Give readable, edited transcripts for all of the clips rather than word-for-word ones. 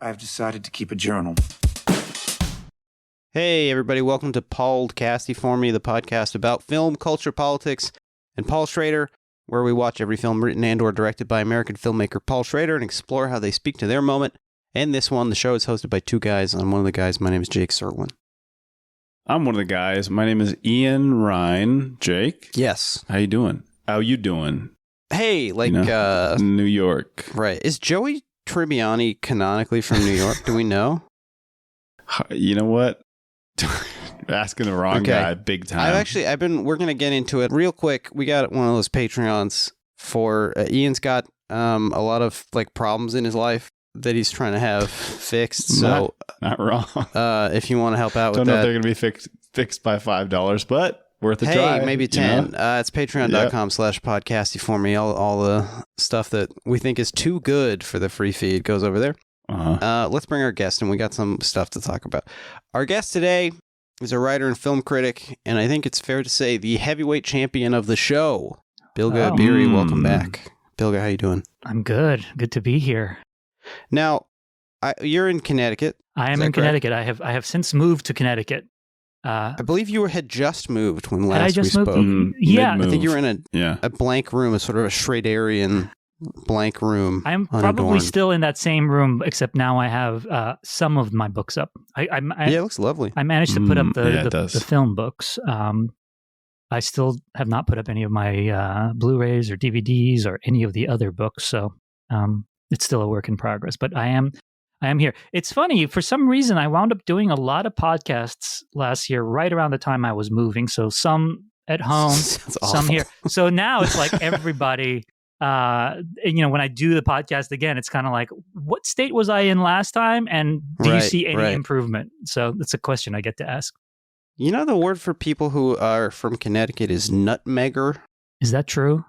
I've decided to keep a journal. Hey, everybody. Welcome to Pod Casty For Me, the podcast about film, culture, politics, and Paul Schrader, where we watch every film written and or directed by American filmmaker Paul Schrader and explore how they speak to their moment. And this one, the show is hosted by two guys. I'm one of the guys. My name is Jake Serwin. I'm one of the guys. My name is Ian Ryan. Jake? Yes. How you doing? How you doing? Hey, like... New York. Right. Is Joey Tribbiani canonically from New York? Do we know? You know what? Asking the wrong guy big time. We're going to get into it real quick. We got one of those Patreons for... Ian's got a lot of like problems in his life that he's trying to have fixed. So not wrong. If you want to help out with that. Don't know if they're going to be fixed by $5, but worth a try. Hey, maybe 10. It's patreon.com/podcasty4me. All the stuff that we think is too good for the free feed goes over there. Let's bring our guest, and we got some stuff to talk about. Our guest today is a writer and film critic, and I think it's fair to say the heavyweight champion of the show, Bilge Ebiri. Welcome back. Bilge, how you doing? I'm good. Good to be here. Now, you're in Connecticut. I am in Connecticut. I have since moved to Connecticut. I believe you had just moved when last we spoke. Yeah. I think you were in a blank room, a sort of a Schraderian blank room. I'm probably still in that same room, except now I have some of my books up. It looks lovely. I managed to put up the film books. I still have not put up any of my Blu-rays or DVDs or any of the other books, so it's still a work in progress. But I am here. It's funny, for some reason, I wound up doing a lot of podcasts last year, right around the time I was moving. So some at home, some here. So now it's like everybody, when I do the podcast again, it's kind of like, what state was I in last time? And do you see any improvement? So that's a question I get to ask. You know, the word for people who are from Connecticut is nutmegger. Is that true?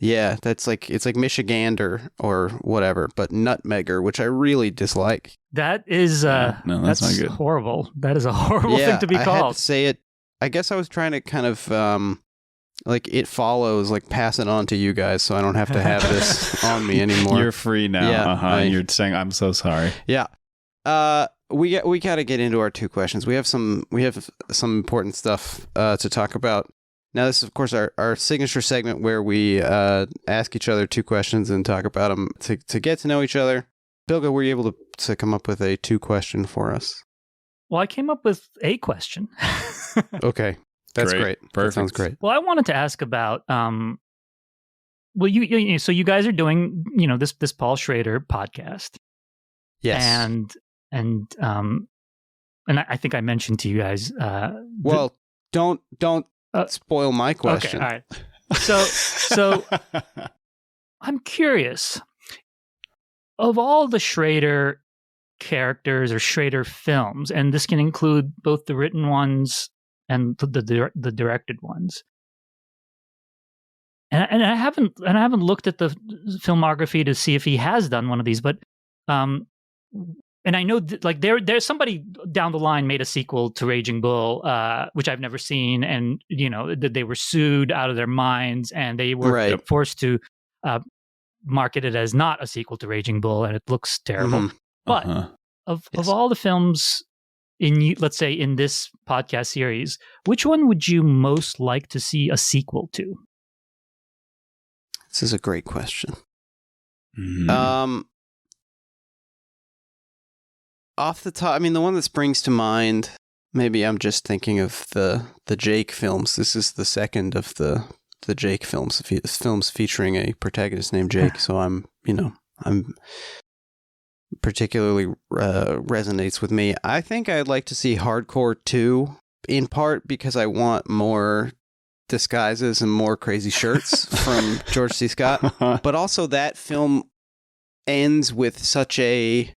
Yeah, it's like Michigander or whatever, but nutmegger, which I really dislike. That is that's not good. Horrible. That is a horrible thing to be called. I had to say it. I guess I was trying to kind of like it follows, like pass it on to you guys, so I don't have to have this on me anymore. You're free now. Yeah, you're saying I'm so sorry. Yeah. We got to get into our two questions. We have some important stuff to talk about. Now, this is, of course, our signature segment where we ask each other two questions and talk about them to get to know each other. Bilge, were you able to come up with a two-question for us? Well, I came up with a question. Okay. That's great. Perfect. That sounds great. Well, I wanted to ask about, so you guys are doing, this Paul Schrader podcast. Yes. And I think I mentioned to you guys. Don't spoil my question. Okay, all right. So I'm curious, of all the Schrader characters or Schrader films, and this can include both the written ones and the directed ones. And I haven't looked at the filmography to see if he has done one of these, but and I know there's somebody down the line made a sequel to Raging Bull, which I've never seen, and they were sued out of their minds, and they were forced to market it as not a sequel to Raging Bull, and it looks terrible. Mm-hmm. But of all the films let's say in this podcast series, which one would you most like to see a sequel to? This is a great question. Mm-hmm. Off the top, I mean, the one that springs to mind, maybe I'm just thinking of the Jake films. This is the second of the Jake films, films featuring a protagonist named Jake. So I'm particularly resonates with me. I think I'd like to see Hardcore 2, in part because I want more disguises and more crazy shirts from George C. Scott. But also that film ends with such a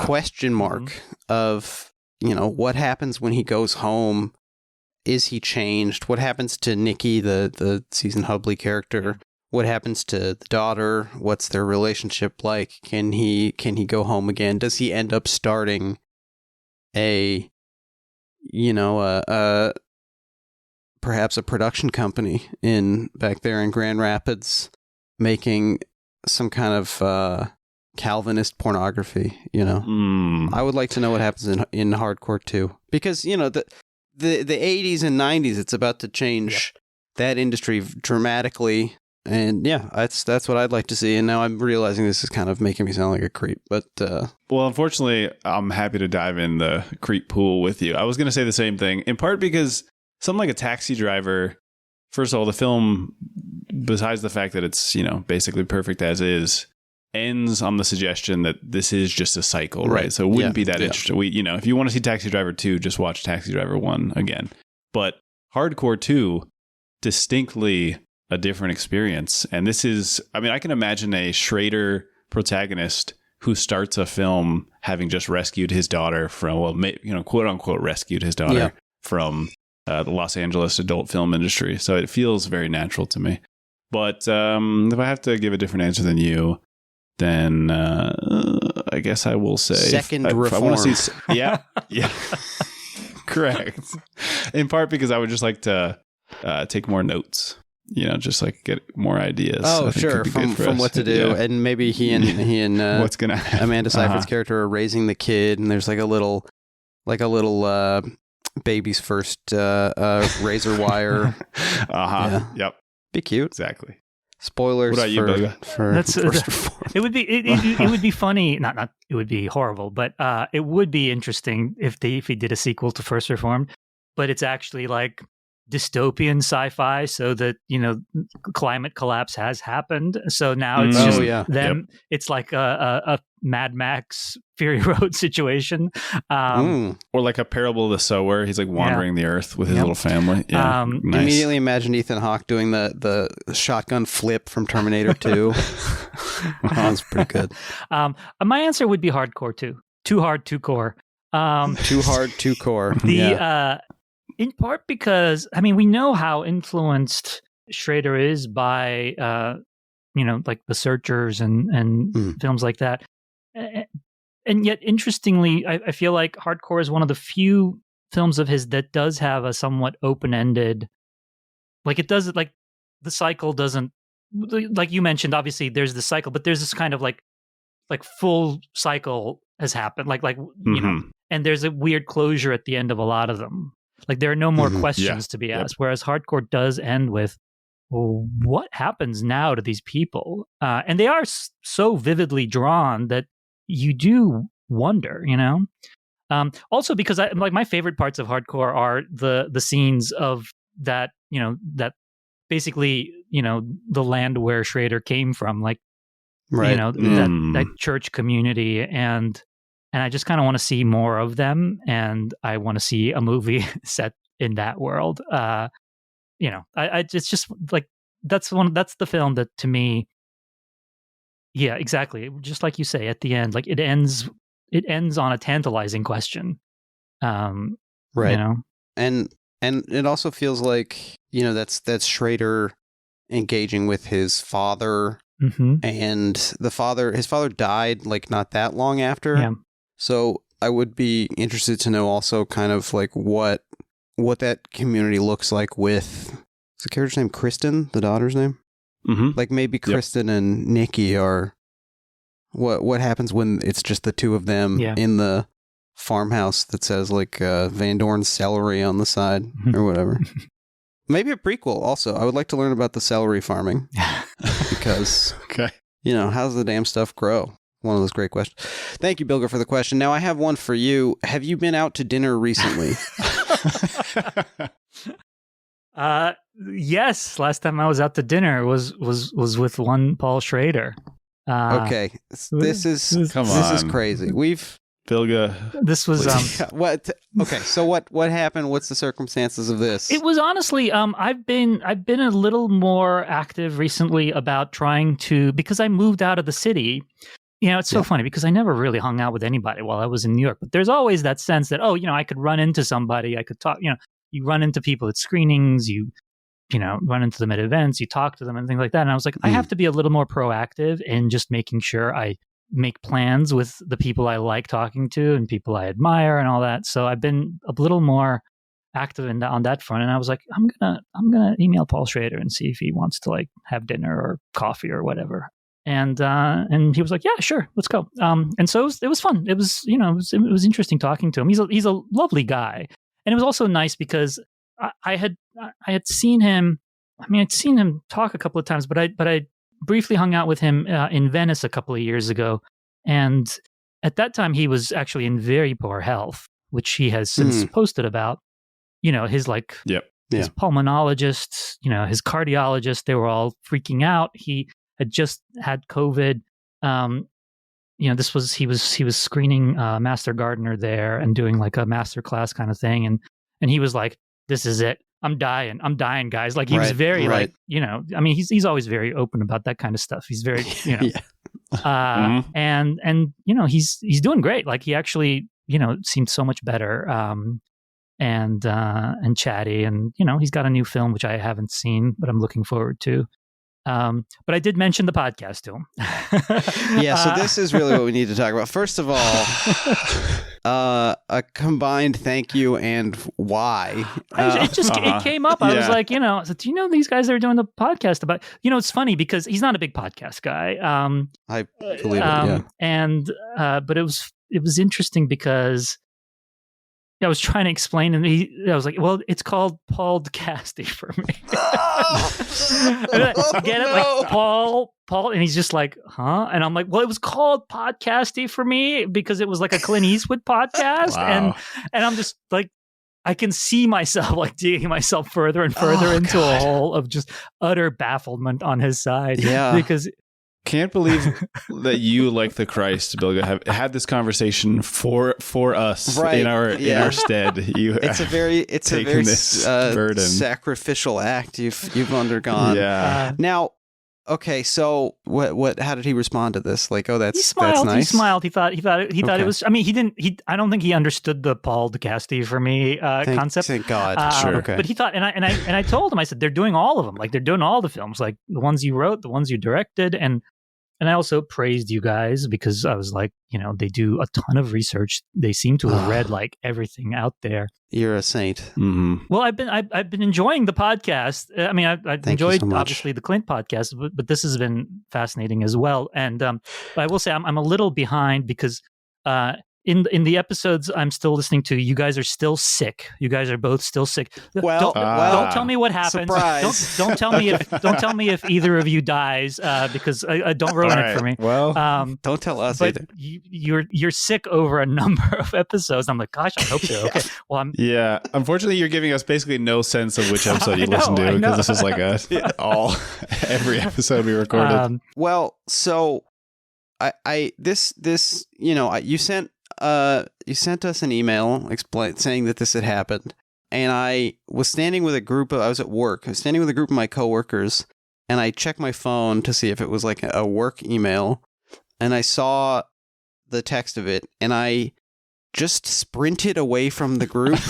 question mark of, what happens when he goes home? Is he changed? What happens to Nikki, the Season Hubley character? What happens to the daughter? What's their relationship like? Can he go home again? Does he end up starting perhaps a production company back there in Grand Rapids, making some kind of Calvinist pornography, you know. I would like to know what happens in hardcore too, because you know the 80s and 90s, it's about to change that industry dramatically, and that's what I'd like to see. And now I'm realizing this is kind of making me sound like a creep, but well, unfortunately, I'm happy to dive in the creep pool with you. I was going to say the same thing, in part because something like a Taxi Driver. First of all, the film, besides the fact that it's, you know, basically perfect as is, ends on the suggestion that this is just a cycle, right? So it wouldn't be that interesting. You know, if you want to see Taxi Driver 2, just watch Taxi Driver 1 again. But Hardcore 2, distinctly a different experience. And this is, I mean, I can imagine a Schrader protagonist who starts a film having just rescued his daughter from, well, you know, quote unquote, rescued his daughter from the Los Angeles adult film industry. So it feels very natural to me. But if I have to give a different answer than you, then I guess I will say second reform. I want to see, yeah, correct. In part because I would just like to take more notes. You know, just like get more ideas. Oh, sure, from what to do, and maybe he and what's gonna happen. Amanda Seyfried's character are raising the kid, and there's like a little baby's first razor wire. Yep. Be cute. Exactly. Spoilers. What about you, Bilge? It would be it would be funny. Not it would be horrible, but it would be interesting if he did a sequel to First Reformed, but it's actually like dystopian sci-fi, so that, you know, climate collapse has happened, so now it's just them. It's like a Mad Max Fury Road situation, or like a Parable of the Sower. He's like wandering the earth with his little family. Nice. Immediately imagine Ethan Hawke doing the shotgun flip from Terminator 2. That's pretty good. My answer would be Hardcore 2. Too hard, too core. Too hard, too core. In part because, I mean, we know how influenced Schrader is by, you know, like The Searchers and films like that. And yet, interestingly, I feel like Hardcore is one of the few films of his that does have a somewhat open-ended, like it does, like the cycle doesn't, like you mentioned, obviously there's the cycle, but there's this kind of like full cycle has happened, like you know, and there's a weird closure at the end of a lot of them. Like there are no more questions to be asked, whereas Hardcore does end with, well, what happens now to these people? And they are so vividly drawn that you do wonder, you know? Also because like my favorite parts of Hardcore are the scenes of that, you know, that basically, you know, the land where Schrader came from, like, you know, that church community, and I just kind of want to see more of them, and I want to see a movie set in that world. You know, it's just like that's the film that to me, yeah, exactly, just like you say at the end, like it ends on a tantalizing question, right? You know, and it also feels like, you know, that's Schrader engaging with his father, and his father died like not that long after. Yeah. So I would be interested to know also kind of like what that community looks like with, is the character's name Kristen, the daughter's name? Like maybe Kristen and Nikki are, what happens when it's just the two of them in the farmhouse that says like Van Dorn's celery on the side or whatever. Maybe a prequel also. I would like to learn about the celery farming because, you know, how's the damn stuff grow? One of those great questions. Thank you, Bilge, for the question. Now I have one for you. Have you been out to dinner recently? Yes. Last time I was out to dinner was with one Paul Schrader. Okay, this is crazy. Bilge. This was what? Okay, so what happened? What's the circumstances of this? It was honestly, I've been a little more active recently about trying to, because I moved out of the city. You know, it's so funny because I never really hung out with anybody while I was in New York, but there's always that sense that, oh, you know, I could run into somebody, I could talk, you know, you run into people at screenings, you know, run into them at events, you talk to them and things like that. And I was like, I have to be a little more proactive in just making sure I make plans with the people I like talking to and people I admire and all that. So I've been a little more active on that front. And I was like, I'm gonna email Paul Schrader and see if he wants to like have dinner or coffee or whatever. And he was like, yeah, sure, let's go. And so it was fun. It was, it was interesting talking to him. He's a lovely guy. And it was also nice because I had seen him. I mean, I'd seen him talk a couple of times, but I briefly hung out with him in Venice a couple of years ago. And at that time, he was actually in very poor health, which he has since posted about. His his pulmonologist, his cardiologist, they were all freaking out. He had just had COVID. He was screening Master Gardener there and doing like a master class kind of thing. And he was like, this is it. I'm dying, guys. Like he was very like, I mean, he's always very open about that kind of stuff. He's very, and he's doing great. Like he actually, seemed so much better. And chatty, and he's got a new film which I haven't seen, but I'm looking forward to. But I did mention the podcast to him. Yeah, so this is really what we need to talk about. First of all, a combined thank you and why. It came up. I was like, I said, do you know these guys that are doing the podcast about? It's funny because he's not a big podcast guy. I believe it. Yeah, and but it was interesting because I was trying to explain, and I was like, well, it's called Pod Casty For Me. Get it? Like Paul, and he's just like, huh? And I'm like, well, it was called Pod Casty For Me because it was like a Clint Eastwood podcast. Wow. And I'm just like, I can see myself like digging myself further and further into a hole of just utter bafflement on his side. Yeah. Because can't believe that you, like the Christ, Bilge, have had this conversation for us in our stead. It's a very burden. Sacrificial act you've undergone. Yeah. Now, okay, so what? How did he respond to this? Like, oh, that's nice. He smiled. He thought it was. I mean, he didn't. I don't think he understood the Paul Casty For Me concept. Thank God. Sure. Okay. But he thought, and I told him, I said, they're doing all of them. Like they're doing all the films, like the ones you wrote, the ones you directed, and I also praised you guys because I was like, they do a ton of research. They seem to have read like everything out there. You're a saint. Mm-hmm. Well, I've been enjoying the podcast. I mean, I've enjoyed obviously the Clint podcast, but this has been fascinating as well. And but I will say I'm a little behind because in the episodes I'm still listening to, you guys are still sick. You guys are both still sick. Don't tell me what happens. Surprise. Don't tell me if either of you dies because don't ruin it for me. Well, don't tell us but either. You're sick over a number of episodes. I'm like, gosh, I hope they're okay. Well, yeah. Unfortunately, you're giving us basically no sense of which episode you listen to because this is like every episode we recorded. Well, so you sent us an email saying that this had happened, and I was standing with I was at work. I was standing with a group of my coworkers, and I checked my phone to see if it was like a work email, and I saw the text of it, and I just sprinted away from the group.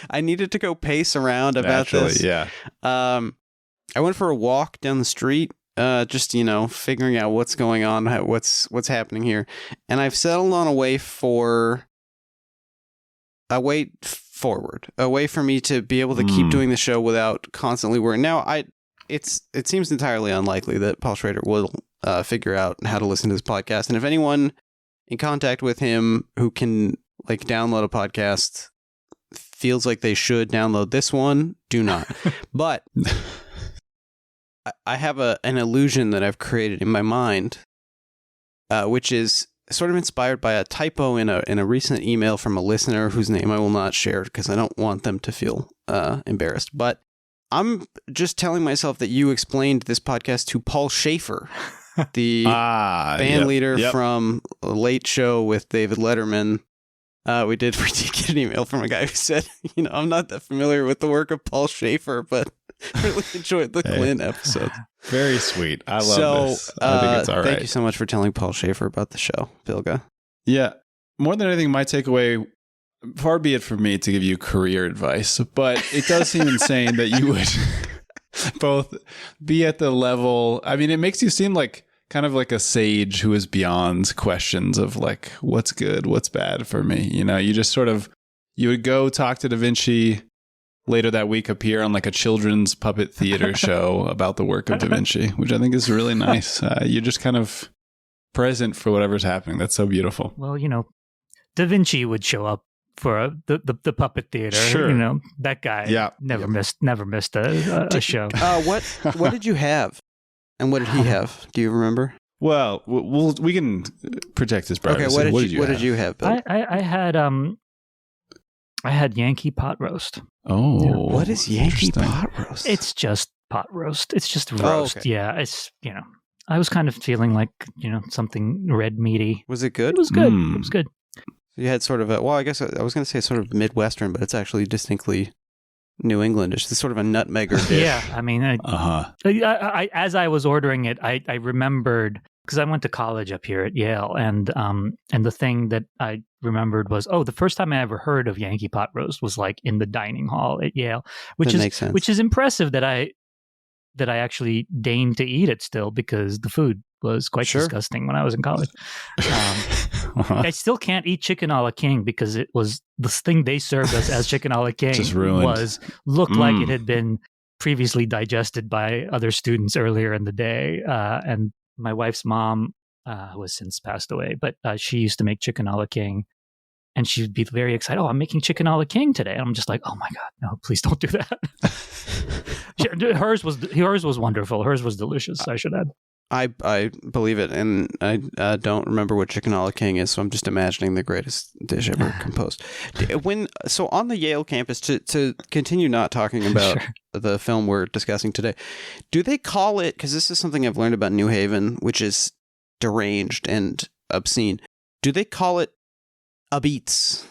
I needed to go pace around about this. Yeah. I went for a walk down the street. Just figuring out what's going on, what's happening here, and I've settled on a way forward, a way for me to be able to keep doing the show without constantly worrying. Now, it seems entirely unlikely that Paul Schrader will figure out how to listen to this podcast, and if anyone in contact with him who can like download a podcast feels like they should download this one, do not. But I have an illusion that I've created in my mind, which is sort of inspired by a typo in a recent email from a listener whose name I will not share because I don't want them to feel embarrassed. But I'm just telling myself that you explained this podcast to Paul Schrader, the band leader from a Late Show with David Letterman. We did get an email from a guy who said, I'm not that familiar with the work of Paul Schrader, but really enjoyed the Clint episode. Very sweet. I love this. I think it's all right. Thank you so much for telling Paul Schrader about the show, Bilge. Yeah. More than anything, my takeaway, far be it from me to give you career advice, but it does seem insane that you would both be at the level. I mean, it makes you seem like kind of like a sage who is beyond questions of like, what's good, what's bad for me. You just sort of, you would go talk to Da Vinci later that week appear on like a children's puppet theater show about the work of Da Vinci, which I think is really nice. You're just kind of present for whatever's happening. That's so beautiful. Well, Da Vinci would show up for the puppet theater. Sure. That guy never missed a show. What did you have? And what did he have? Do you remember? Well, we can protect his privacy. Okay, what did you have, Bill? I had Yankee pot roast. Oh, yeah. What is Yankee pot roast? It's just pot roast. It's just roast. Okay. Yeah, it's I was kind of feeling like something red meaty. Was it good? It was good. It was good. You had sort of I guess I was going to say sort of Midwestern, but it's actually distinctly New Englandish. It's sort of a nutmegger dish. Yeah, I mean, I as I was ordering it, I remembered, because I went to college up here at Yale, and the thing that I remembered was, the first time I ever heard of Yankee pot roast was like in the dining hall at Yale, which is impressive that I actually deigned to eat it still, because the food was quite disgusting when I was in college. I still can't eat chicken a la king, because it was the thing they served us as chicken a la king looked like it had been previously digested by other students earlier in the day. And my wife's mom, who has since passed away, but she used to make chicken a la king, and she'd be very excited. Oh, I'm making chicken a la king today. And I'm just like, oh my God, no, please don't do that. Hers was wonderful. Hers was delicious, I should add. I believe it, and I don't remember what chicken a la king is, so I'm just imagining the greatest dish ever composed. So on the Yale campus, to continue not talking about the film we're discussing today, do they call it, because this is something I've learned about New Haven, which is deranged and obscene, do they call it Abits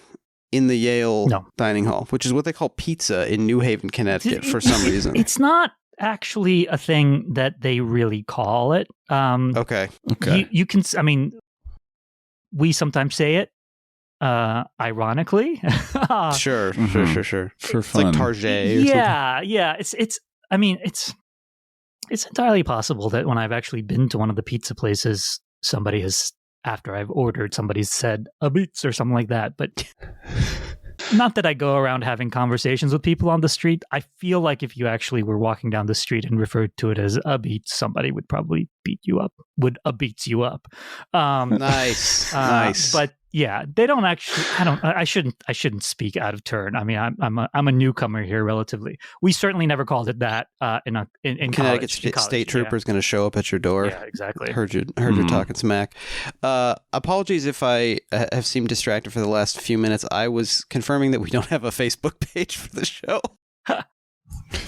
in the Yale dining hall, which is what they call pizza in New Haven, Connecticut, for some reason? It's not actually a thing that they really call it. Okay. You can, I mean, we sometimes say it ironically. Sure. For fun. It's like Target. Yeah. It's entirely possible that when I've actually been to one of the pizza places, somebody has, after I've ordered, somebody's said Abits or something like that. But not that I go around having conversations with people on the street. I feel like if you actually were walking down the street and referred to it as Abits, somebody would probably beats you up. Nice. But yeah, they don't actually. I shouldn't speak out of turn. I mean, I'm a newcomer here, relatively. We certainly never called it that in Connecticut college. State Trooper's going to show up at your door. Yeah, exactly. Heard you talking smack. Apologies if I have seemed distracted for the last few minutes. I was confirming that we don't have a Facebook page for the show.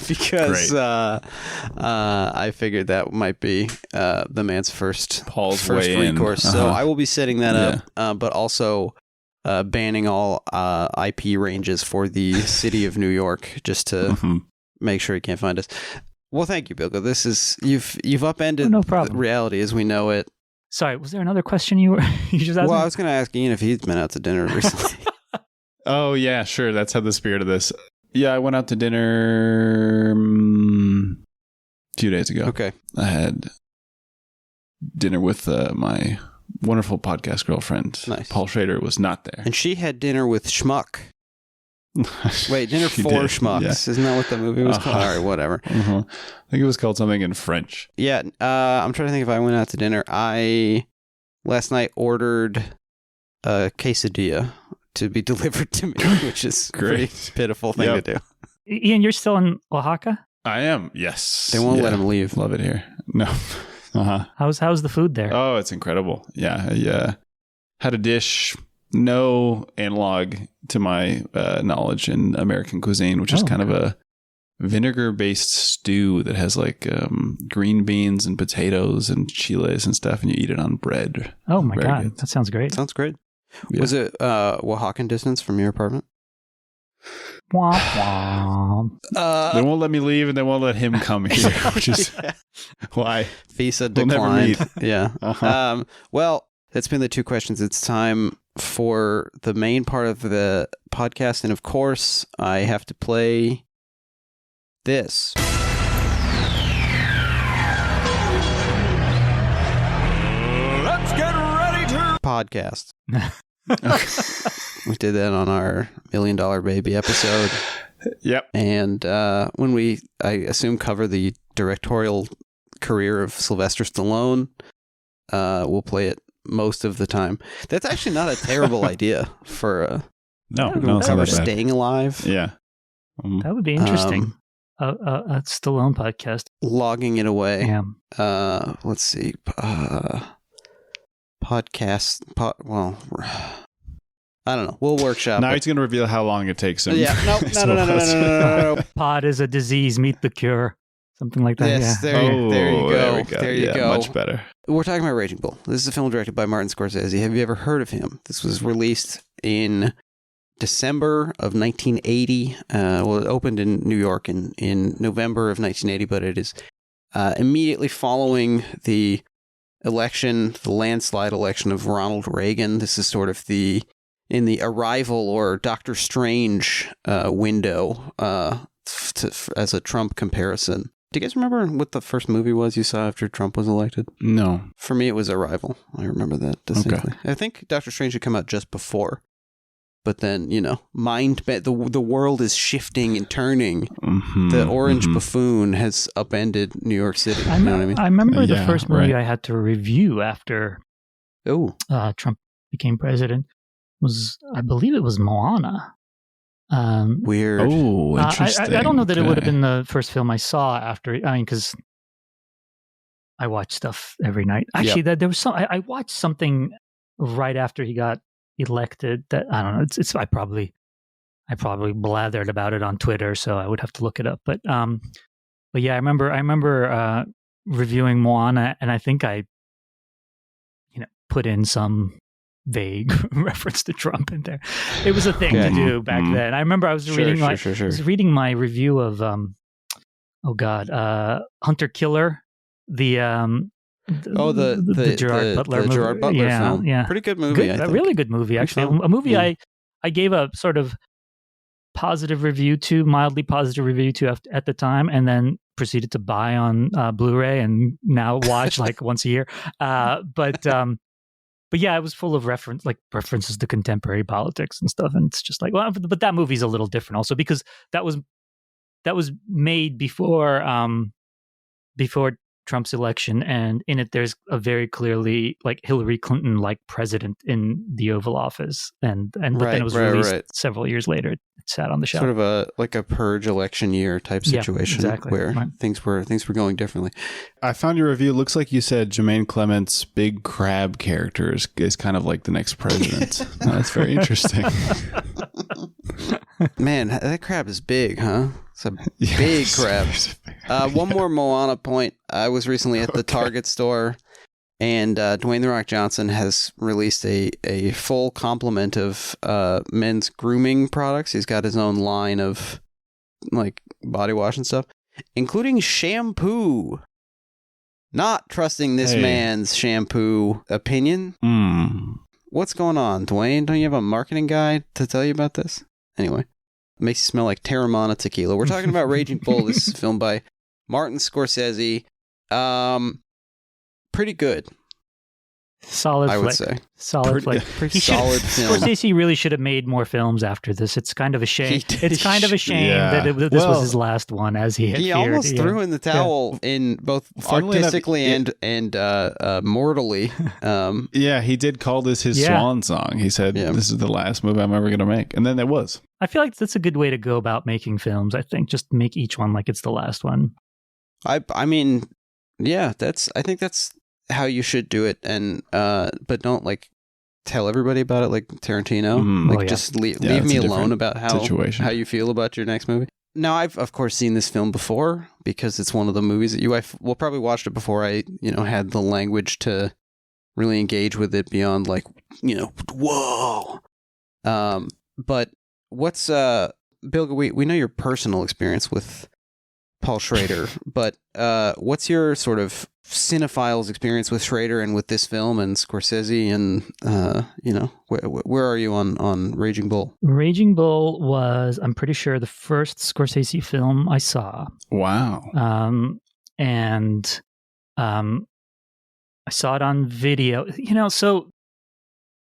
Because I figured that might be the man's first recourse. So I will be setting that up, but also banning all IP ranges for the city of New York, just to make sure he can't find us. Well, thank you, Bilge. This is you've upended reality as we know it. Sorry, was there another question you just asked? Well, I was going to ask Ian if he's been out to dinner recently. Oh yeah, sure. That's how the spirit of this. Yeah, I went out to dinner a few days ago. Okay. I had dinner with my wonderful podcast girlfriend. Nice. Paul Schrader was not there. And she had dinner with Schmuck. Wait, dinner for Schmucks. Yeah. Isn't that what the movie was called? All right, whatever. I think it was called something in French. Yeah, I'm trying to think if I went out to dinner. I, last night, ordered a quesadilla to be delivered to me, which is a pretty pitiful thing to do. Ian, you're still in Oaxaca? I am, yes. They won't let him leave. Love it here. No. How's the food there? Oh, it's incredible. Yeah. Had a dish, no analog to my knowledge in American cuisine, which is kind of a vinegar-based stew that has like green beans and potatoes and chiles and stuff, and you eat it on bread. Oh my God, good. That sounds great. Sounds great. Yeah. Was it Oaxacan distance from your apartment? Womp womp. They won't let me leave, and they won't let him come here, which is why visa declined. Yeah. Uh-huh. Well, that's been the two questions. It's time for the main part of the podcast, and of course, I have to play this. Let's get ready to podcast. We did that on our $1 Million Baby episode. Yep. And when I assume, cover the directorial career of Sylvester Stallone, we'll play it most of the time. That's actually not a terrible idea for no, it's not that bad. Staying Alive. Yeah. That would be interesting. A Stallone podcast. Logging it away. Yeah. Let's see. Podcast. Well, I don't know. We'll workshop. Now it. he's going to reveal how long it takes him. Yeah. No. Pod is a disease. Meet the cure. Something like that. Yes. Yeah. There you go. There you go. Much better. We're talking about Raging Bull. This is a film directed by Martin Scorsese. Have you ever heard of him? This was released in December of 1980. Well, it opened in New York in November of 1980, but it is immediately following the landslide election of Ronald Reagan. This is sort of in the Arrival or Doctor Strange window as a Trump comparison. Do you guys remember what the first movie was you saw after Trump was elected? No. For me, it was Arrival. I remember that distinctly. Okay. I think Doctor Strange had come out just before. But then, the world is shifting and turning. Mm-hmm, the orange buffoon has upended New York City. You know what I mean? I remember the first movie I had to review after Trump became president I believe it was Moana. Weird. Oh, interesting. I don't know that it would have been the first film I saw after. I mean, because I watch stuff every night. Actually, there was I watched something right after he got elected that I don't know. I probably blathered about it on Twitter, so I would have to look it up. But yeah, I remember reviewing Moana, and I think I put in some vague reference to Trump in there. It was a thing to do back then. I remember I was reading I was reading my review of Hunter Killer, the Gerard Butler movie. Gerard Butler film. Yeah. Pretty good movie. A really good movie, actually. A movie I gave a sort of mildly positive review to at the time, and then proceeded to buy on Blu-ray and now watch like once a year. But yeah, it was full of references to contemporary politics and stuff, and it's just like, well, but that movie's a little different also because that was made before Trump's election, and in it there's a very clearly like Hillary Clinton like president in the Oval Office, but then it was released several years later. It sat on the shelf. Sort of a purge election year type situation, where things were going differently. I found your review. It looks like you said Jermaine Clement's big crab character is kind of like the next president. That's very interesting. Man, that crab is big, huh? It's a big crab. One more Moana point. I was recently at the Target store, and Dwayne "The Rock" Johnson has released a full complement of men's grooming products. He's got his own line of like body wash and stuff, including shampoo. Not trusting this man's shampoo opinion. What's going on, Dwayne? Don't you have a marketing guy to tell you about this? Anyway. Makes you smell like Terramana tequila. We're talking about Raging Bull. This is filmed by Martin Scorsese. Pretty good. Solid flick. I would say. Solid flick. Pretty solid film. Scorsese really should have made more films after this. It's kind of a shame. It's kind of a shame that this was his last one, as he had feared. Almost threw in the towel in both artistically and mortally. Yeah, he did call this his swan song. He said, "This is the last movie I'm ever going to make," and then it was. I feel like that's a good way to go about making films. I think just make each one like it's the last one. I mean, yeah, I think that's how you should do it, and but don't like tell everybody about it like Tarantino. Just leave me alone about how you feel about your next movie. Now, I've of course seen this film before because it's one of the movies that I probably watched it before I had the language to really engage with it beyond like whoa. But what's Bilge? We know your personal experience with Paul Schrader, but what's your sort of cinephile's experience with Schrader and with this film and Scorsese and where are you on Raging Bull? Raging Bull was, I'm pretty sure, the first Scorsese film I saw. Wow. And I saw it on video. So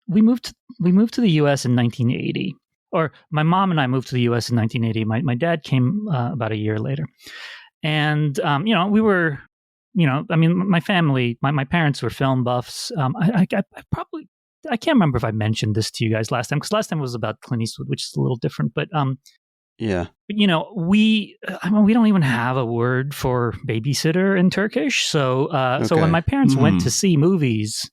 we moved to the US in 1980. or my mom and I moved to the U.S. in 1980. My dad came about a year later. And, we were, my family, my parents were film buffs. I can't remember if I mentioned this to you guys last time, because last time it was about Clint Eastwood, which is a little different. But, yeah, we don't even have a word for babysitter in Turkish. So when my parents went to see movies,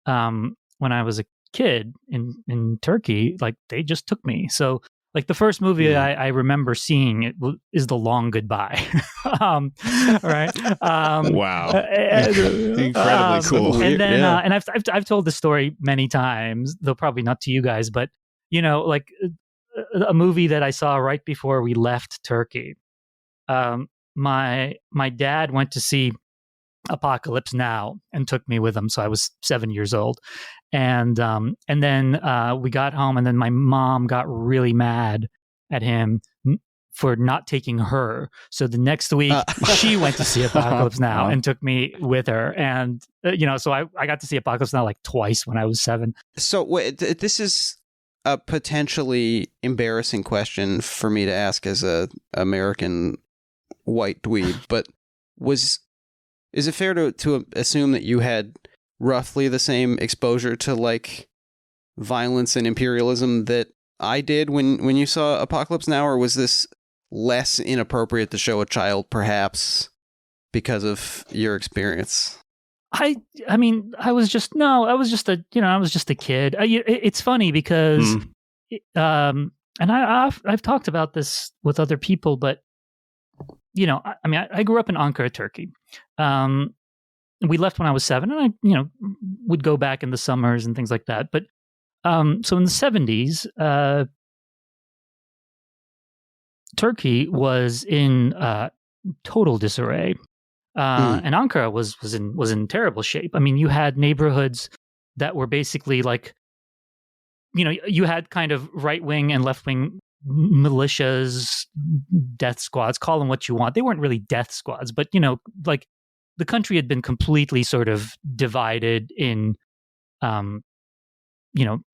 when I was a kid in Turkey, like they just took me. So like the first movie I remember seeing is The Long Goodbye. Right. Wow. Incredibly cool. And then, and I've told this story many times, though probably not to you guys, but like a movie that I saw right before we left Turkey. My dad went to see Apocalypse Now and took me with him. So I was 7 years old. And then we got home, and then my mom got really mad at him for not taking her. So the next week she went to see Apocalypse Now and took me with her. And, so I got to see Apocalypse Now like twice when I was 7. So this is a potentially embarrassing question for me to ask as a American white dweeb, but is it fair to assume that you had roughly the same exposure to like violence and imperialism that I did when you saw Apocalypse Now, or was this less inappropriate to show a child perhaps because of your experience? I was just a kid. It's funny because, and I've talked about this with other people, but I grew up in Ankara, Turkey. We left when I was 7, and I, would go back in the summers and things like that. But so in the 70s, Turkey was in total disarray. And Ankara was in terrible shape. I mean, you had neighborhoods that were basically like, you had kind of right wing and left wing militias, death squads, call them what you want. They weren't really death squads, but like the country had been completely sort of divided in,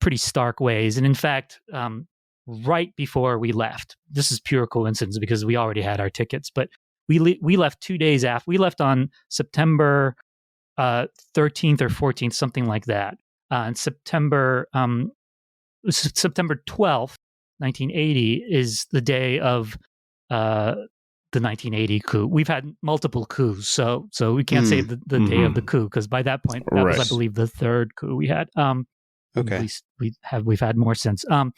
pretty stark ways. And in fact, right before we left, this is pure coincidence because we already had our tickets, but we left 2 days after. We left on September 13th or 14th, something like that. And September 12th, 1980 is the day of the 1980 coup. We've had multiple coups, so we can't say the day of the coup, because by that point that was, I believe, the third coup we had. Okay, at least we've had more since. And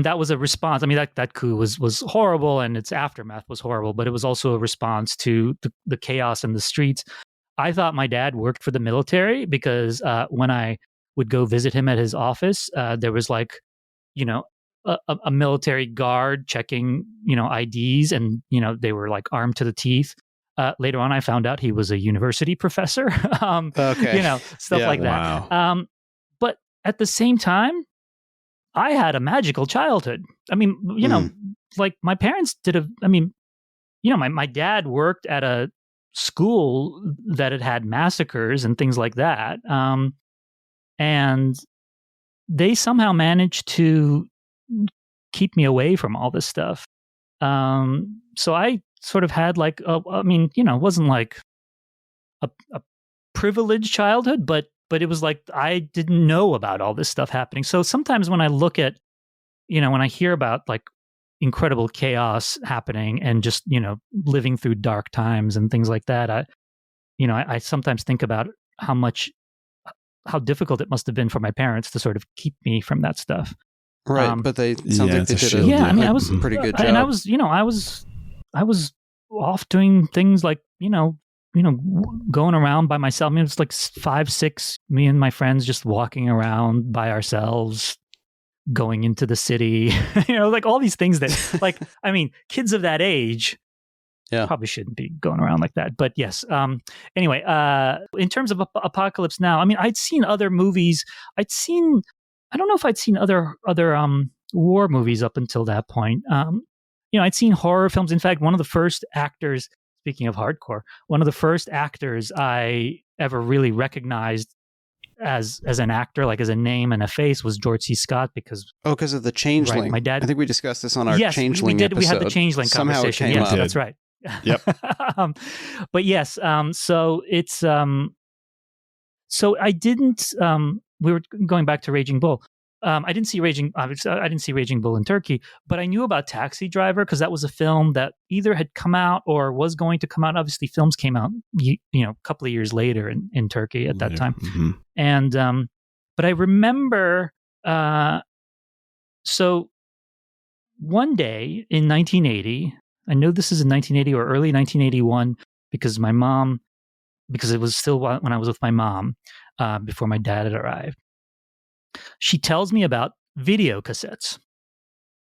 that was a response. I mean, that coup was horrible, and its aftermath was horrible, but it was also a response to the chaos in the streets. I thought my dad worked for the military because when I would go visit him at his office, there was like, a military guard checking, IDs, and, they were like armed to the teeth. Later on, I found out he was a university professor, stuff like that. Wow. But at the same time, I had a magical childhood. I mean, like my parents my dad worked at a school that had massacres and things like that. And they somehow managed to keep me away from all this stuff. So I sort of had like, it wasn't like a privileged childhood, but it was like I didn't know about all this stuff happening. So sometimes when I look at, when I hear about like incredible chaos happening and just, living through dark times and things like that, I sometimes think about how difficult it must have been for my parents to sort of keep me from that stuff. Right, but they sounds like they did I was a pretty good job. And I was off doing things like, going around by myself. I mean, it was like 5, 6, me and my friends just walking around by ourselves, going into the city, like all these things that, like, I mean, kids of that age probably shouldn't be going around like that. But yes. Anyway, in terms of Apocalypse Now, I mean, I'd seen other movies. I don't know if I'd seen other war movies up until that point. I'd seen horror films. In fact, one of the first actors, speaking of hardcore, one of the first actors I ever really recognized as an actor, like as a name and a face, was George C. Scott because of the Changeling. Right, my dad. I think we discussed this on our Changeling we did. episode. We had the Changeling Somehow conversation. It came Yes, up. that's right. Yep. But yes, so it's so I didn't. We were going back to Raging Bull. I didn't see Raging Bull in Turkey, but I knew about Taxi Driver because that was a film that either had come out or was going to come out. Obviously, films came out, a couple of years later in Turkey at that time. Mm-hmm. And but I remember, so one day in 1980, I know this is in 1980 or early 1981 because it was still when I was with my mom before my dad had arrived. She tells me about video cassettes.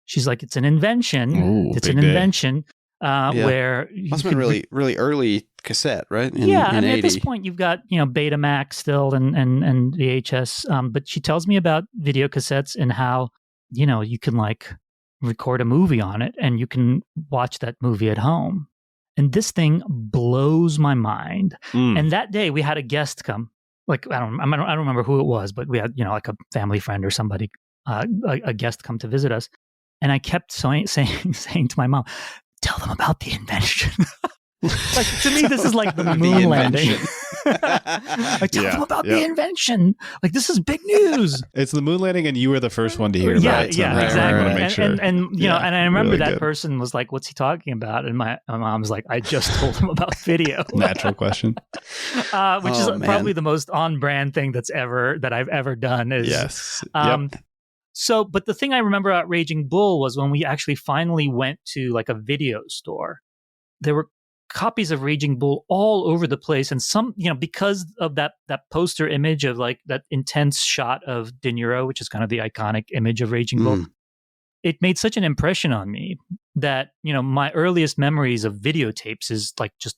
She's like, it's an invention. Ooh, it's an invention where must have been really early cassette, right? In at this point you've got Betamax still and VHS. But she tells me about video cassettes and how you can like record a movie on it and you can watch that movie at home. And this thing blows my mind. And that day we had a guest come. Like I don't remember who it was, but we had like a family friend or somebody, a guest come to visit us, and I kept saying to my mom, "Tell them about the invention." Like to me, this is like the moon landing. I tell them about the invention. Like this is big news. It's the moon landing, and you were the first one to hear about it. Yeah, exactly. Make sure. And I remember really that good. person was like, "What's he talking about?" And my mom was like, "I just told him about video." Natural question. Which is probably the most on-brand thing that I've ever done. Is, yes. So, but the thing I remember about Raging Bull was when we actually finally went to like a video store. There were copies of Raging Bull all over the place, and some, because of that poster image of like that intense shot of De Niro, which is kind of the iconic image of Raging Bull, it made such an impression on me that my earliest memories of videotapes is like just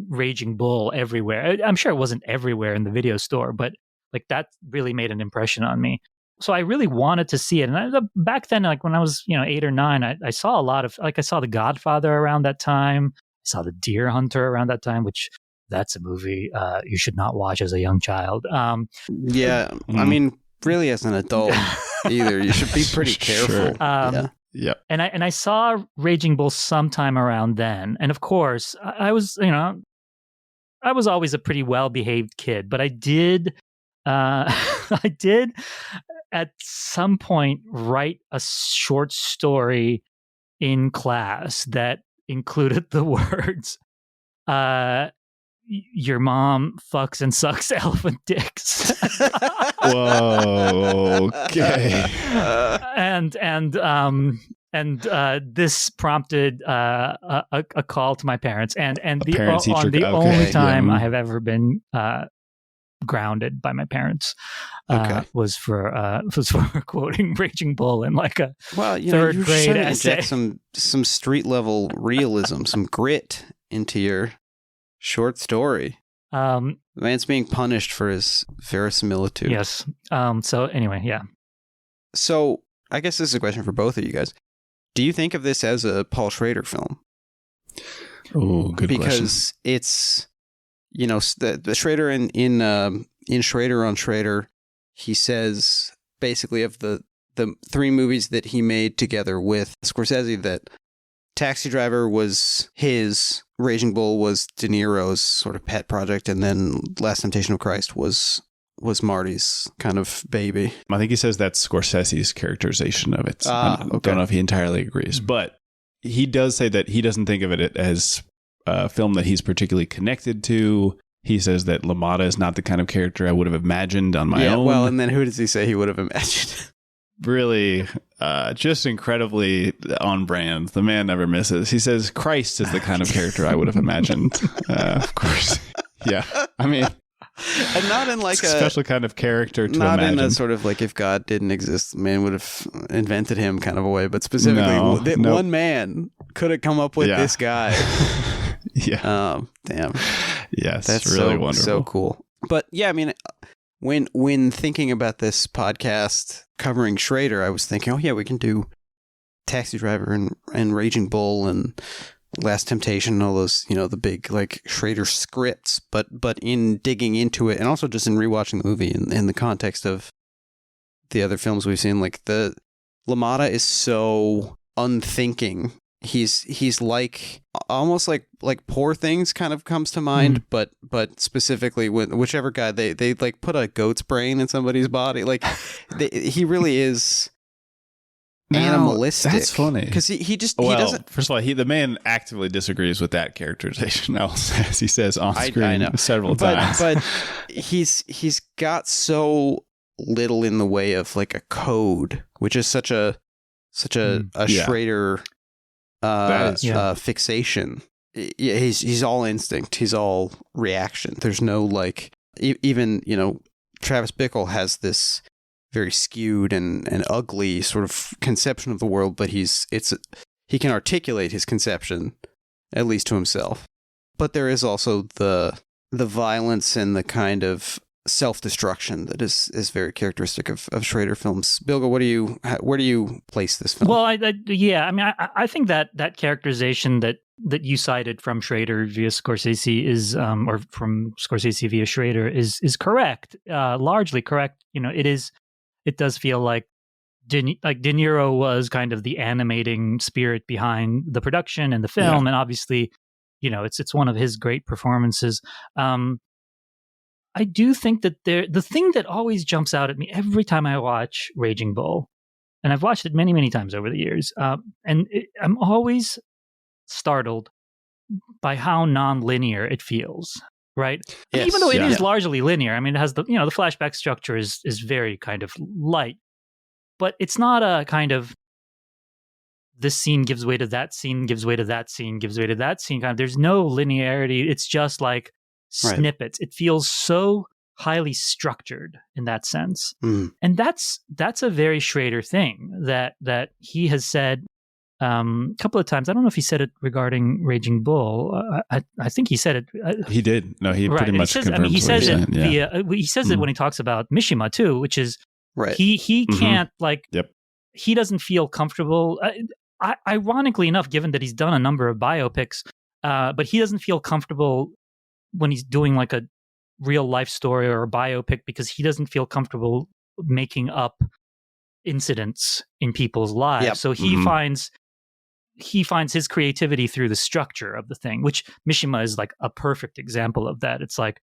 Raging Bull everywhere. I'm sure it wasn't everywhere in the video store, but like that really made an impression on me. So I really wanted to see it. And back then, like when I was 8 or 9, I saw a lot of, like I saw The Godfather around that time. I saw The Deer Hunter around that time, which that's a movie you should not watch as a young child. I mean, really as an adult either. You should be pretty careful. Sure. And I saw Raging Bull sometime around then. And of course, I was always a pretty well-behaved kid, but I did at some point write a short story in class that included the words, your mom fucks and sucks elephant dicks. Whoa. Okay. And this prompted a call to my parents, and the only time I have ever been grounded by my parents was for quoting Raging Bull in like a third grade essay. Inject some street level realism, some grit into your short story. The man's being punished for his verisimilitude. Yes. So anyway, yeah. So I guess this is a question for both of you guys. Do you think of this as a Paul Schrader film? Oh, good question. Because it's, the Schrader in Schrader on Schrader, he says basically of the 3 movies that he made together with Scorsese that Taxi Driver was his, Raging Bull was De Niro's sort of pet project, and then Last Temptation of Christ was Marty's kind of baby. I think he says that's Scorsese's characterization of it. I don't know if he entirely agrees, but he does say that he doesn't think of it as a film that he's particularly connected to. He says that LaMotta is not the kind of character I would have imagined on my own. Well, and then who does he say he would have imagined? Really, just incredibly on brand. The man never misses. He says Christ is the kind of character I would have imagined. Of course. Yeah. I mean... And not in like a special kind of character to not imagine. In a sort of like if God didn't exist, man would have invented him kind of a way, but specifically one man could have come up with this guy. Yeah. Damn. Yes. That's really so wonderful. So cool. But yeah, I mean, when thinking about this podcast covering Schrader, I was thinking, we can do Taxi Driver and Raging Bull and Last Temptation and all those, the big like Schrader scripts, but in digging into it and also just in rewatching the movie in the context of the other films we've seen, like the LaMotta is so unthinking. He's like almost like Poor Things kind of comes to mind, but specifically with whichever guy they like put a goat's brain in somebody's body, like he really is animalistic. That's funny because he doesn't. First of all, the man actively disagrees with that characterization, as he says on screen I know. Several times. But he's got so little in the way of like a code, which is such a Schrader fixation. He's all instinct. He's all reaction. There's no like even Travis Bickle has this very skewed and ugly sort of conception of the world, but he can articulate his conception, at least to himself. But there is also the violence and the kind of self-destruction that is very characteristic of Schrader films. Bilge, where do you place this film? Well, I think that characterization that you cited from Schrader via Scorsese is, or from Scorsese via Schrader is correct, largely correct. It does feel like De Niro was kind of the animating spirit behind the production and the film, and obviously, it's one of his great performances. I do think that the thing that always jumps out at me every time I watch Raging Bull, and I've watched it many, many times over the years, I'm always startled by how non-linear it feels. Right. Yes, even though it is largely linear. I mean, it has the flashback structure is very kind of light, but it's not a kind of this scene gives way to that scene, gives way to that scene, gives way to that scene. Kind of, there's no linearity. It's just like snippets. Right. It feels so highly structured in that sense. And that's a very Schrader thing that he has said a couple of times. I don't know if he said it regarding Raging Bull. I think he said it. He did. No, he pretty much confirms. He says it. He says it when he talks about Mishima too, which is he can't he doesn't feel comfortable. Ironically enough, given that he's done a number of biopics, but he doesn't feel comfortable when he's doing like a real life story or a biopic because he doesn't feel comfortable making up incidents in people's lives. Yep. So he finds his creativity through the structure of the thing, which Mishima is like a perfect example of that. It's like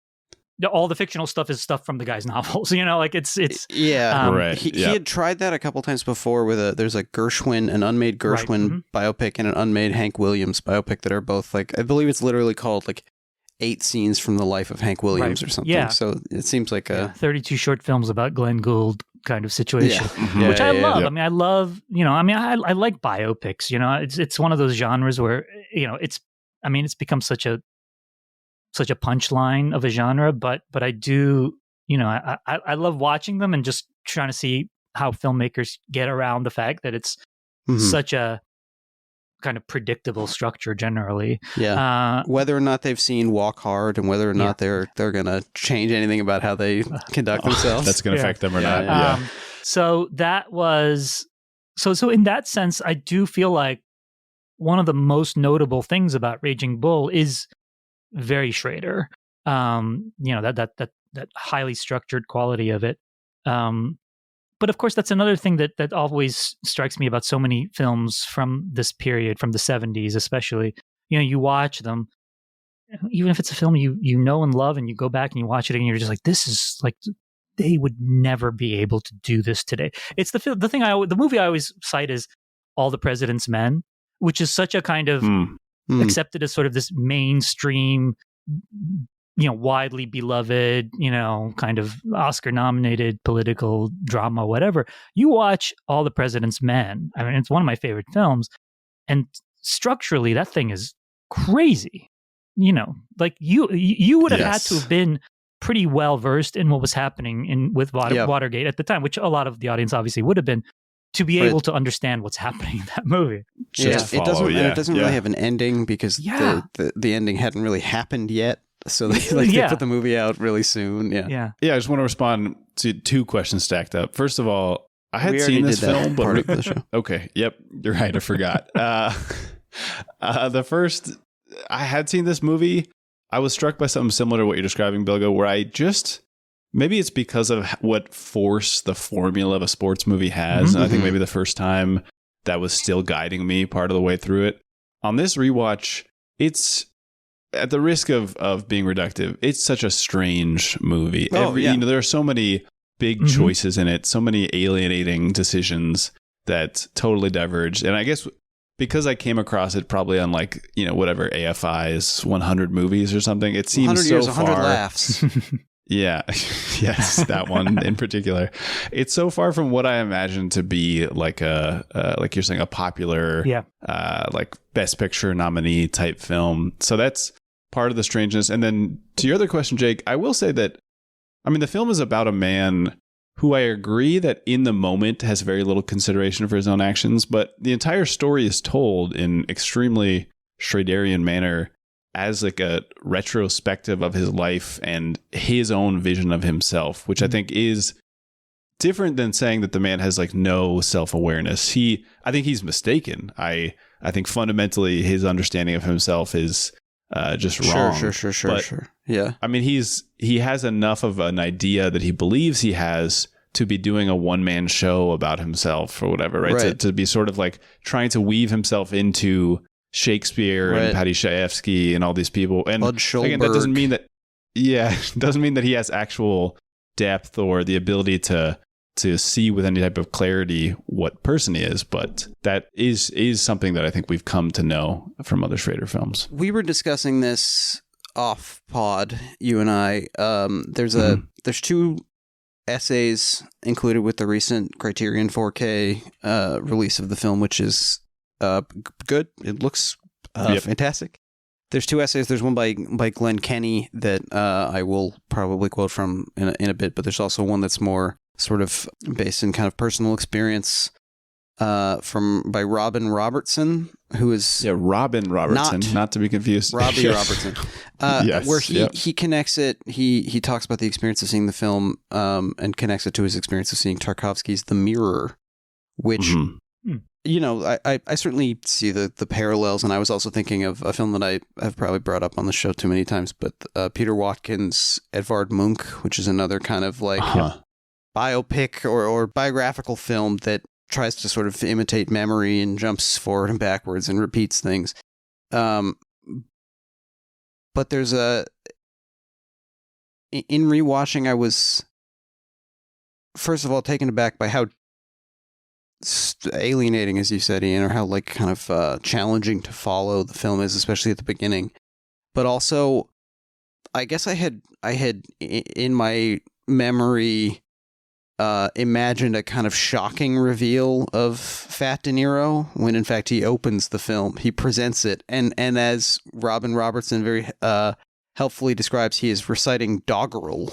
all the fictional stuff is stuff from the guy's novels, like it's right. He had tried that a couple times before with there's a Gershwin, an unmade Gershwin biopic and an unmade Hank Williams biopic that are both like, I believe it's literally called like 8 scenes from the life of Hank Williams or something. Yeah. So it seems like 32 short films about Glenn Gould kind of situation, which I love. I mean, I love, I like biopics, it's one of those genres where, it's become such a punchline of a genre, but I do, I love watching them and just trying to see how filmmakers get around the fact that it's such a kind of predictable structure generally. Whether or not they've seen Walk Hard and whether or not they're gonna change anything about how they conduct themselves, that's gonna affect them or not. So that was so in that sense, I do feel like one of the most notable things about Raging Bull is very Schrader. That highly structured quality of it. But of course, that's another thing that always strikes me about so many films from this period, from the 70s especially. You watch them, even if it's a film you know and love, and you go back and you watch it and you're just like, this is like, they would never be able to do this today. It's the movie I always cite is All the President's Men, which is such a kind of accepted as sort of this mainstream, widely beloved, kind of Oscar-nominated political drama, whatever. You watch All the President's Men. I mean, it's one of my favorite films. And structurally, that thing is crazy. Like you would have had to have been pretty well versed in what was happening with Watergate at the time, which a lot of the audience obviously would have been, to be able to understand what's happening in that movie. It doesn't really have an ending because the ending hadn't really happened yet. So they put the movie out really soon. I just want to respond to 2 questions stacked up. First of all, I had seen this film, but part of the show. Okay, yep, you're right. I forgot. The first, I had seen this movie. I was struck by something similar to what you're describing, Bilge, where I just, maybe it's because of what force the formula of a sports movie has. And I think maybe the first time that was still guiding me part of the way through it. On this rewatch, it's, at the risk of being reductive, it's such a strange movie. There are so many big choices in it, so many alienating decisions that totally diverge. And I guess because I came across it probably on like, whatever AFI's 100 movies or something, it seems 100 years, 100 laughs. Yeah. Yes, that one in particular. It's so far from what I imagined to be like like you're saying, a popular, like Best Picture nominee type film. So that's part of the strangeness. And then to your other question, Jake, I will say that, the film is about a man who I agree that in the moment has very little consideration for his own actions, but the entire story is told in extremely Schraderian manner as like a retrospective of his life and his own vision of himself, which I think is different than saying that the man has like no self-awareness. I think he's mistaken. I think fundamentally his understanding of himself is just wrong. Sure. Yeah. He has enough of an idea that he believes he has to be doing a one-man show about himself or whatever, right? To be sort of like trying to weave himself into Shakespeare and Paddy Chayefsky and all these people. And again, that doesn't mean that, doesn't mean that he has actual depth or the ability to see with any type of clarity what person he is, but that is something that I think we've come to know from other Schrader films. We were discussing this off pod, you and I. There's two essays included with the recent Criterion 4K release of the film, which is good. It looks fantastic. There's two essays. There's one by Glenn Kenny that I will probably quote from in a bit, but there's also one that's more sort of based in kind of personal experience by Robin Robertson, who is Robin Robertson, not to be confused. Robbie Robertson, where he connects it. He talks about the experience of seeing the film and connects it to his experience of seeing Tarkovsky's The Mirror, which I certainly see the parallels. And I was also thinking of a film that I have probably brought up on the show too many times, but Peter Watkins' Edvard Munch, which is another kind of like biopic or biographical film that tries to sort of imitate memory and jumps forward and backwards and repeats things. But there's in rewatching, I was first of all taken aback by how alienating, as you said, Ian, or how like kind of challenging to follow the film is, especially at the beginning. But also, I guess I had in my memory imagined a kind of shocking reveal of Fat De Niro when in fact he opens the film, he presents it, and as Robin Robertson very helpfully describes, he is reciting doggerel.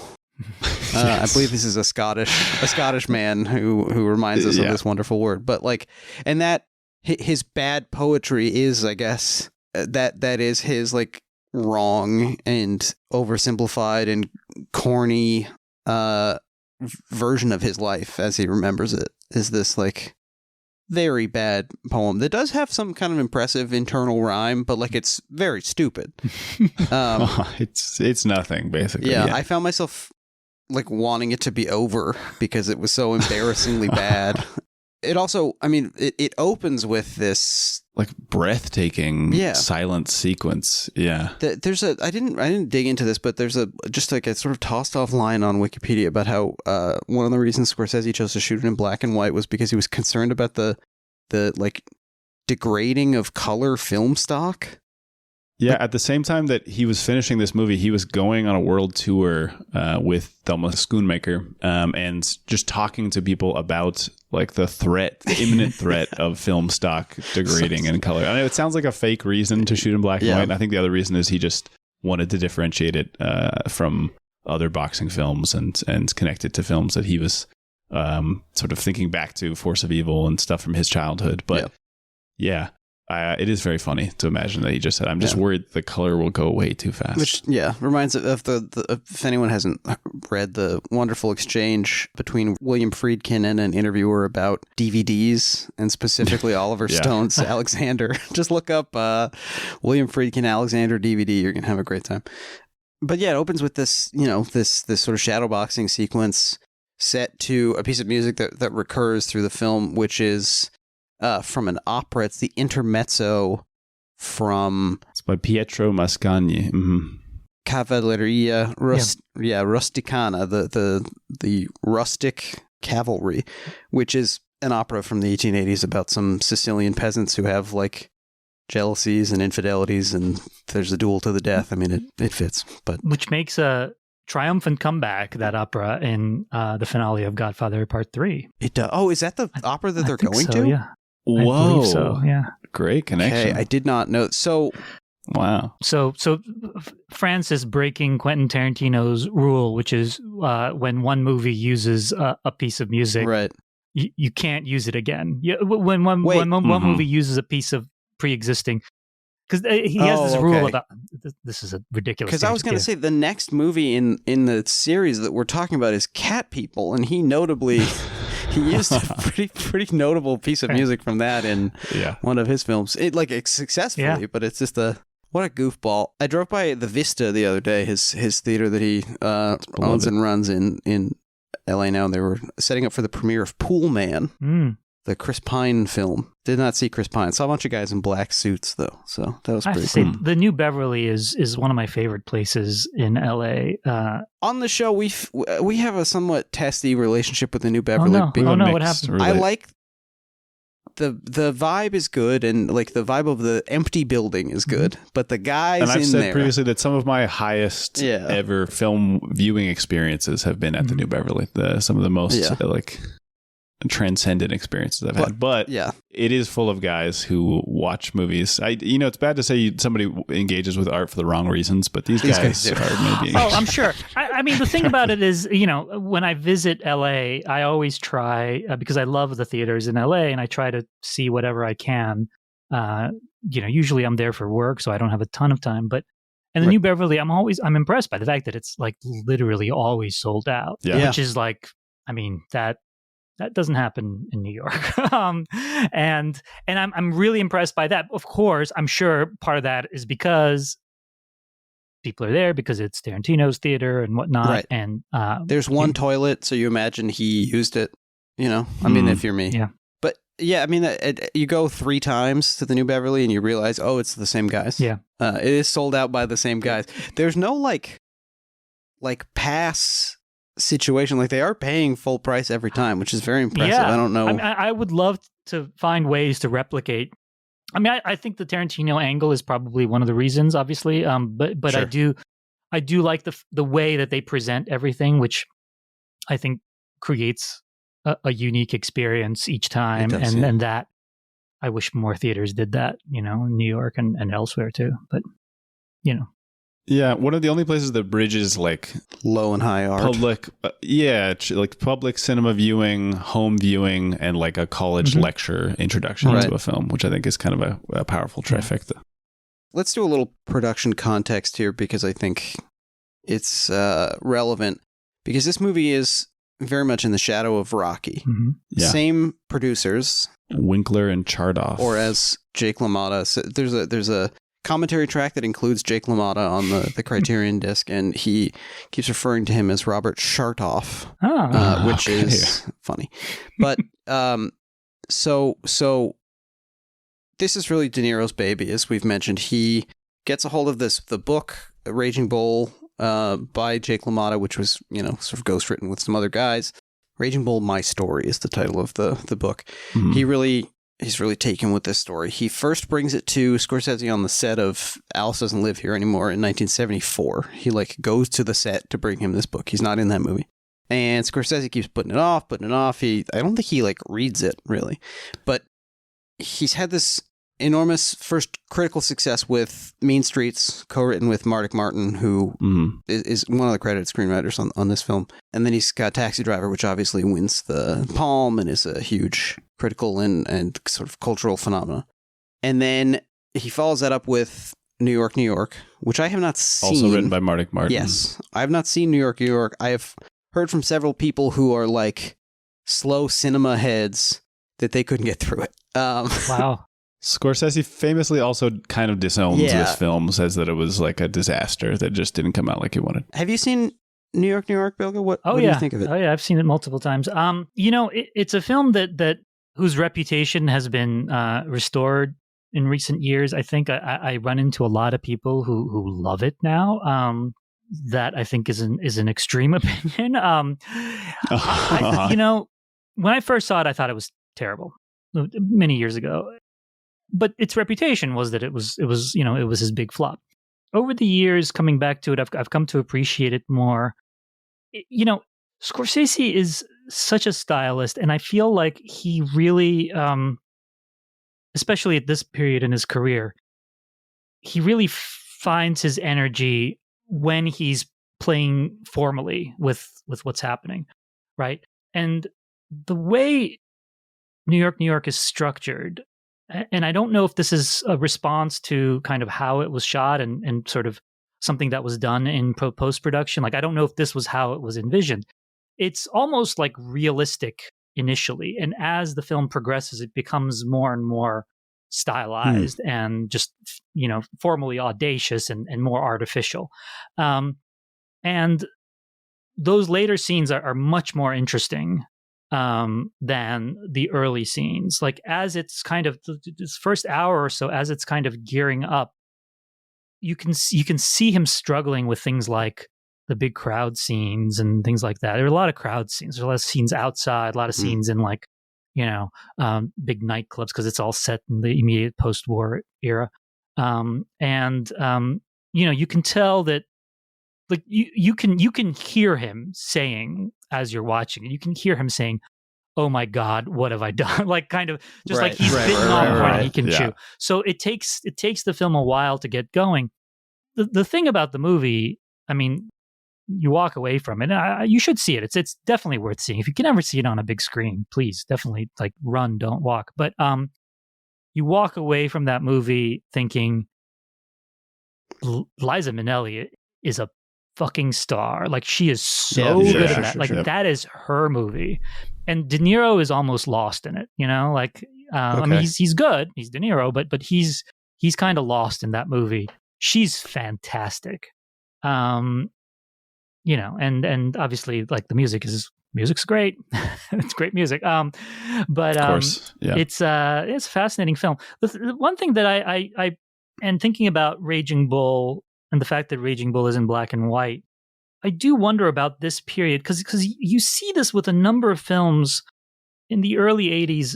I believe this is a Scottish man who reminds us of this wonderful word, but like, and that his bad poetry is, I guess, that is his like wrong and oversimplified and corny version of his life as he remembers it, is this like very bad poem that does have some kind of impressive internal rhyme, but like it's very stupid. It's nothing basically. Yeah, I found myself like wanting it to be over because it was so embarrassingly bad. It also, it opens with this like breathtaking silent sequence. Yeah. There's I didn't dig into this, but there's just like a sort of tossed off line on Wikipedia about how one of the reasons Scorsese chose to shoot it in black and white was because he was concerned about the like degrading of color film stock. Yeah, at the same time that he was finishing this movie, he was going on a world tour with Thelma Schoonmaker and just talking to people about like the imminent threat of film stock degrading in color. I know it sounds like a fake reason to shoot in black and white. And I think the other reason is he just wanted to differentiate it from other boxing films and connect it to films that he was sort of thinking back to, Force of Evil and stuff from his childhood. But yeah. It is very funny to imagine that he just said, I'm just worried the color will go away too fast. Which, reminds of if anyone hasn't read the wonderful exchange between William Friedkin and an interviewer about DVDs, and specifically Oliver Stone's Alexander. Just look up William Friedkin Alexander DVD. You're going to have a great time. But yeah, it opens with this, this sort of shadowboxing sequence set to a piece of music that recurs through the film, which is from an opera. It's the intermezzo from... It's by Pietro Mascagni. Mm-hmm. Cavalleria Rusticana, the rustic cavalry, which is an opera from the 1880s about some Sicilian peasants who have like jealousies and infidelities, and there's a duel to the death. I mean, it fits. But which makes a triumphant comeback, that opera, in the finale of Godfather Part 3. It does. Oh, is that the opera that they're going to? Yeah. Whoa. I believe so, yeah. Great connection. Okay, I did not know. So... Wow. So France is breaking Quentin Tarantino's rule, which is when one movie uses a piece of music, right, you can't use it again. When one movie uses a piece of pre-existing, because he has this rule about, this is a ridiculous. Because I was going to say the next movie in the series that we're talking about is Cat People, and he notably he used a pretty notable piece of music from that in one of his films. It successfully, but it's just what a goofball. I drove by the Vista the other day, his theater that he owns and runs in LA now. They were setting up for the premiere of Pool Man, the Chris Pine film. Did not see Chris Pine. Saw a bunch of guys in black suits though, so that was pretty cool. The New Beverly is one of my favorite places in LA. On the show, we have a somewhat testy relationship with the New Beverly. Oh no, what happened? Really. I like the vibe is good, and like the vibe of the empty building is good, but the guys and I've in said there previously that some of my highest ever film viewing experiences have been at the New Beverly. Some of the most transcendent experiences I've had, but it is full of guys who watch movies. It's bad to say somebody engages with art for the wrong reasons, but these guys are maybe. Oh, I'm sure. I mean, the thing about it is, when I visit LA, I always try, because I love the theaters in LA, and I try to see whatever I can. Usually I'm there for work, so I don't have a ton of time, but and the New Beverly, I'm impressed by the fact that it's like literally always sold out, which is like, I mean, that doesn't happen in New York. And I'm really impressed by that. Of course, I'm sure part of that is because people are there because it's Tarantino's theater and whatnot. Right. And there's one toilet, so you imagine he used it, I mean, if you're me. Yeah. But yeah, I mean, you go 3 times to the New Beverly and you realize, it's the same guys. Yeah. It is sold out by the same guys. There's no like pass situation, like they are paying full price every time, which is very impressive. I don't know. I would love to find ways to replicate. I mean, I think the Tarantino angle is probably one of the reasons, obviously. But sure. I do like the way that they present everything, which I think creates a unique experience each time, and that I wish more theaters did that, in New York and elsewhere too. But Yeah, one of the only places that bridges like low and high art, public, like public cinema viewing, home viewing, and like a college lecture introduction to a film, which I think is kind of a powerful trifecta. Let's do a little production context here because I think it's relevant, because this movie is very much in the shadow of Rocky. Mm-hmm. Yeah. Same producers, Winkler and Chardoff, or as Jake LaMotta said, there's a commentary track that includes Jake LaMotta on the Criterion disc, and he keeps referring to him as Robert Chartoff, which is funny. But so this is really De Niro's baby, as we've mentioned. He gets a hold of the book Raging Bull by Jake LaMotta, which was sort of ghostwritten with some other guys. Raging Bull, My Story is the title of the book. Mm-hmm. He's really taken with this story. He first brings it to Scorsese on the set of Alice Doesn't Live Here Anymore in 1974. He goes to the set to bring him this book. He's not in that movie. And Scorsese keeps putting it off. I don't think he reads it really, but he's had this enormous first critical success with Mean Streets, co-written with Mardick Martin, who is one of the credited screenwriters on this film. And then he's got Taxi Driver, which obviously wins the Palm and is a huge critical and sort of cultural phenomenon. And then he follows that up with New York, New York, which I have not seen. Also written by Martin. Yes. I have not seen New York, New York. I have heard from several people who are like slow cinema heads that they couldn't get through it. Wow. Scorsese famously also kind of disowns this film, says that it was like a disaster that just didn't come out like he wanted. Have you seen New York, New York, Bilge? What do you think of it? Oh yeah, I've seen it multiple times. It's a film that whose reputation has been restored in recent years. I think I run into a lot of people who love it now. That I think is an extreme opinion. When I first saw it, I thought it was terrible many years ago. But its reputation was that it was his big flop. Over the years, coming back to it, I've come to appreciate it more. Scorsese is such a stylist, and I feel like he really, especially at this period in his career, he really finds his energy when he's playing formally with what's happening, right? And the way New York, New York is structured, and I don't know if this is a response to kind of how it was shot and sort of something that was done in post-production. Like, I don't know if this was how it was envisioned. It's almost like realistic initially. And as the film progresses, it becomes more and more stylized and just, formally audacious and more artificial. And those later scenes are much more interesting than the early scenes. Like, as it's kind of this first hour or so, as it's kind of gearing up, you can see him struggling with things like the big crowd scenes and things like that. There are a lot of crowd scenes. There's a lot of scenes outside, a lot of scenes in like, big nightclubs, because it's all set in the immediate post-war era. You can tell that, like, you can hear him saying, as you're watching it, you can hear him saying, "Oh my God, what have I done?" Like, kind of just like he's bitten off more than he can chew. So it takes the film a while to get going. The thing about the movie, I mean, you walk away from it. You should see it. It's definitely worth seeing. If you can ever see it on a big screen, please definitely run, don't walk. But you walk away from that movie thinking Liza Minnelli is a fucking star. Like, she is so good at that. Like, that is her movie. And De Niro is almost lost in it, I mean, he's good. He's De Niro, but he's kind of lost in that movie. She's fantastic. And obviously, like, the music's great. It's great music. But of course, it's a fascinating film. The one thing that I and thinking about Raging Bull and the fact that Raging Bull is in black and white, I do wonder about this period, because you see this with a number of films in the early 80s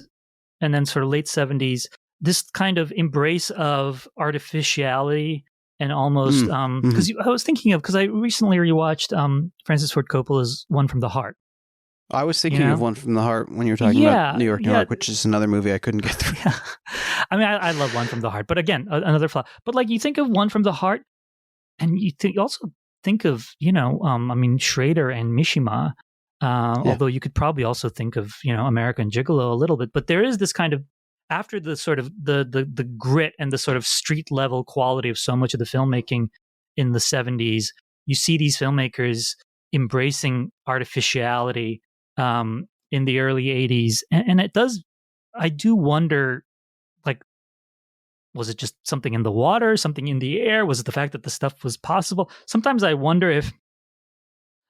and then sort of late 70s, this kind of embrace of artificiality and almost, because I was thinking of, because I recently rewatched Francis Ford Coppola's One from the Heart. I was thinking of One from the Heart when you were talking about New York, New York, which is another movie I couldn't get through. Yeah. I mean, I love One from the Heart, but again, another flaw. But like, you think of One from the Heart, and you also think of, Schrader and Mishima, although you could probably also think of, American Gigolo a little bit. But there is this kind of, after the sort of the grit and the sort of street level quality of so much of the filmmaking in the 70s, you see these filmmakers embracing artificiality in the early 80s. And it does, I do wonder, like, was it just something in the water, something in the air? Was it the fact that the stuff was possible? Sometimes I wonder if,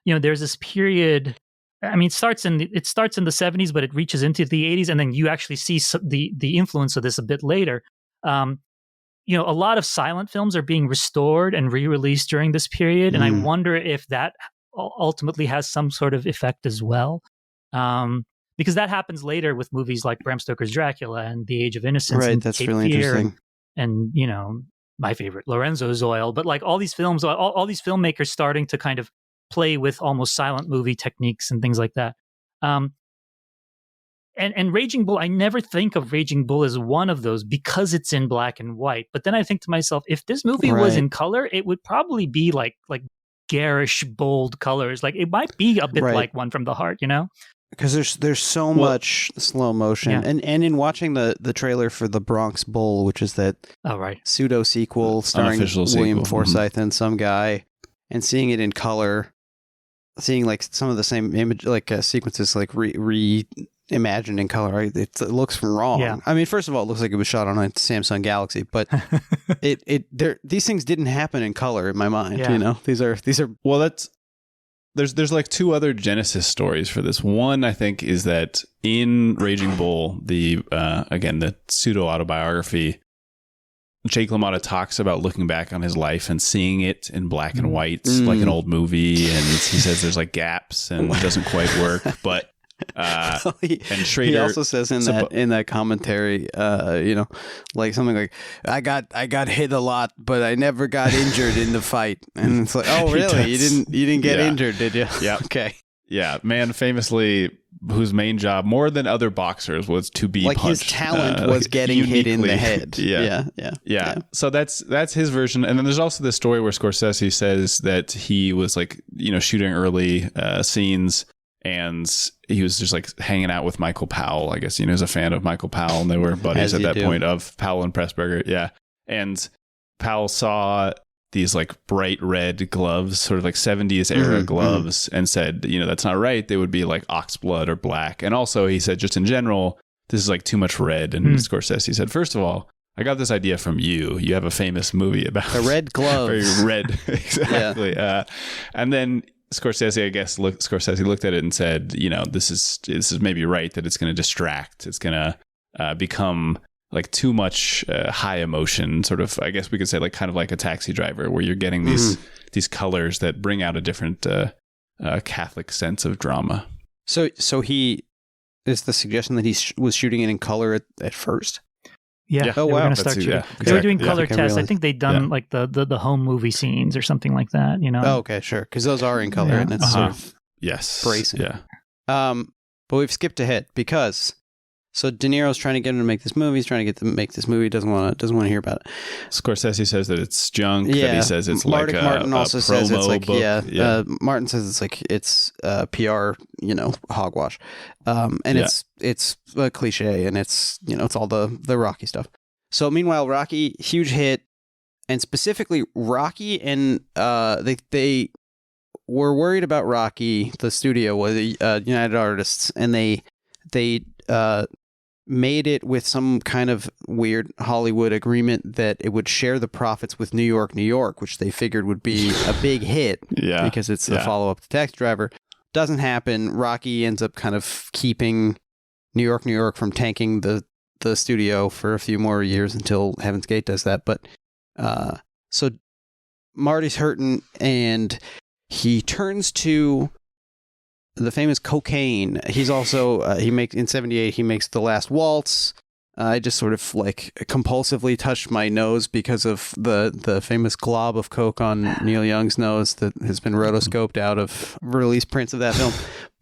there's this period. I mean, it starts in the 70s, but it reaches into the 80s, and then you actually see the influence of this a bit later. A lot of silent films are being restored and re-released during this period, and I wonder if that ultimately has some sort of effect as well. Because that happens later with movies like Bram Stoker's Dracula and The Age of Innocence. Right, and that's Cape really Fear interesting. And my favorite, Lorenzo's Oil. But like, all these films, all these filmmakers starting to kind of play with almost silent movie techniques and things like that. And Raging Bull, I never think of Raging Bull as one of those because it's in black and white. But then I think to myself, if this movie was in color, it would probably be like garish, bold colors. Like, it might be a bit like One from the Heart, because there's so much slow motion, and in watching the trailer for The Bronx Bull, which is that pseudo sequel starring William Forsythe and some guy, and seeing it in color, seeing like some of the same image sequences like reimagined in color, right? It looks wrong. Yeah. I mean, first of all, it looks like it was shot on a Samsung Galaxy, but these things didn't happen in color in my mind. You know, these are well, that's. There's like two other Genesis stories for this. One, I think, is that in Raging Bull, the pseudo autobiography, Jake LaMotta talks about looking back on his life and seeing it in black and white, like an old movie, and he says there's like gaps and it doesn't quite work. But and Schrader, he also says in that commentary, like something like, I got hit a lot, but I never got injured in the fight. And it's like, oh really? You didn't get injured, did you? Yeah. Okay. Yeah, man, famously, whose main job, more than other boxers, was to be like punched. His talent was getting uniquely hit in the head. Yeah. So that's his version. And then there's also this story where Scorsese says that he was like, shooting early scenes, and he was just like hanging out with Michael Powell. I guess, he was a fan of Michael Powell, and they were buddies at that point of Powell and Pressburger. Yeah. And Powell saw these like bright red gloves, sort of like 70s era gloves, and said, that's not right. They would be like oxblood or black. And also he said, just in general, this is like too much red. And Scorsese said, first of all, I got this idea from you. You have a famous movie about the red gloves. Very red. Exactly. Yeah. And then Scorsese, I guess, Scorsese looked at it and said, this is maybe right, that it's going to distract. It's going to become like too much high emotion, sort of, I guess we could say, like kind of like a Taxi Driver, where you're getting these colors that bring out a different Catholic sense of drama. So he is the suggestion that he was shooting it in color at first? Yeah. Oh, wow. They were doing color tests. I think they'd done like the home movie scenes or something like that, Oh, okay, sure. Because those are in color, and it's sort of bracing. Yeah. But we've skipped ahead because so De Niro's trying to get him to make this movie. He's trying to get them to make this movie. Doesn't want to hear about it. Scorsese says that it's junk. Yeah. That he says it's Martin also says it's like book. Martin says it's PR, hogwash. And it's a cliche, and it's it's all the Rocky stuff. So meanwhile, Rocky, huge hit, and specifically Rocky, and they were worried about Rocky. The studio was United Artists, and they made it with some kind of weird Hollywood agreement that it would share the profits with New York, which they figured would be a big hit because it's the follow-up to Taxi Driver. Doesn't happen. Rocky ends up kind of keeping New York from tanking the studio for a few more years until Heaven's Gate does that. But so Marty's hurting, and he turns to the famous cocaine. He's also in '78 he makes The Last Waltz. I just sort of like compulsively touched my nose because of the famous glob of coke on Neil Young's nose that has been rotoscoped out of release prints of that film.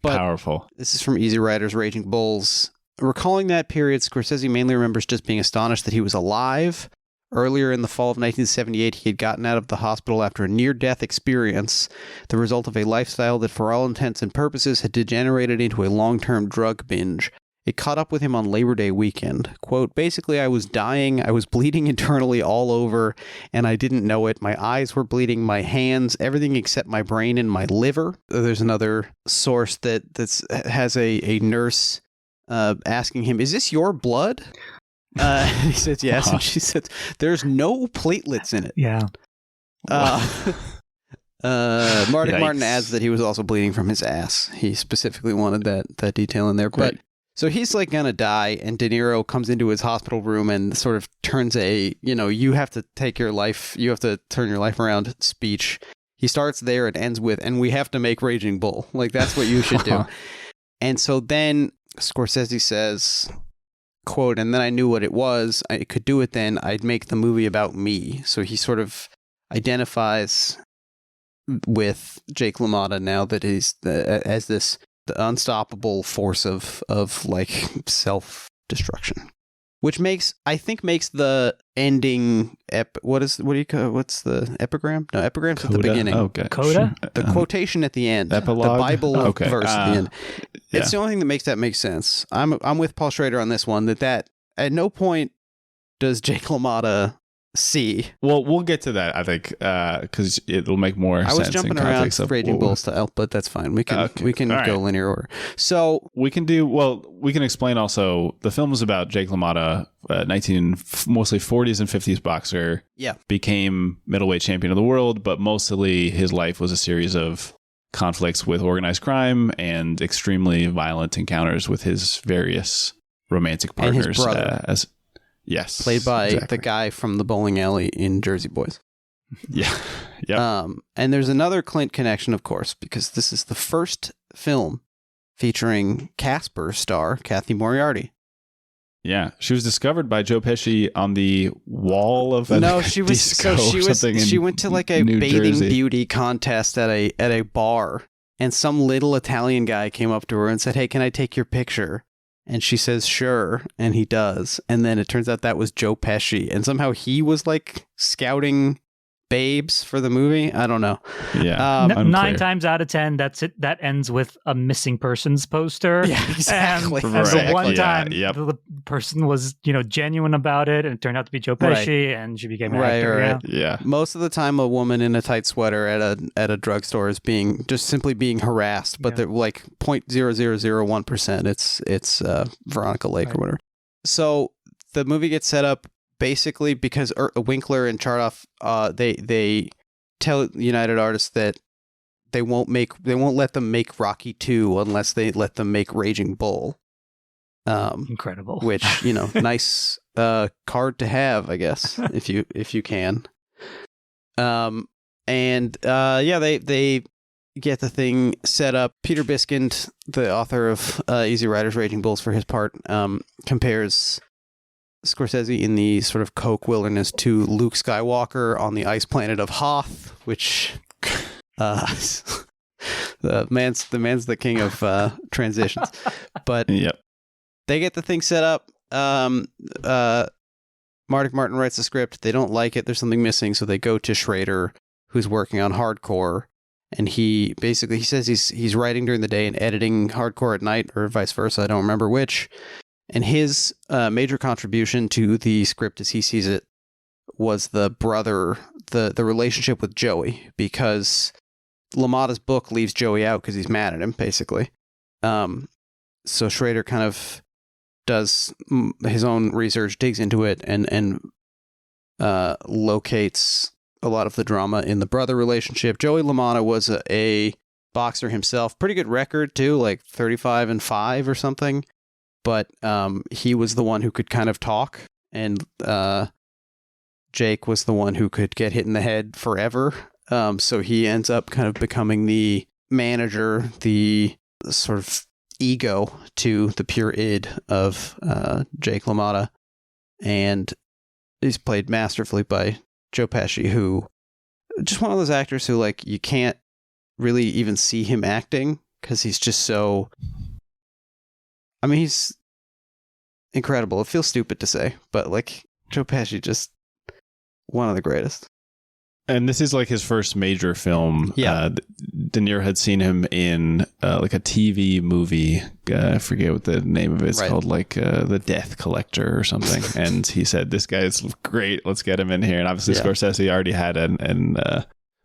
But powerful. This is from Easy Rider's Raging Bulls. Recalling that period, Scorsese mainly remembers just being astonished that he was alive. Earlier in the fall of 1978, he had gotten out of the hospital after a near-death experience, the result of a lifestyle that for all intents and purposes had degenerated into a long-term drug binge. It caught up with him on Labor Day weekend. Quote, basically, I was dying, I was bleeding internally all over, and I didn't know it. My eyes were bleeding, my hands, everything except my brain and my liver. There's another source that has a nurse asking him, is this your blood? He says yes, and she says there's no platelets in it. Yeah. Martin adds that he was also bleeding from his ass. He specifically wanted that detail in there. But so he's like gonna die, and De Niro comes into his hospital room and sort of turns you have to take your life, you have to turn your life around speech. He starts there and ends with, and we have to make Raging Bull. Like, that's what you should do. And so then Scorsese says, quote, and then I knew what it was. I could do it then. I'd make the movie about me. So he sort of identifies with Jake LaMotta now that he's as the unstoppable force of like self-destruction. Which makes the ending what's the epigram? No, epigram's at the beginning. Okay. Coda? The quotation at the end. Epilogue? The Bible verse at the end. It's the only thing that makes that make sense. I'm with Paul Schrader on this one, that at no point does Jake LaMotta see. Well, we'll get to that, I think, because it'll make more sense. I was jumping around Raging Bull style, but that's fine. We can go linear order. So we can explain also the film was about Jake LaMotta, mostly 40s and 50s boxer. Yeah. Became middleweight champion of the world, but mostly his life was a series of conflicts with organized crime and extremely violent encounters with his various romantic partners. And his brother. Yes. Played by the guy from the bowling alley in Jersey Boys. Yeah. Yeah. And there's another Clint connection, of course, because this is the first film featuring Casper star Kathy Moriarty. Yeah. She was discovered by Joe Pesci on the wall of she went to like a New bathing Jersey. beauty contest at a bar, and some little Italian guy came up to her and said, "Hey, can I take your picture?" And she says, "Sure," and he does. And then it turns out that was Joe Pesci, and somehow he was like scouting babes for the movie. I don't know. Yeah. 9 times out of 10, that's it. That ends with a missing persons poster. Yeah, exactly. And Right. the one time Yeah, yep. the person was, genuine about it, and it turned out to be Joe Pesci, and she became an actor. Right. Yeah. Most of the time, a woman in a tight sweater at a drugstore is simply being harassed, but they're like 0.0001%. It's Veronica Lake or whatever. So the movie gets set up basically because Winkler and Chartoff they tell United Artists that they won't let them make Rocky 2 unless they let them make Raging Bull. Incredible. Which, nice card to have, I guess, if you can. They get the thing set up. Peter Biskind, the author of Easy Riders, Raging Bulls, for his part, compares Scorsese in the sort of Coke wilderness to Luke Skywalker on the ice planet of Hoth, which the man's the king of transitions. But Yep. they get the thing set up. Martin writes the script. They don't like it. There's something missing, so they go to Schrader, who's working on Hardcore, and he says he's writing during the day and editing Hardcore at night, or vice versa. I don't remember which. And his major contribution to the script, as he sees it, was the relationship with Joey, because LaMotta's book leaves Joey out because he's mad at him, basically. So Schrader kind of does his own research, digs into it, and locates a lot of the drama in the brother relationship. Joey LaMotta was a boxer himself, pretty good record too, like 35-5 or something. But he was the one who could kind of talk, and Jake was the one who could get hit in the head forever. So he ends up kind of becoming the manager, the sort of ego to the pure id of Jake LaMotta. And he's played masterfully by Joe Pesci, who just one of those actors who, like, you can't really even see him acting because he's just so... I mean, he's incredible. It feels stupid to say, but like Joe Pesci, just one of the greatest. And this is like his first major film. Yeah. De Niro had seen him in like a TV movie. I forget what the name of it is called, like The Death Collector or something. And he said, "This guy's great. Let's get him in here." And obviously Scorsese already had an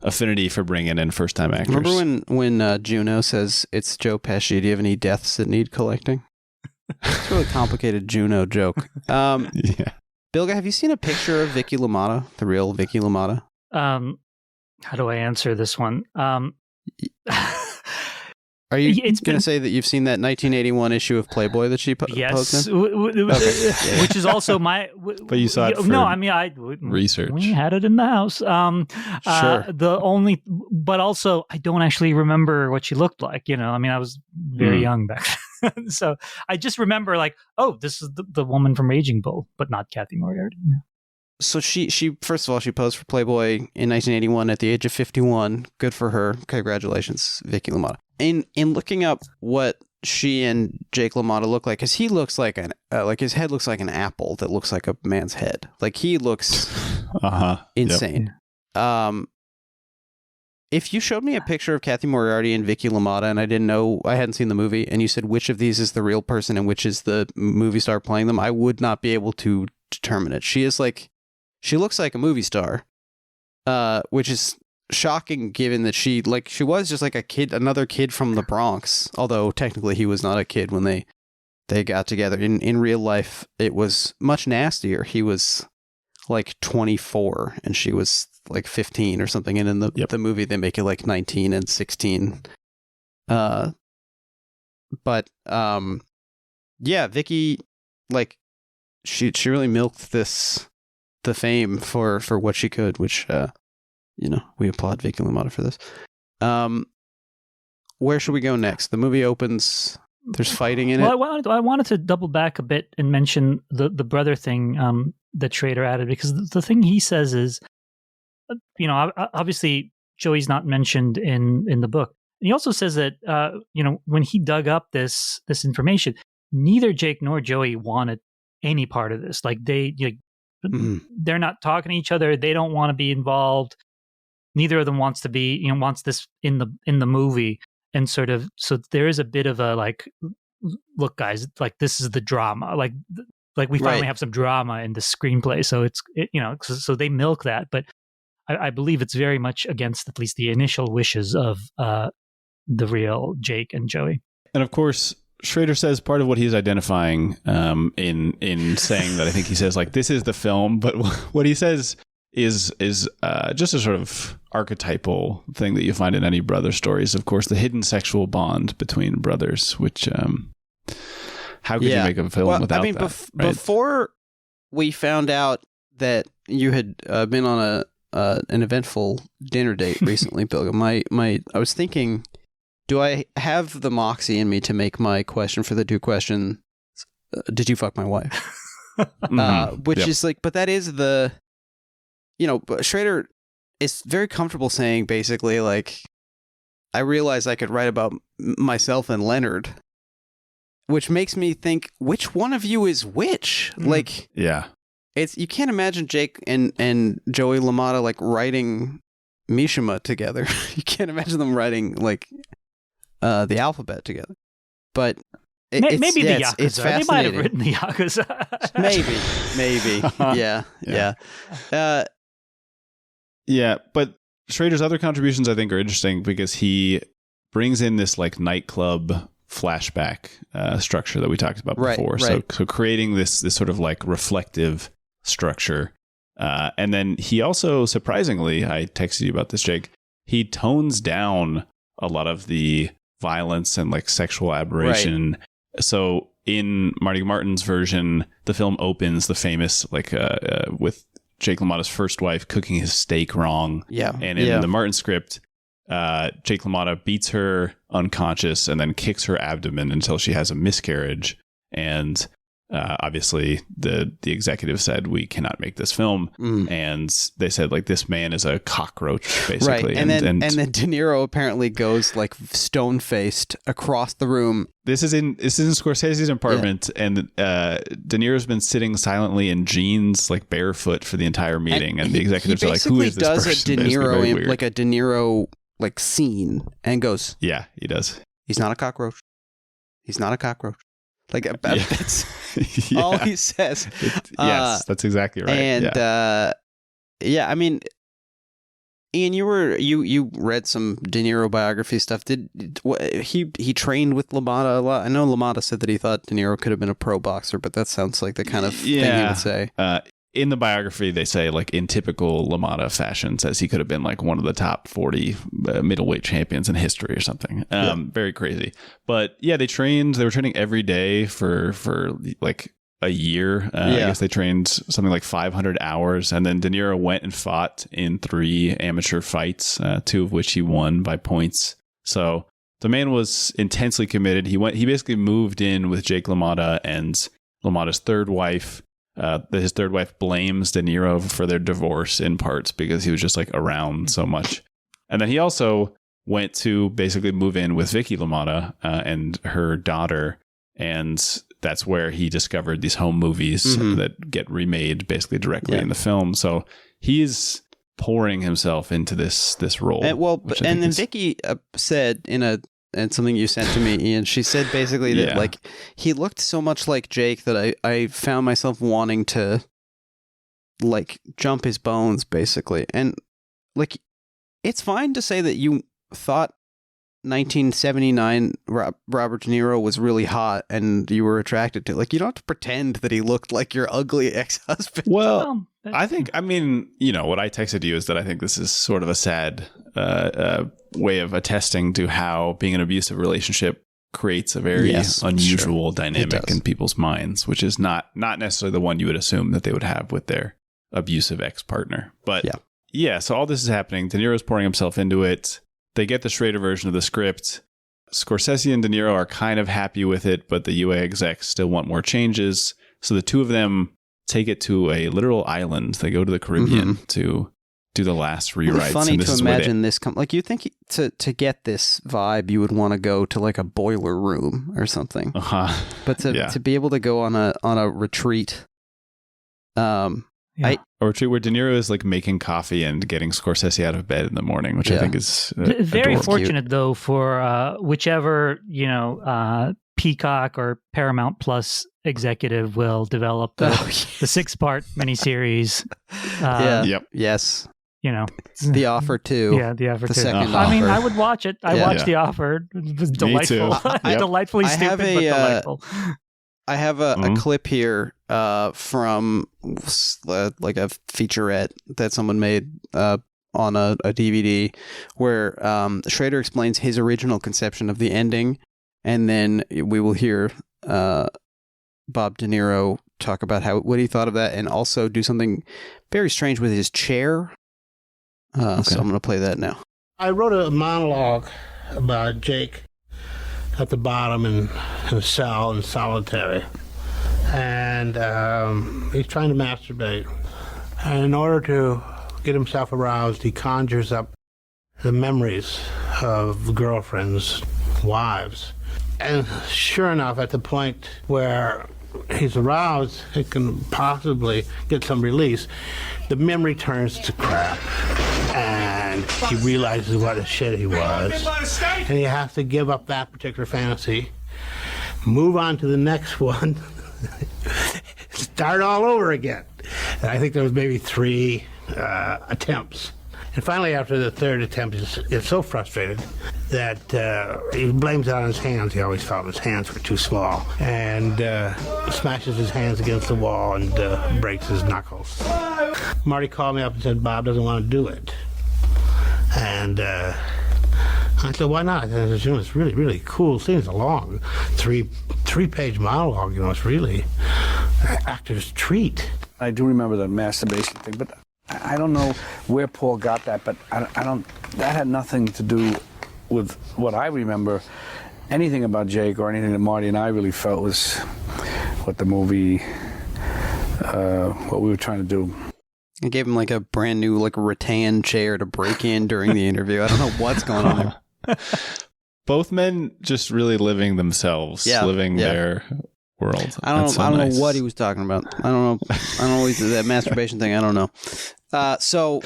affinity for bringing in first-time actors. Remember when Juno says, "It's Joe Pesci. Do you have any deaths that need collecting?" It's a really complicated Juno joke. Yeah. Bilge, have you seen a picture of Vicky LaMotta, the real Vicky LaMotta? How do I answer this one? Are you going to say that you've seen that 1981 issue of Playboy that she posted? Yes, which is also my... But you saw it for research. We had it in the house. Sure. But also, I don't actually remember what she looked like. I mean, I was very young back then. So I just remember like, oh, this is the woman from Raging Bull, but not Kathy Moriarty. So she first of all, she posed for Playboy in 1981 at the age of 51. Good for her. Congratulations, Vicky LaMotta. In looking up what she and Jake LaMotta look like, because he looks like his head looks like an apple that looks like a man's head. Like, he looks insane. Yep. if you showed me a picture of Kathy Moriarty and Vicky LaMotta and I hadn't seen the movie, and you said which of these is the real person and which is the movie star playing them, I would not be able to determine it. She looks like a movie star, which is shocking given that she was just like another kid from the Bronx, although technically he was not a kid when they got together. In real life, it was much nastier. He was like 24 and she was like 15 or something, and in the movie they make it like 19 and 16. But Vicky, like she really milked the fame for what she could, which we applaud Vicky LaMotta for this. Where should we go next? The movie opens. There's fighting in it. I wanted to double back a bit and mention the brother thing that Schrader added, because the thing he says is, obviously Joey's not mentioned in the book. And he also says that when he dug up this information, neither Jake nor Joey wanted any part of this. Like they're not talking to each other. They don't want to be involved. Neither of them wants to be, wants this in the movie. And sort of, so there is a bit of a like, look, guys, like this is the drama. Like we finally have some drama in the screenplay. So so they milk that. But I believe it's very much against at least the initial wishes of the real Jake and Joey. And of course, Schrader says part of what he's identifying in saying that, I think he says like, this is the film. But what he says is just a sort of archetypal thing that you find in any brother stories. Of course, the hidden sexual bond between brothers, which how could you make a film without that? Right? Before we found out that you had been on an eventful dinner date recently, Bilge, I was thinking, do I have the moxie in me to make my question for the two question, did you fuck my wife? Which is like, but that is the, Schrader is very comfortable saying basically like, I realized I could write about myself and Leonard, which makes me think, which one of you is which? Like, yeah, you can't imagine Jake and Joey LaMotta like writing Mishima together. You can't imagine them writing like the alphabet together. But maybe the Yakuza. It's fascinating. They might have written the Yakuza. maybe. Yeah. But Schrader's other contributions, I think, are interesting because he brings in this like nightclub flashback structure that we talked about before. Right. So creating this sort of like reflective structure. And then he also, surprisingly, I texted you about this, Jake, he tones down a lot of the violence and like sexual aberration. Right. So in Marty Martin's version, the film opens the famous like with Jake LaMotta's first wife cooking his steak wrong. Yeah. And in the Martin script, Jake LaMotta beats her unconscious and then kicks her abdomen until she has a miscarriage. And obviously the executive said, we cannot make this film. And they said like, this man is a cockroach, basically. Right. And then De Niro apparently goes like stone faced across the room. This is in Scorsese's apartment, and De Niro's been sitting silently in jeans, like barefoot, for the entire meeting, and the executives are like, "Who is this person?" He basically does like a De Niro like scene, and goes, "Yeah, he does. He's not a cockroach. He's not a cockroach." Like that's all he says. Yes, that's exactly right. And I mean, Ian, you read some De Niro biography stuff. He trained with LaMotta a lot? I know LaMotta said that he thought De Niro could have been a pro boxer, but that sounds like the kind of thing he would say. In the biography, they say, like, in typical LaMotta fashion, says he could have been like one of the top 40 middleweight champions in history or something. Very crazy. But yeah, they were training every day for like a year. I guess they trained something like 500 hours. And then De Niro went and fought in 3 amateur fights, 2 of which he won by points. So the man was intensely committed. He basically moved in with Jake LaMotta and LaMotta's third wife. His third wife blames De Niro for their divorce in parts because he was just like around so much. And then he also went to basically move in with Vicky LaMotta and her daughter. And that's where he discovered these home movies that get remade basically directly in the film. So he's pouring himself into this role. And then Vicky said and something you sent to me, Ian, she said basically that like he looked so much like Jake that I found myself wanting to like jump his bones, basically. And like, it's fine to say that you thought 1979 Robert De Niro was really hot and you were attracted to. Like, you don't have to pretend that he looked like your ugly ex-husband. Well, I mean, you know, what I texted you is that I think this is sort of a sad way of attesting to how being in an abusive relationship creates a very unusual dynamic in people's minds, which is not necessarily the one you would assume that they would have with their abusive ex-partner. But so all this is happening. De Niro's pouring himself into it. They get the Schrader version of the script. Scorsese and De Niro are kind of happy with it, but the UA execs still want more changes. So the two of them take it to a literal island. They go to the Caribbean to do the last rewrites. It's funny to imagine this. Like, you think to get this vibe, you would want to go to like a boiler room or something. But to be able to go on a retreat, a retreat where De Niro is like making coffee and getting Scorsese out of bed in the morning, which I think is very adorable. fortunate though for whichever Peacock or Paramount Plus executive will develop the 6-part miniseries. Yes. You know, The Offer 2. Yeah, The Offer 2. Second I mean, Offer. I would watch it. I watched The Offer. It was delightful. Delightfully stupid, but delightful. I have a clip here from like a featurette that someone made on a DVD where Schrader explains his original conception of the ending, and then we will hear Bob De Niro talk about what he thought of that, and also do something very strange with his chair. So I'm going to play that now. I wrote a monologue about Jake at the bottom in a cell in solitary, and he's trying to masturbate. And in order to get himself aroused, he conjures up the memories of girlfriends, wives. And sure enough, at the point where he's aroused, it can possibly get some release, the memory turns to crap, and he realizes what a shit he was, and he has to give up that particular fantasy, move on to the next one, start all over again. And I think there was maybe 3 attempts. And finally, after the 3rd attempt, he's so frustrated that he blames it on his hands. He always felt his hands were too small, and smashes his hands against the wall and breaks his knuckles. Marty called me up and said Bob doesn't want to do it. And I said, why not? And I said, it's really, really cool scene. It's a long 3-page monologue. You know, it's really actor's treat. I do remember the masturbation thing, but I don't know where Paul got that, but I don't. That had nothing to do with what I remember. Anything about Jake or anything that Marty and I really felt was what the movie, what we were trying to do. I gave him like a brand new like rattan chair to break in during the interview. I don't know what's going on there. Both men just really living themselves, living their world. I don't know what he was talking about. I don't know that masturbation thing. I don't know. So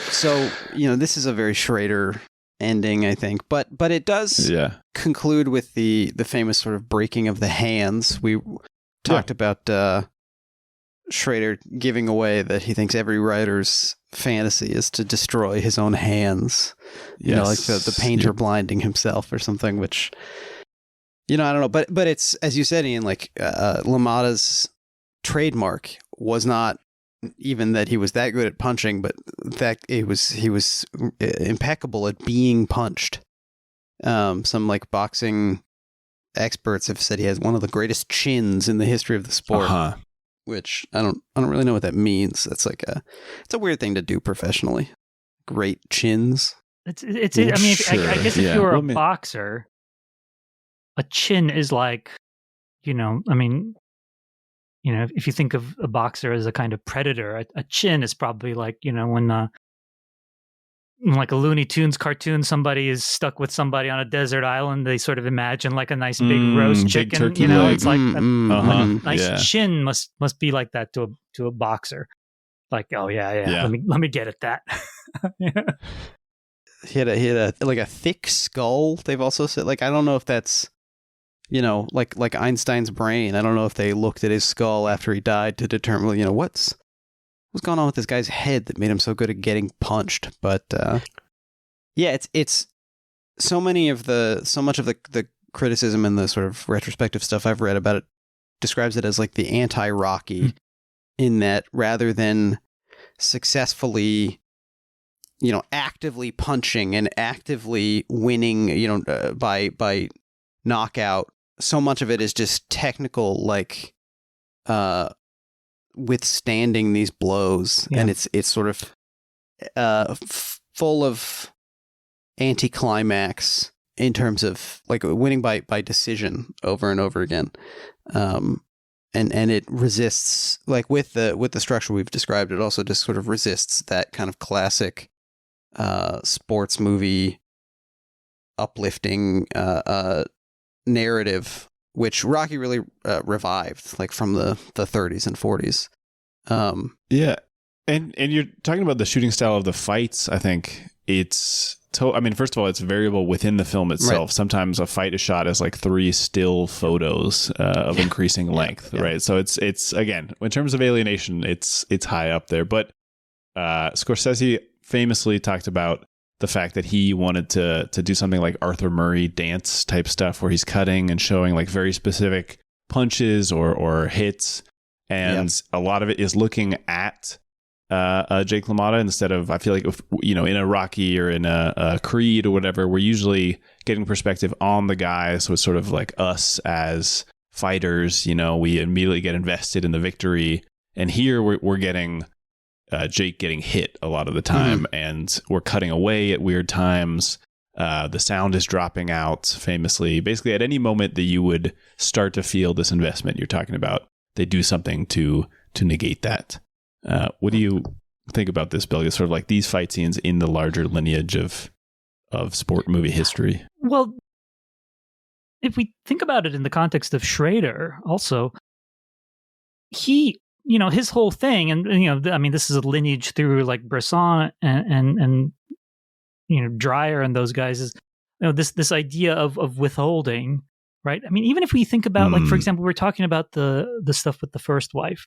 this is a very Schrader ending, I think, but it does conclude with the famous sort of breaking of the hands. We talked about Schrader giving away that he thinks every writer's fantasy is to destroy his own hands. You know, like the painter blinding himself or something, which, I don't know. But it's, as you said, Ian, like LaMotta's trademark was not even that he was that good at punching, but that he was impeccable at being punched. Some like boxing experts have said he has one of the greatest chins in the history of the sport. Which I don't really know what that means. It's like it's a weird thing to do professionally. Great chins. I mean, I guess if you're a boxer, a chin is like, if you think of a boxer as a kind of predator, a chin is probably like, when like a Looney Tunes cartoon, somebody is stuck with somebody on a desert island, they sort of imagine like a nice big roast chicken, it's like a nice chin must be like that to a boxer. Like, oh yeah. Let me get at that. Yeah. He had a like a thick skull. They've also said, like, I don't know if that's, like Einstein's brain. I don't know if they looked at his skull after he died to determine, what's going on with this guy's head that made him so good at getting punched. But yeah, it's so much of the criticism and the sort of retrospective stuff I've read about it describes it as like the anti-Rocky, in that rather than successfully, actively punching and actively winning, by knockout, so much of it is just technical, like withstanding these blows, and it's sort of full of anticlimax in terms of like winning by decision over and over again. And it resists, like with the structure we've described, it also just sort of resists that kind of classic sports movie uplifting narrative, which Rocky really revived, like from the 30s and 40s. Yeah. And you're talking about the shooting style of the fights. I think it's first of all, it's variable within the film itself. Right. Sometimes a fight is shot as like 3 still photos of increasing length, right? So it's again, in terms of alienation, it's high up there. But Scorsese famously talked about the fact that he wanted to do something like Arthur Murray dance type stuff, where he's cutting and showing like very specific punches or hits, and a lot of it is looking at Jake LaMotta instead of, I feel like, if, in a Rocky or in a Creed or whatever, we're usually getting perspective on the guy. So it's sort of like us as fighters, we immediately get invested in the victory. And here we're getting Jake getting hit a lot of the time, and we're cutting away at weird times. The sound is dropping out famously. Basically, at any moment that you would start to feel this investment you're talking about, they do something to negate that. What do you think about this, Bilge? Sort of like these fight scenes in the larger lineage of sport movie history. Well, if we think about it in the context of Schrader, also, he, his whole thing, and this is a lineage through like Bresson and Dreyer and those guys, is this idea of withholding. Right. I mean, even if we think about, like, for example, we're talking about the stuff with the first wife.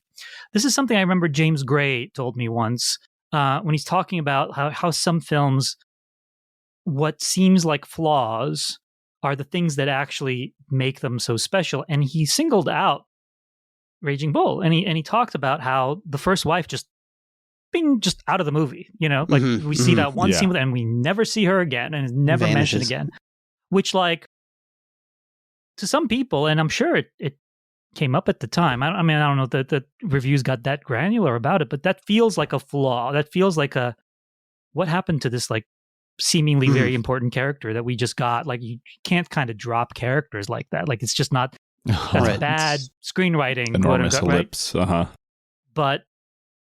This is something I remember James Gray told me once when he's talking about how some films, what seems like flaws are the things that actually make them so special. And he singled out Raging Bull, and he talked about how the first wife just out of the movie, we see that one scene with her and we never see her again, and is never mentioned again, which, like, to some people, and I'm sure it came up at the time. I don't know that the reviews got that granular about it, but that feels like a flaw. That feels like what happened to this, like, seemingly very important character that we just got. Like, you can't kind of drop characters like that. Like, it's just not, that's bad screenwriting. Enormous ellipse. Right? But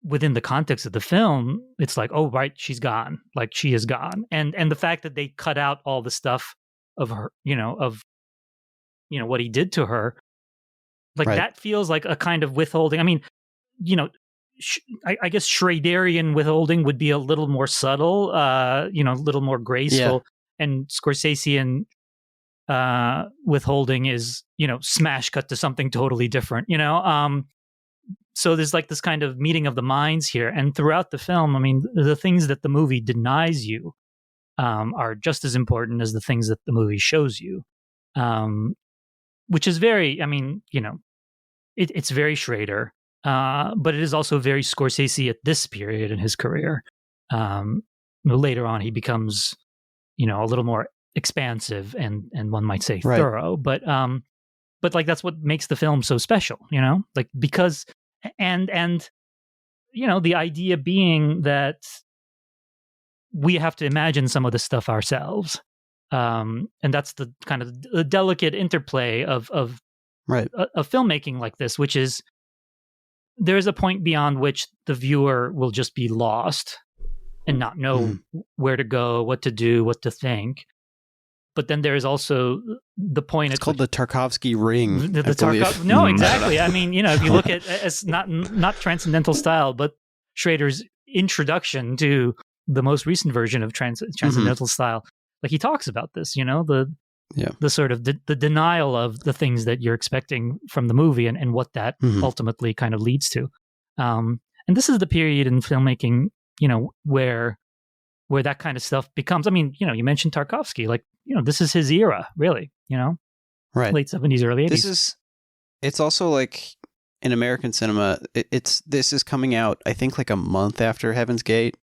within the context of the film, it's like, oh, right, she's gone. Like, she is gone. And the fact that they cut out all the stuff of her, what he did to her, like, that feels like a kind of withholding. I mean, I guess Schraderian withholding would be a little more subtle, a little more graceful, and Scorsesean withholding is, smash cut to something totally different, so there's like this kind of meeting of the minds here. And throughout the film, I mean, the things that the movie denies you are just as important as the things that the movie shows you. Which is very, it's very Schrader, but it is also very Scorsese at this period in his career. Later on, he becomes, a little more expansive and one might say thorough, but like, that's what makes the film so special, like, because, and the idea being that we have to imagine some of this stuff ourselves. And that's the kind of the delicate interplay of filmmaking like this, which is there's a point beyond which the viewer will just be lost and not know where to go, what to do, what to think. But then there is also the point. It's called the Tarkovsky ring. No, exactly. I mean, if you look at as not transcendental style, but Schrader's introduction to the most recent version of transcendental style, like he talks about this, the sort of the denial of the things that you're expecting from the movie and what that ultimately kind of leads to. And this is the period in filmmaking, where that kind of stuff becomes, I mean, you mentioned Tarkovsky, like, this is his era, really, right. Late 70s, early 80s. It's also like in American cinema, this is coming out, I think, like a month after Heaven's Gate.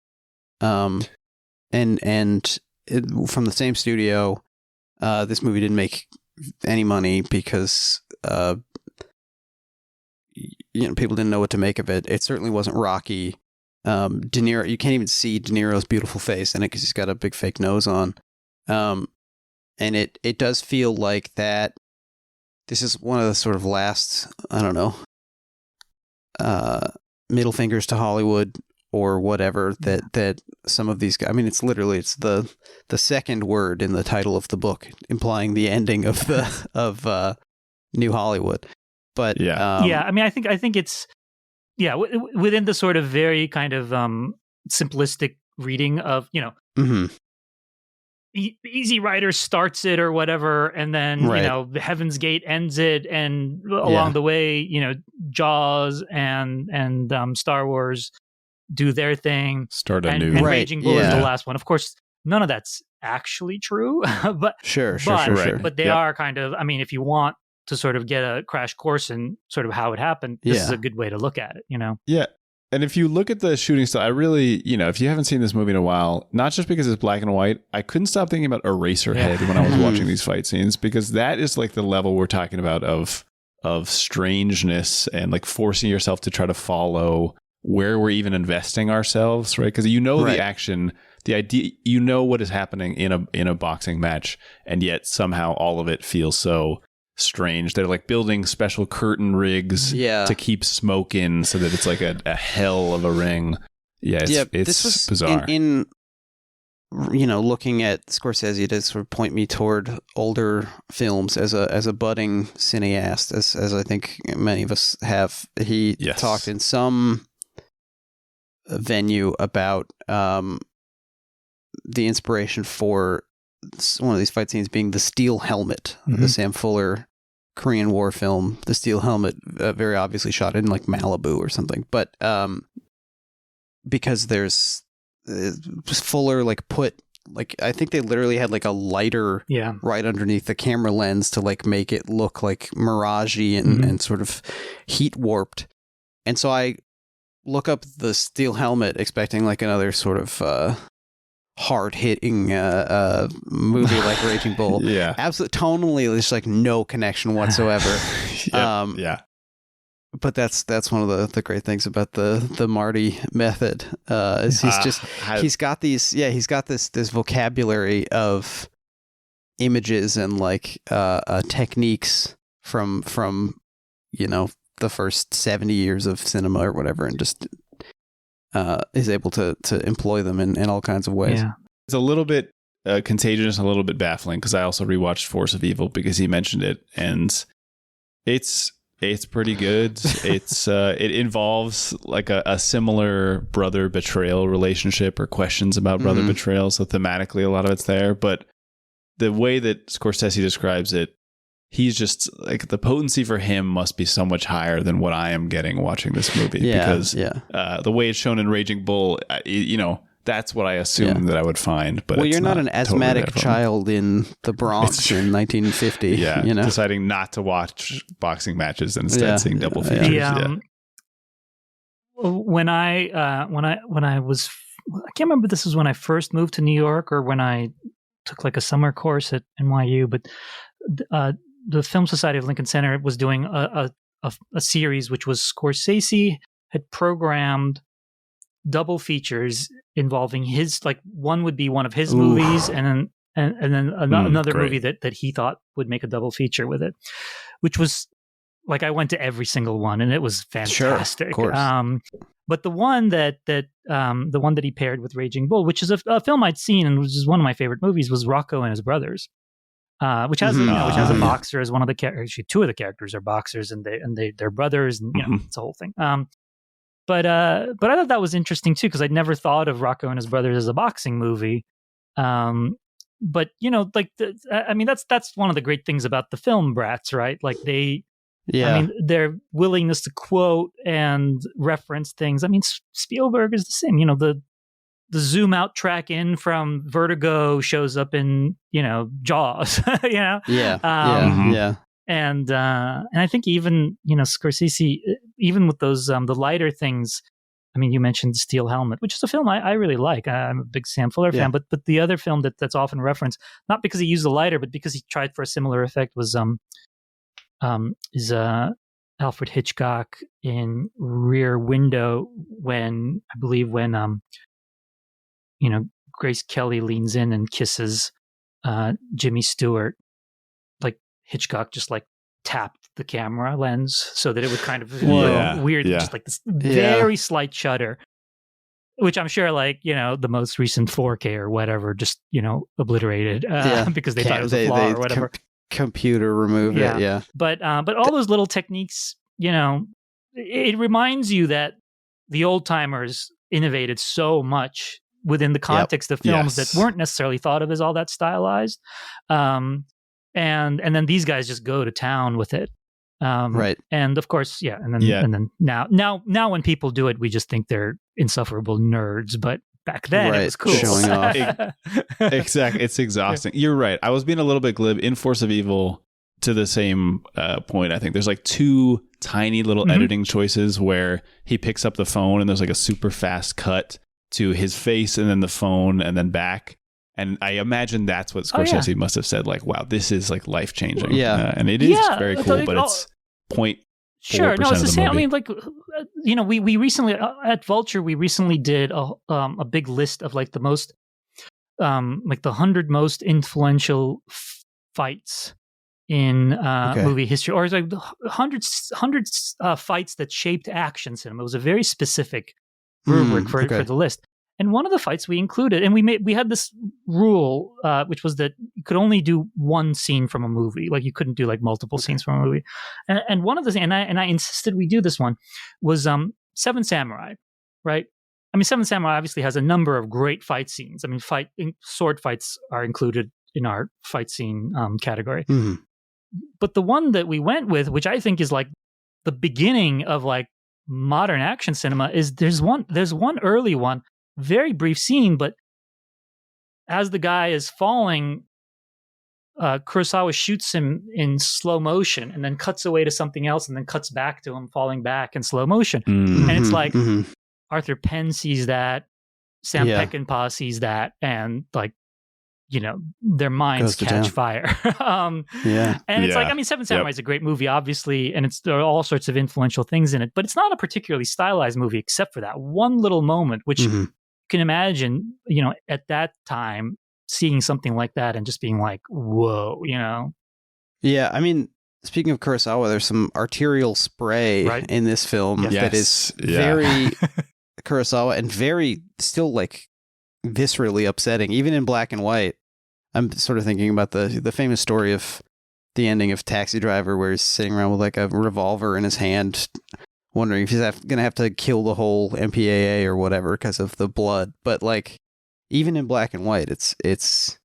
And from the same studio, this movie didn't make any money because, people didn't know what to make of it. It certainly wasn't Rocky. De Niro, you can't even see De Niro's beautiful face in it because he's got a big fake nose on. And it does feel like that this is one of the sort of last, I don't know, middle fingers to Hollywood or whatever that some of these guys, I mean, it's the second word in the title of the book, implying the ending of New Hollywood. But I mean, I think it's within the sort of very kind of simplistic reading of Easy Rider starts it or whatever, and then the Heaven's Gate ends it, and along the way, Jaws and Star Wars do their thing. Start and Raging Bull is the last one. Of course, none of that's actually true, but sure. But they are kind of. I mean, if you want to sort of get a crash course in sort of how it happened, this is a good way to look at it. Yeah. And if you look at the shooting style, I really, if you haven't seen this movie in a while, not just because it's black and white, I couldn't stop thinking about Eraserhead when I was watching these fight scenes, because that is like the level we're talking about of strangeness and like forcing yourself to try to follow where we're even investing ourselves, right? Because the action, the idea, what is happening in a boxing match, and yet somehow all of it feels so strange. They're like building special curtain rigs to keep smoke in so that it's like a hell of a ring. It's this was bizarre. In looking at Scorsese to sort of point me toward older films as a budding cineast, as I think many of us have. He talked in some venue about the inspiration for one of these fight scenes being The Steel Helmet, the Sam Fuller Korean War film. The Steel Helmet, very obviously shot in like Malibu or something, but because there's Fuller like put like, I think they literally had like a lighter right underneath the camera lens to like make it look like mirage-y and sort of heat warped. And so I look up The Steel Helmet expecting like another sort of hard-hitting movie like Raging Bull. Absolutely, tonally, there's like no connection whatsoever. But that's one of the great things about the Marty method. Is he's got this vocabulary of images and like techniques from the first 70 years of cinema or whatever, and just is able to employ them in all kinds of ways. It's a little bit contagious, a little bit baffling, because I also rewatched Force of Evil because he mentioned it, and it's pretty good. It involves like a similar brother betrayal relationship or questions about brother betrayal. So thematically, a lot of it's there, but the way that Scorsese describes it, he's just like, the potency for him must be so much higher than what I am getting watching this movie. Because the way it's shown in Raging Bull, that's what I assumed that I would find. But you're not an asthmatic child in the Bronx in 1950. Deciding not to watch boxing matches and instead seeing double features. When I was, I can't remember if this was when I first moved to New York or when I took like a summer course at NYU, but the Film Society of Lincoln Center was doing a series which was Scorsese had programmed double features involving his, like, one would be one of his movies and then another movie that he thought would make a double feature with it, which was like, I went to every single one and it was fantastic. Sure, of course. But the one that he paired with Raging Bull, which is a film I'd seen and which is one of my favorite movies, was Rocco and His Brothers, which has a boxer as one of the characters. Actually, two of the characters are boxers, and they're brothers, and it's a whole thing. But I thought that was interesting too, because I'd never thought of Rocco and His Brothers as a boxing movie. But like that's one of the great things about the film Brats, right? Like their willingness to quote and reference things. I mean, Spielberg is the same. The zoom out track in from Vertigo shows up in Jaws. And I think even Scorsese, even with those the lighter things. I mean, you mentioned Steel Helmet, which is a film I really like. I'm a big Sam Fuller fan, but the other film that's often referenced, not because he used a lighter, but because he tried for a similar effect, was Alfred Hitchcock in Rear Window, when Grace Kelly leans in and kisses Jimmy Stewart. Like Hitchcock just like tapped the camera lens so that it would kind of weird, just like this very slight shutter, which I'm sure the most recent 4K or whatever just obliterated because they thought it was a flaw or whatever. Computer removed it. Yeah, but all those little techniques, it reminds you that the old timers innovated so much within the context of films that weren't necessarily thought of as all that stylized. And then these guys just go to town with it. Right. And of course, and then now when people do it, we just think they're insufferable nerds, but back then it was cool. Showing off. Exactly. It's exhausting. You're right. I was being a little bit glib. In Force of Evil, to the same point, I think there's like two tiny little editing choices where he picks up the phone and there's like a super fast cut to his face and then the phone and then back. And I imagine that's what Scorsese must have said, like, wow, this is like life changing. Yeah. And it is very cool, but it's 0.4% Sure, no, it's the same. movie. I mean, like, we recently at Vulture, we recently did a big list of like the most, like the 100 most influential fights in movie history, or it's like hundreds fights that shaped action cinema. It was a very specific rubric for the list. And one of the fights we included, and we had this rule, which was that you could only do one scene from a movie. Like you couldn't do like multiple scenes from a movie. And one of the, and I insisted we do this one, was Seven Samurai, right? I mean, Seven Samurai obviously has a number of great fight scenes. I mean, sword fights are included in our fight scene category. Mm-hmm. But the one that we went with, which I think is like the beginning of like modern action cinema, is there's one early one. Very brief scene, but as the guy is falling, Kurosawa shoots him in slow motion and then cuts away to something else and then cuts back to him falling back in slow motion. Mm-hmm. And it's like Arthur Penn sees that, Sam Peckinpah sees that, and like, their minds catch fire. And it's like, I mean, Seven Samurai is a great movie, obviously, and there are all sorts of influential things in it, but it's not a particularly stylized movie except for that one little moment, which you can imagine, at that time, seeing something like that and just being like, whoa, Yeah, I mean, speaking of Kurosawa, there's some arterial spray in this film that is very Kurosawa and very still like viscerally upsetting, even in black and white. I'm sort of thinking about the famous story of the ending of Taxi Driver, where he's sitting around with like a revolver in his hand, wondering if he's going to have to kill the whole MPAA or whatever because of the blood. But like, even in black and white, it's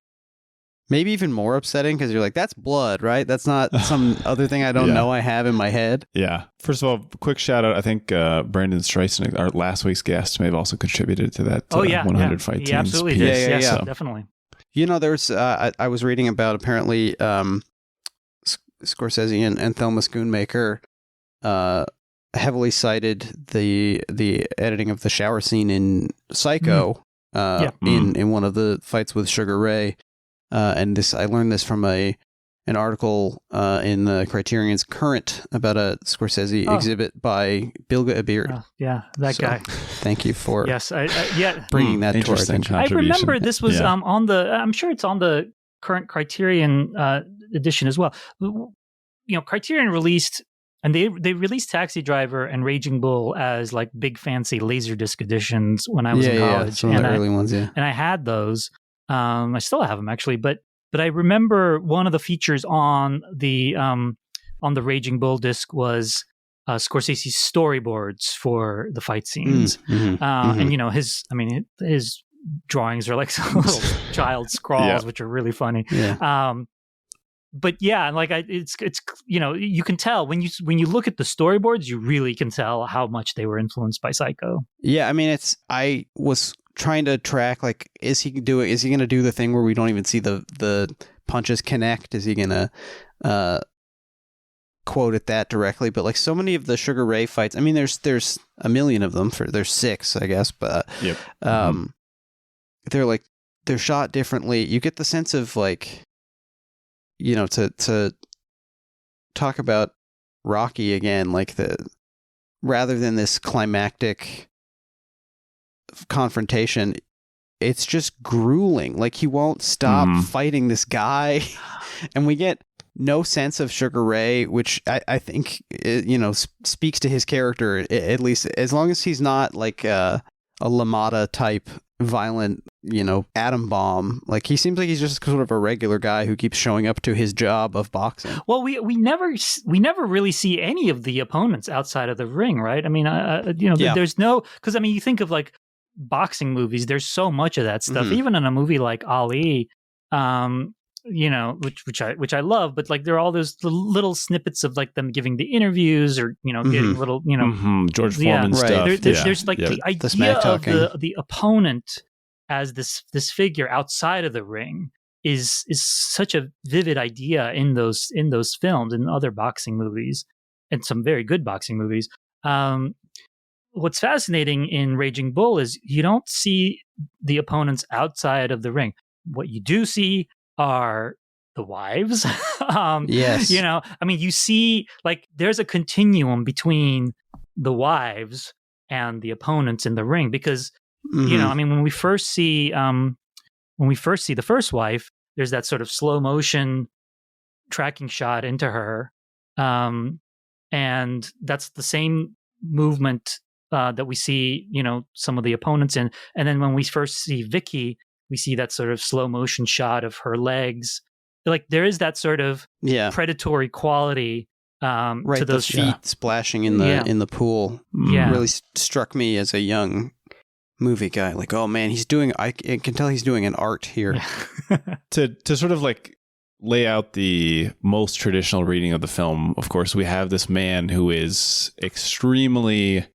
maybe even more upsetting because you're like, that's blood, right? That's not some other thing I don't know I have in my head. Yeah. First of all, quick shout out. I think Brandon Streisand, our last week's guest, may have also contributed to that 100 fight teams. Absolutely. Piece. Yeah, definitely. There's I was reading about apparently Scorsese and Thelma Schoonmaker heavily cited the editing of the shower scene in Psycho in one of the fights with Sugar Ray. And I learned this from an article in the Criterion's Current about a Scorsese exhibit by Bilge Ebiri. That guy. Thank you for bringing that to our attention. I remember this was on the. I'm sure it's on the current Criterion edition as well. Criterion released, and they released Taxi Driver and Raging Bull as like big fancy Laserdisc editions when I was in college. Some of the early ones, and I had those. I still have them actually, but I remember one of the features on the Raging Bull disc was Scorsese's storyboards for the fight scenes. And, you know, his drawings are like some little child scrawls, which are really funny. Yeah. But yeah, like it's you know, you can tell when you look at the storyboards, you really can tell how much they were influenced by Psycho. Yeah, I mean, I was trying to track, like, is he going to do the thing where we don't even see the punches connect? Is he going to quote it that directly? But like so many of the Sugar Ray fights, I mean, there's a million of them. There's 6, I guess, but they're shot differently. You get the sense of, like, you know, to talk about Rocky again, like rather than this climactic confrontation, it's just grueling. Like, he won't stop fighting this guy, and we get no sense of Sugar Ray, which I think, you know, speaks to his character, at least, as long as he's not like a LaMotta type violent, you know, atom bomb. Like, he seems like he's just sort of a regular guy who keeps showing up to his job of boxing. Well, we never really see any of the opponents outside of the ring, right? I mean, you know, there's no, because I mean, you think of like boxing movies, there's so much of that stuff. Even in a movie like Ali, you know, which I love, but like there are all those little snippets of like them giving the interviews, or, you know, getting little, you know, George Foreman stuff. There's like the idea of the opponent as this figure outside of the ring is such a vivid idea in those films and other boxing movies, and some very good boxing movies. What's fascinating in Raging Bull is you don't see the opponents outside of the ring. What you do see are the wives. Yes. You know, I mean, you see, like, there's a continuum between the wives and the opponents in the ring, because, you know, I mean, when we first see the first wife, there's that sort of slow motion tracking shot into her. And that's the same movement that we see, you know, some of the opponents in. And then when we first see Vicky, we see that sort of slow motion shot of her legs. Like, there is that sort of predatory quality to those the feet splashing in the pool. Really struck me as a young movie guy. Like, oh man, I can tell he's doing an art here. To sort of like lay out the most traditional reading of the film, of course, we have this man who is extremely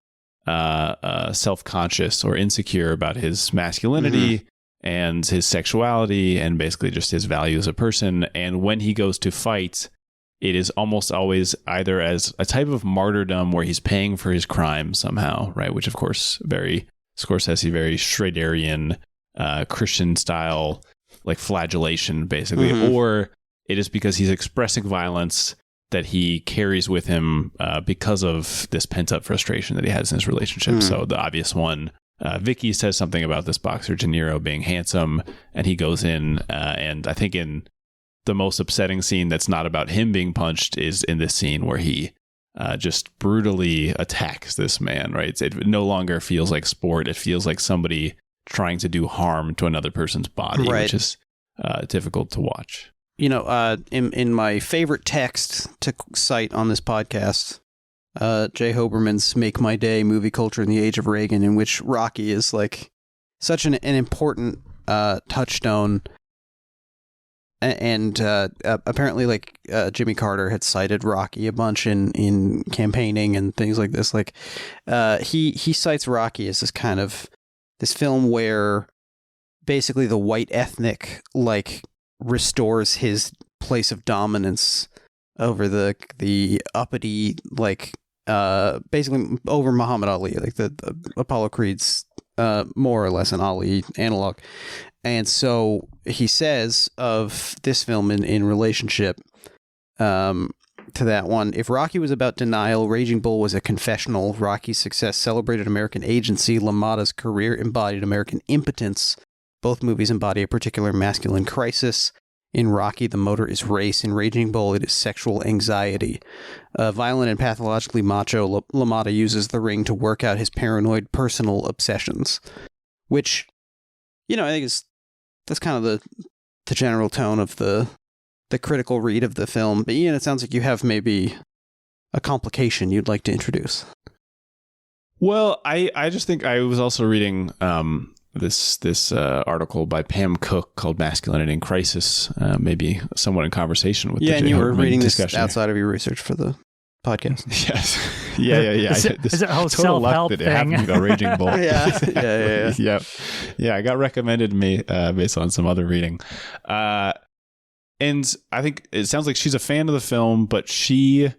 self-conscious or insecure about his masculinity and his sexuality, and basically just his value as a person. And when he goes to fight, it is almost always either as a type of martyrdom where he's paying for his crime somehow, right? Which, of course, very Scorsese, very Schraderian, Christian style, like flagellation, basically. Or it is because he's expressing violence that he carries with him because of this pent-up frustration that he has in his relationship. So the obvious one, Vicky says something about this boxer De Niro being handsome, and he goes in, and I think in the most upsetting scene that's not about him being punched is in this scene where he just brutally attacks this man, right? It no longer feels like sport. It feels like somebody trying to do harm to another person's body, which is difficult to watch. You know, in my favorite text to cite on this podcast, Jay Hoberman's Make My Day, Movie Culture in the Age of Reagan, in which Rocky is like such an important touchstone. And apparently, like, Jimmy Carter had cited Rocky a bunch in campaigning and things like this. Like, he cites Rocky as this film where basically the white ethnic, like, restores his place of dominance over the uppity, like, basically over Muhammad Ali, like the Apollo Creed's more or less an Ali analog. And so he says of this film in relationship to that one, if Rocky was about denial, Raging Bull was a confessional. Rocky's success celebrated American agency. LaMotta's career embodied American impotence. Both movies embody a particular masculine crisis. In Rocky, the motor is race. In Raging Bull, it is sexual anxiety. Violent and pathologically macho, LaMotta uses the ring to work out his paranoid personal obsessions. Which, you know, I think that's kind of the general tone of the critical read of the film. But Ian, it sounds like you have maybe a complication you'd like to introduce? Well, I just think I was also reading this article by Pam Cook called Masculinity in Crisis, maybe somewhat in conversation with and you were Hoberman reading this discussion outside of your research for the podcast. Yes. Yeah. Is it a whole Total luck self-help that it thing? happened to go Raging Bull. Yeah. Yep. Yeah, I got recommended to me based on some other reading. And I think it sounds like she's a fan of the film, but she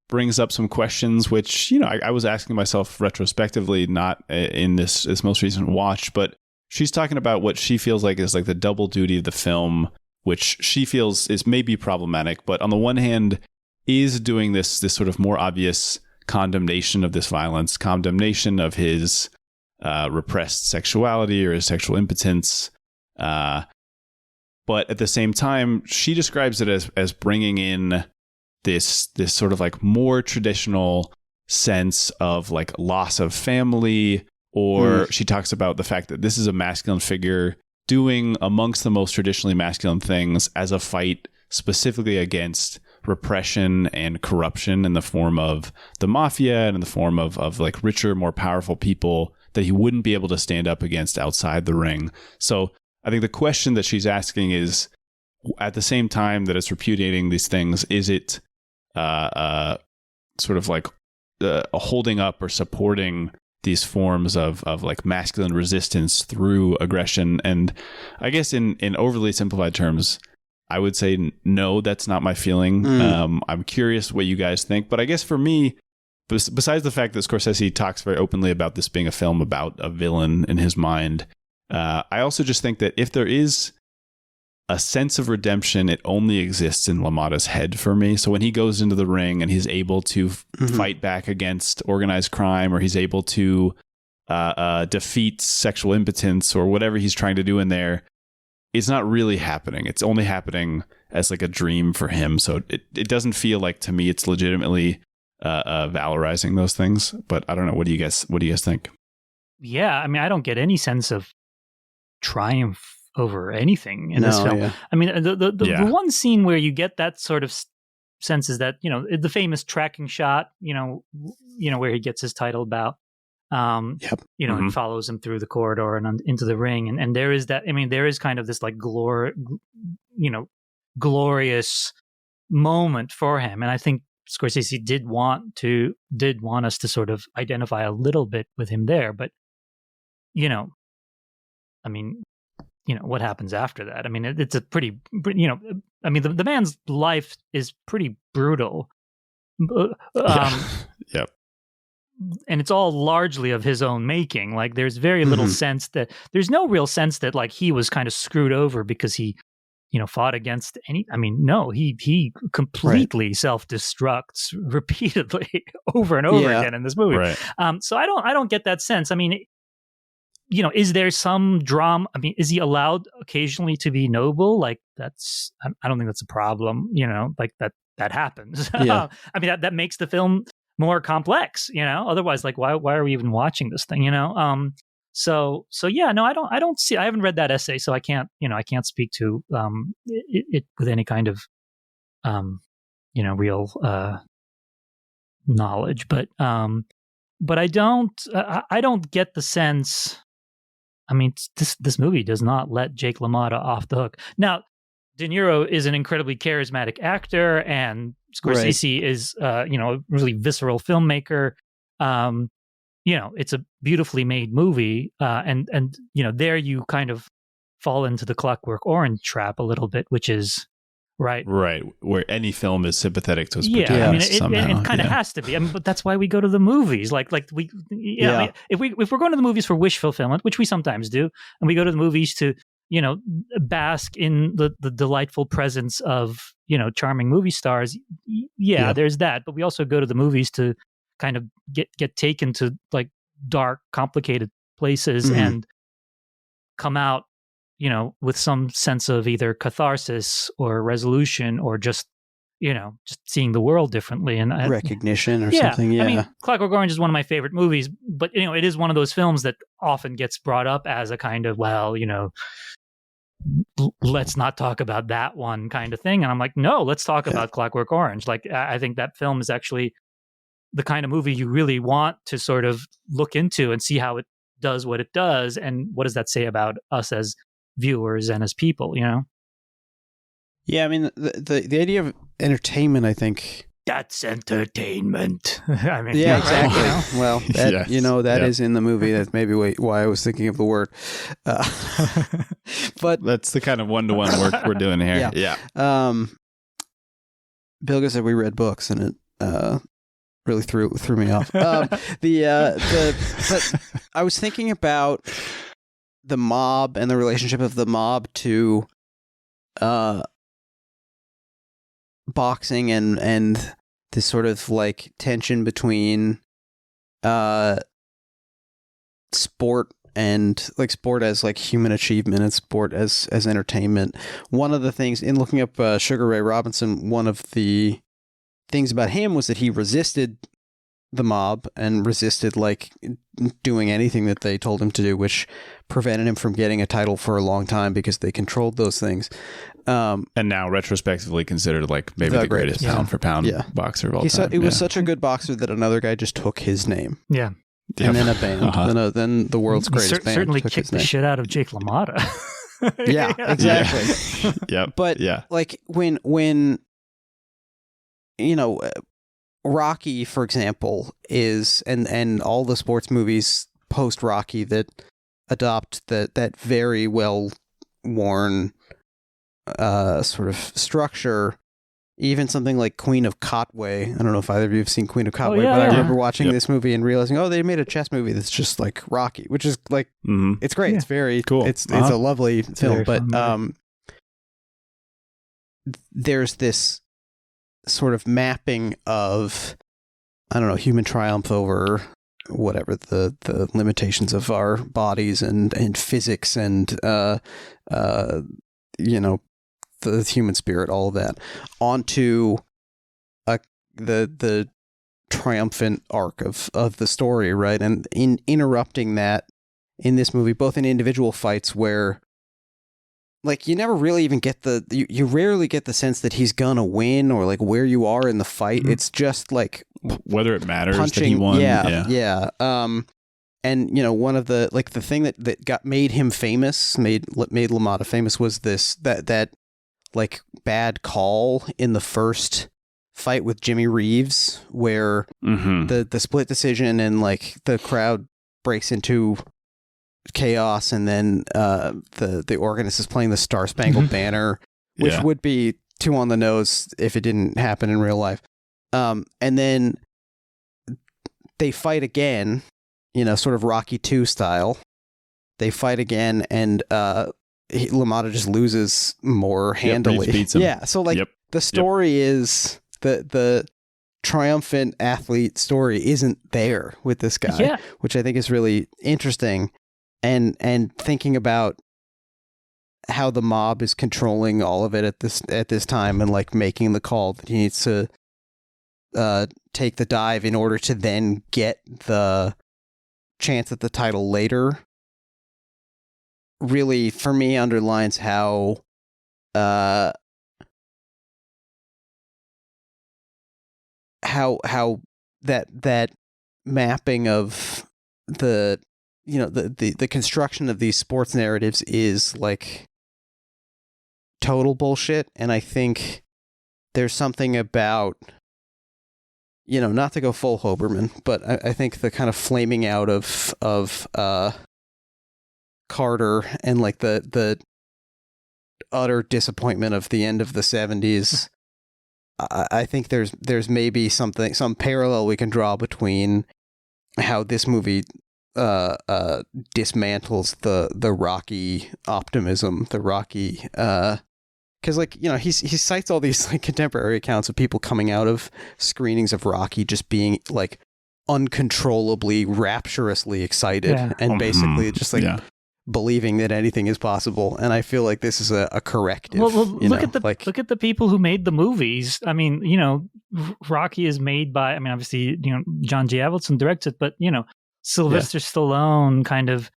brings up some questions which, I was asking myself retrospectively, not in this most recent watch, but she's talking about what she feels like is like the double duty of the film, which she feels is maybe problematic, but on the one hand is doing this sort of more obvious condemnation of this violence, condemnation of his repressed sexuality or his sexual impotence. But at the same time, she describes it as bringing in this sort of like more traditional sense of like loss of family, or she talks about the fact that this is a masculine figure doing amongst the most traditionally masculine things as a fight specifically against repression and corruption in the form of the mafia and in the form of like richer, more powerful people that he wouldn't be able to stand up against outside the ring. So I think the question that she's asking is, at the same time that it's repudiating these things, is it sort of like holding up or supporting these forms of like masculine resistance through aggression? And I guess in overly simplified terms, I would say no, that's not my feeling. I'm curious what you guys think, but I guess for me, besides the fact that Scorsese talks very openly about this being a film about a villain in his mind, I also just think that if there is a sense of redemption, it only exists in LaMotta's head for me. So when he goes into the ring and he's able to fight back against organized crime, or he's able to defeat sexual impotence or whatever he's trying to do in there, it's not really happening. It's only happening as like a dream for him. So it doesn't feel like, to me, it's legitimately valorizing those things. But I don't know. What do you guys think? Yeah, I mean, I don't get any sense of triumph over anything in this film. Yeah. I mean, the one scene where you get that sort of sense is that, the famous tracking shot, where he gets his title bout, and follows him through the corridor and into the ring. And there is that, I mean, there is kind of this like glorious moment for him. And I think Scorsese did want us to sort of identify a little bit with him there, but I mean, what happens after that? I mean, it's a pretty, I mean, the man's life is pretty brutal. Yep. And it's all largely of his own making. Like, there's very little sense that, there's no real sense that like he was kind of screwed over because he, fought against any, I mean, no, he completely self-destructs repeatedly over and over again in this movie. Right. So I don't get that sense. I mean, is there some drama? I mean, is he allowed occasionally to be noble? Like, I don't think that's a problem, like that happens. Yeah. I mean, that makes the film more complex, otherwise, like, why are we even watching this thing, So yeah, no, I don't see, I haven't read that essay, so I can't speak to it with any kind of, real knowledge, but I don't get the sense. I mean, this movie does not let Jake LaMotta off the hook. Now, De Niro is an incredibly charismatic actor, and Scorsese is, a really visceral filmmaker. It's a beautifully made movie, and there you kind of fall into the Clockwork Orange trap a little bit, which is right, where any film is sympathetic to its protagonist. somehow. It kind of has to be. I mean, but that's why we go to the movies. I mean, if we're going to the movies for wish fulfillment, which we sometimes do, and we go to the movies to bask in the delightful presence of charming movie stars. There's that. But we also go to the movies to kind of get taken to like dark, complicated places and come out with some sense of either catharsis or resolution, or just seeing the world differently and recognition or something. Yeah, I mean, Clockwork Orange is one of my favorite movies, but it is one of those films that often gets brought up as a kind of, let's not talk about that one kind of thing. And I'm like, no, let's talk about Clockwork Orange. Like, I think that film is actually the kind of movie you really want to sort of look into and see how it does what it does, and what does that say about us as viewers and as people, you know? Yeah, I mean, the idea of entertainment, I think... That's entertainment. I mean, yeah, exactly. You know? Well, that, Yes. that is in the movie. That's maybe why I was thinking of the word. But That's the kind of one-to-one work we're doing here. Yeah. Yeah. Bilge said we read books, and it really threw me off. But I was thinking about the mob and the relationship of the mob to boxing and this sort of like tension between sport and like sport as like human achievement and sport as entertainment. One of the things in looking up Sugar Ray Robinson, one of the things about him was that he resisted the mob and resisted like doing anything that they told him to do, which prevented him from getting a title for a long time because they controlled those things. And now retrospectively considered like maybe the greatest pound for pound boxer of all time. He was such a good boxer that another guy just took his name. Yeah. And then a band. Then the world's greatest band certainly took kicked his the name. shit out of Jake LaMotta. Yeah, exactly. Yep. But like when you know, Rocky, for example, is and all the sports movies post Rocky that adopt that very well worn sort of structure. Even something like Queen of Kotway. I don't know if either of you have seen Queen of Kotway, but I remember watching this movie and realizing, they made a chess movie that's just like Rocky, which is like, it's great. Yeah. It's very cool. It's a lovely film, but there's this sort of mapping of, I don't know, human triumph over whatever the limitations of our bodies and physics and you know, the human spirit, all of that, onto the triumphant arc of the story, right? And in interrupting that in this movie, both in individual fights where like you never really even get you rarely get the sense that he's gonna win or like where you are in the fight. Mm-hmm. It's just like whether it matters punching, that he won. Yeah. And you know, one of the like the thing that made him famous, made LaMotta famous, was this that like bad call in the first fight with Jimmy Reeves, where the split decision and like the crowd breaks into chaos, and then the organist is playing the Star Spangled Banner, which would be too on the nose if it didn't happen in real life. And then they fight again, you know, sort of Rocky II style. They fight again, and LaMotta just loses more handily. Beats him. Yeah, so like the story is the triumphant athlete story isn't there with this guy, which I think is really interesting. And thinking about how the mob is controlling all of it at this time, and like making the call that he needs to take the dive in order to then get the chance at the title later, really for me underlines how that mapping of the, you know, the construction of these sports narratives is like total bullshit. And I think there's something about, you know, not to go full Hoberman, but I think the kind of flaming out of Carter and like the utter disappointment of the end of the 70s. I think there's maybe some parallel we can draw between how this movie dismantles the Rocky optimism, the Rocky, because like, you know, he cites all these like contemporary accounts of people coming out of screenings of Rocky just being like uncontrollably rapturously excited and basically just like believing that anything is possible. And I feel like this is a corrective. Well, look at the people who made the movies. I mean, you know, Rocky is made by, I mean, obviously, you know, John G. Avildsen directs it, but you know, Sylvester Stallone kind of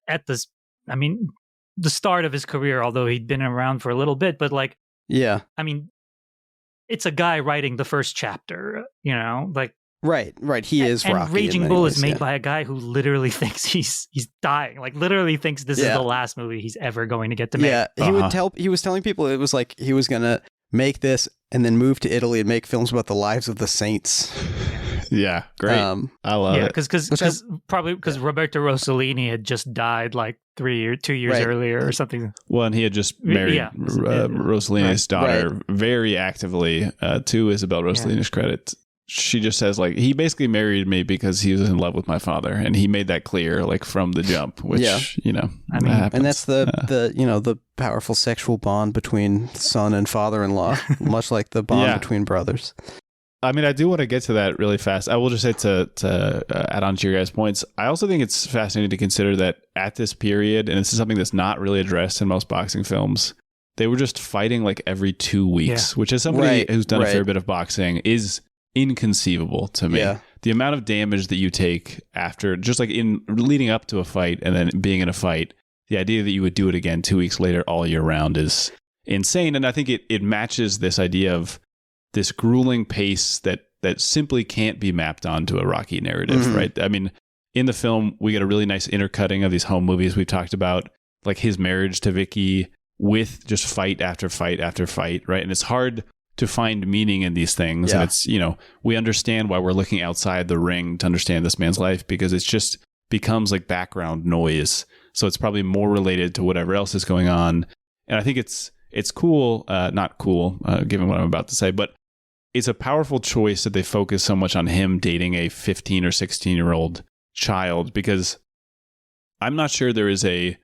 at this, I mean, the start of his career, although he'd been around for a little bit, but like, I mean, it's a guy writing the first chapter, you know, like Right. He is and Rocky. Raging Bull is made by a guy who literally thinks he's dying. Like literally thinks this is the last movie he's ever going to get to make. Yeah, he was telling people it was like he was gonna make this and then move to Italy and make films about the lives of the saints. Yeah, great. I love it. Because Roberto Rossellini had just died like 2 years earlier or something. Well, and he had just married Rossellini's daughter very actively, to Isabel Rossellini's credit. She just says, like, he basically married me because he was in love with my father, and he made that clear, like, from the jump, which, and that's the powerful sexual bond between son and father-in-law, much like the bond between brothers. I mean, I do want to get to that really fast. I will just say to add on to your guys' points, I also think it's fascinating to consider that at this period, and this is something that's not really addressed in most boxing films, they were just fighting like every 2 weeks, which as somebody who's done a fair bit of boxing is inconceivable to me. The amount of damage that you take after, just like in leading up to a fight and then being in a fight, the idea that you would do it again 2 weeks later all year round is insane. And I think it matches this idea of this grueling pace that simply can't be mapped onto a Rocky narrative, right? I mean, in the film, we get a really nice intercutting of these home movies we've talked about, like his marriage to Vicky with just fight after fight after fight, right? And it's hard to find meaning in these things. And it's, we understand why we're looking outside the ring to understand this man's life, because it's just becomes like background noise. So it's probably more related to whatever else is going on. And I think it's cool, not cool, given what I'm about to say, but it's a powerful choice that they focus so much on him dating a 15 or 16-year-old child, because I'm not sure there is a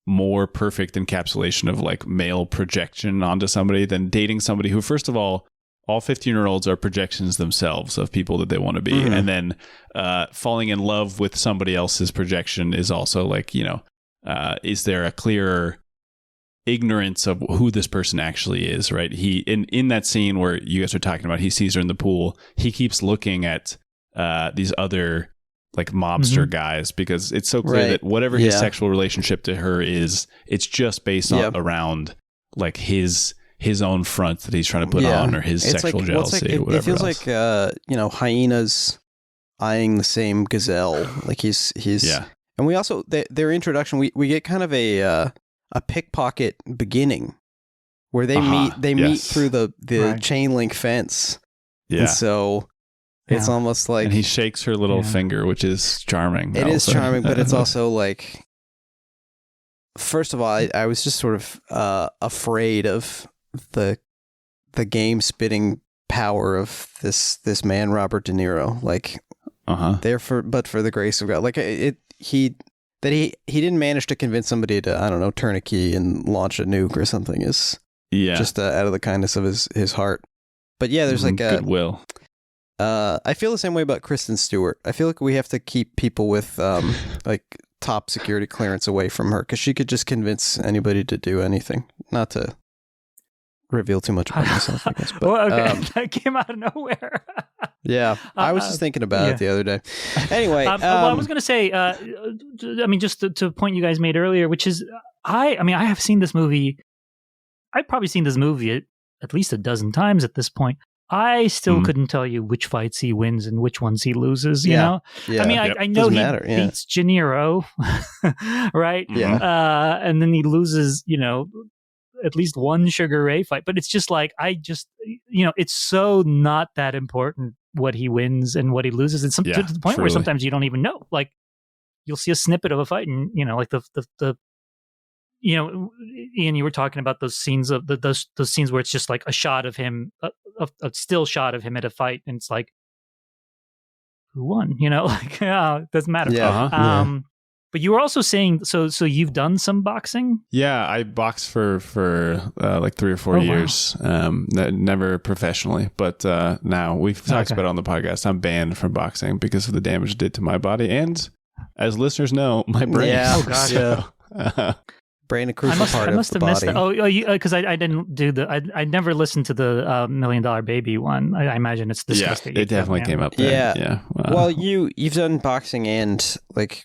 more perfect encapsulation of like male projection onto somebody than dating somebody who, first of all 15-year-olds are projections themselves of people that they want to be. And then falling in love with somebody else's projection is also like, is there a clearer ignorance of who this person actually is, right? He in that scene where you guys are talking about, he sees her in the pool, he keeps looking at these other like mobster guys, because it's so clear that whatever his sexual relationship to her is, it's just based on around like his own front that he's trying to put on, or his sexual jealousy, or whatever. It feels like hyenas eyeing the same gazelle. Like he's and we also their introduction, we get kind of a pickpocket beginning where they meet through the chain link fence. And so it's almost like, and he shakes her little finger, which is charming. It is charming, but it's also like, first of all, I was just sort of afraid of the game spitting power of this man, Robert De Niro. Like, but for the grace of God, like he didn't manage to convince somebody to, I don't know, turn a key and launch a nuke or something is just out of the kindness of his heart. But yeah, there's like a goodwill. I feel the same way about Kristen Stewart. I feel like we have to keep people with like top security clearance away from her, because she could just convince anybody to do anything. Not to reveal too much about myself, I guess. But, well, okay, that came out of nowhere. Yeah, I was just thinking about it the other day. Anyway, well, I was going to say, I mean, just to a point you guys made earlier, which is, I have seen this movie. I've probably seen this movie at least a dozen times at this point. I still couldn't tell you which fights he wins and which ones he loses, you know? Yeah. I mean, I know he beats De Niro, right? Yeah. And then he loses, at least one Sugar Ray fight. But it's just like, it's so not that important what he wins and what he loses. And to the point where sometimes you don't even know. Like, you'll see a snippet of a fight and, like the Ian, you were talking about those scenes of those scenes where it's just like a shot of him, a still shot of him at a fight, and it's like, who won? Like, it doesn't matter. Yeah. But you were also saying, so you've done some boxing? Yeah, I boxed for like 3 or 4 years. Wow. Never professionally, but now we've talked about it on the podcast. I'm banned from boxing because of the damage it did to my body, and as listeners know, my brain. Yeah. Oh God. Yeah. Brain, a crucial part of the body. Because I didn't do I never listened to the $1 Million Baby one. I imagine it's disgusting. Yeah, it definitely came up there. Yeah. Wow. Well, you've done boxing and like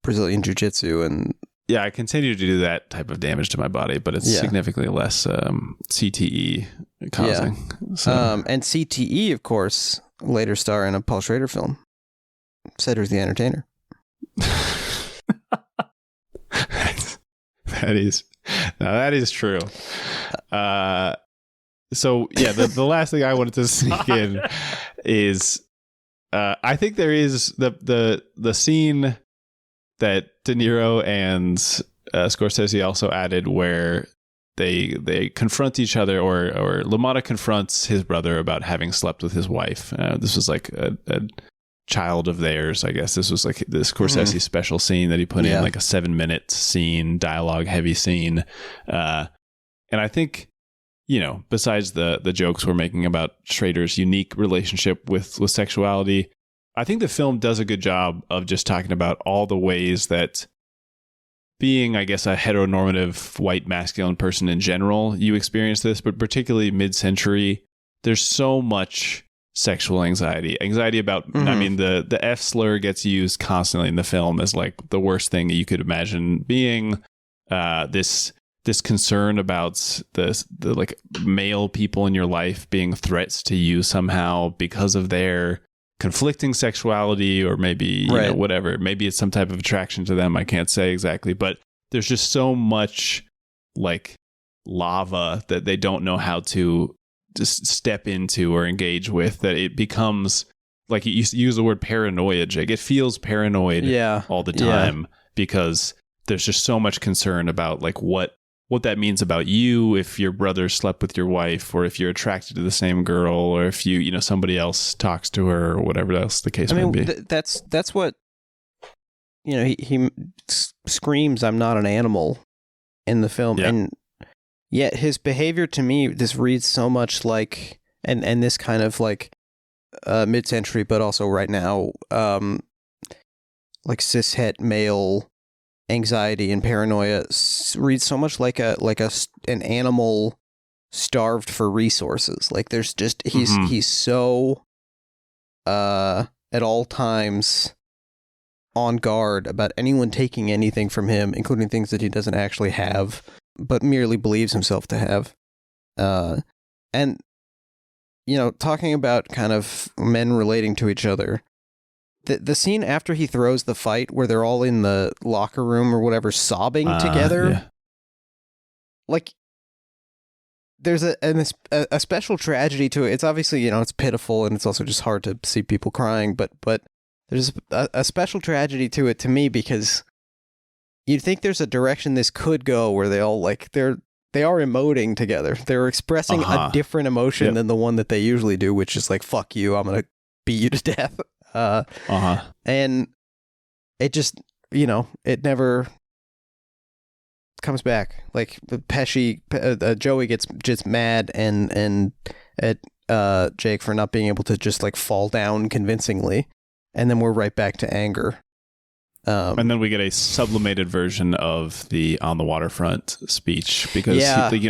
Brazilian Jiu-Jitsu, and I continue to do that type of damage to my body, but it's significantly less CTE causing. So. And CTE, of course, later star in a Paul Schrader film, Cedric the Entertainer. That is true. So yeah, the last thing I wanted to sneak in is I think there is the scene that De Niro and Scorsese also added where they confront each other, or LaMotta confronts his brother about having slept with his wife. This was like a child of theirs, I guess. This was like the Scorsese special scene that he put in, like a 7-minute scene, dialogue heavy scene. And I think, besides the jokes we're making about Schrader's unique relationship with sexuality, I think the film does a good job of just talking about all the ways that being, I guess, a heteronormative white masculine person in general, you experience this, but particularly mid-century, there's so much sexual anxiety about, I mean, the F slur gets used constantly in the film as like the worst thing that you could imagine being, this concern about the like male people in your life being threats to you somehow because of their conflicting sexuality, or maybe whatever, maybe it's some type of attraction to them. I can't say exactly, but there's just so much like lava that they don't know how to just step into or engage with, that it becomes like, you use the word paranoia, Jake. It feels paranoid all the time because there's just so much concern about like what that means about you if your brother slept with your wife, or if you're attracted to the same girl, or if somebody else talks to her, or whatever else the case might be. That's what, he screams, "I'm not an animal," in the film. Yeah. And yet his behavior to me, this reads so much like, and this kind of like mid-century, but also right now, like cishet male anxiety and paranoia reads so much like an animal starved for resources. Like there's just he's so at all times on guard about anyone taking anything from him, including things that he doesn't actually have but merely believes himself to have. And talking about kind of men relating to each other, the scene after he throws the fight where they're all in the locker room or whatever sobbing together, like there's a special tragedy to it. It's obviously, it's pitiful, and it's also just hard to see people crying, but there's a special tragedy to it to me, because you'd think there's a direction this could go where they all like they are emoting together. They're expressing a different emotion than the one that they usually do, which is like, fuck you, I'm going to beat you to death. And it just, it never comes back. Like Pesci, Joey gets just mad and at Jake for not being able to just like fall down convincingly, and then we're right back to anger. And then we get a sublimated version of the "On the Waterfront" speech, because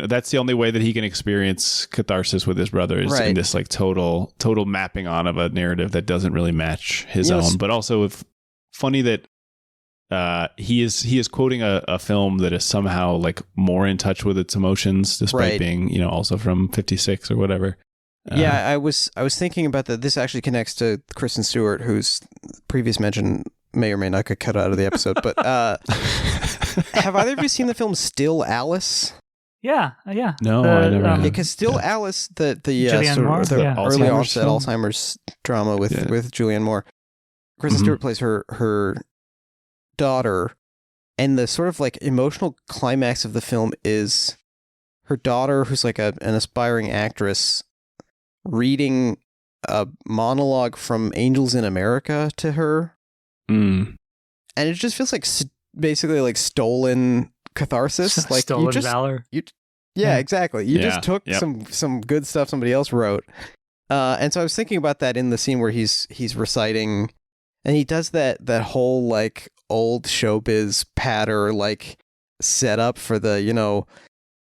that's the only way that he can experience catharsis with his brother, is in this like total mapping on of a narrative that doesn't really match his own. But also, funny that he is quoting a film that is somehow like more in touch with its emotions, despite being also from '56 or whatever. I was thinking about that. This actually connects to Kristen Stewart, whose previous mention may or may not get cut out of the episode, but have either of you seen the film Still Alice? Yeah. No, I never. Because Still Alice, the Moore, early onset Alzheimer's drama with Julianne Moore. Kristen Stewart plays her daughter, and the sort of like emotional climax of the film is her daughter, who's like an aspiring actress, reading a monologue from Angels in America to her. And it just feels like basically like stolen catharsis, like stolen valor. Exactly. You just took some good stuff somebody else wrote, and so I was thinking about that in the scene where he's reciting, and he does that whole like old showbiz patter like setup for the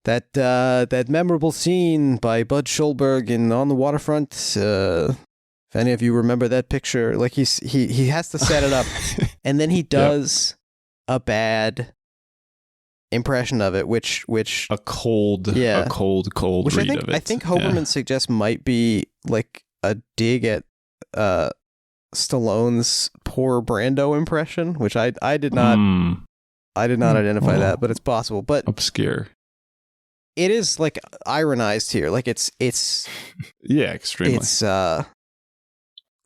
that memorable scene by Bud Schulberg in On the Waterfront. If any of you remember that picture, like he has to set it up, and then he does a bad impression of it, which a cold read of it. I think Hoberman suggests might be like a dig at Stallone's poor Brando impression, which I did not identify that, but it's possible. But obscure. It is like ironized here. Like it's yeah, extremely. It's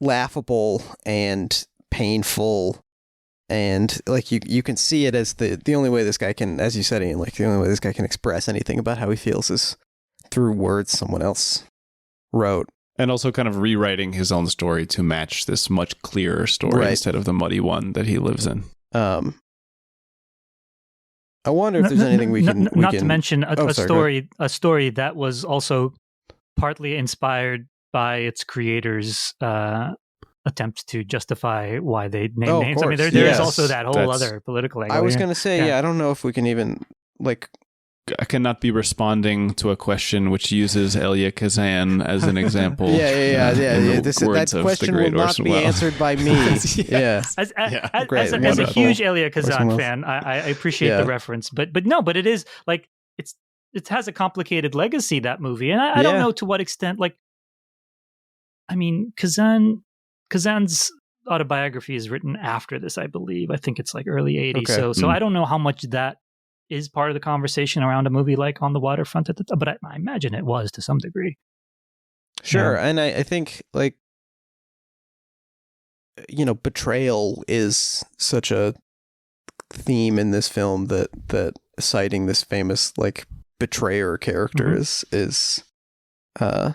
laughable and painful, and like you can see it as the only way this guy can, as you said, Ian, like the only way this guy can express anything about how he feels is through words someone else wrote. And also kind of rewriting his own story to match this much clearer story instead of the muddy one that he lives in. I wonder if there's anything we can... Not to mention a story that was also partly inspired by its creators' attempts to justify why they named names. I mean, there is also that whole other political angle. I was going to say, I don't know if we can even, like... I cannot be responding to a question which uses Elia Kazan as an example. That question will not be answered by me. As a huge Elia Kazan fan, I appreciate the reference, but it is like it has a complicated legacy, that movie, and I don't know to what extent. Like, I mean, Kazan's autobiography is written after this, I believe. I think it's like early '80s. Okay. So I don't know how much that is part of the conversation around a movie like On the Waterfront at the time, but I imagine it was to some degree. Sure, and I think, like, you know, betrayal is such a theme in this film that citing this famous, like, betrayer character is it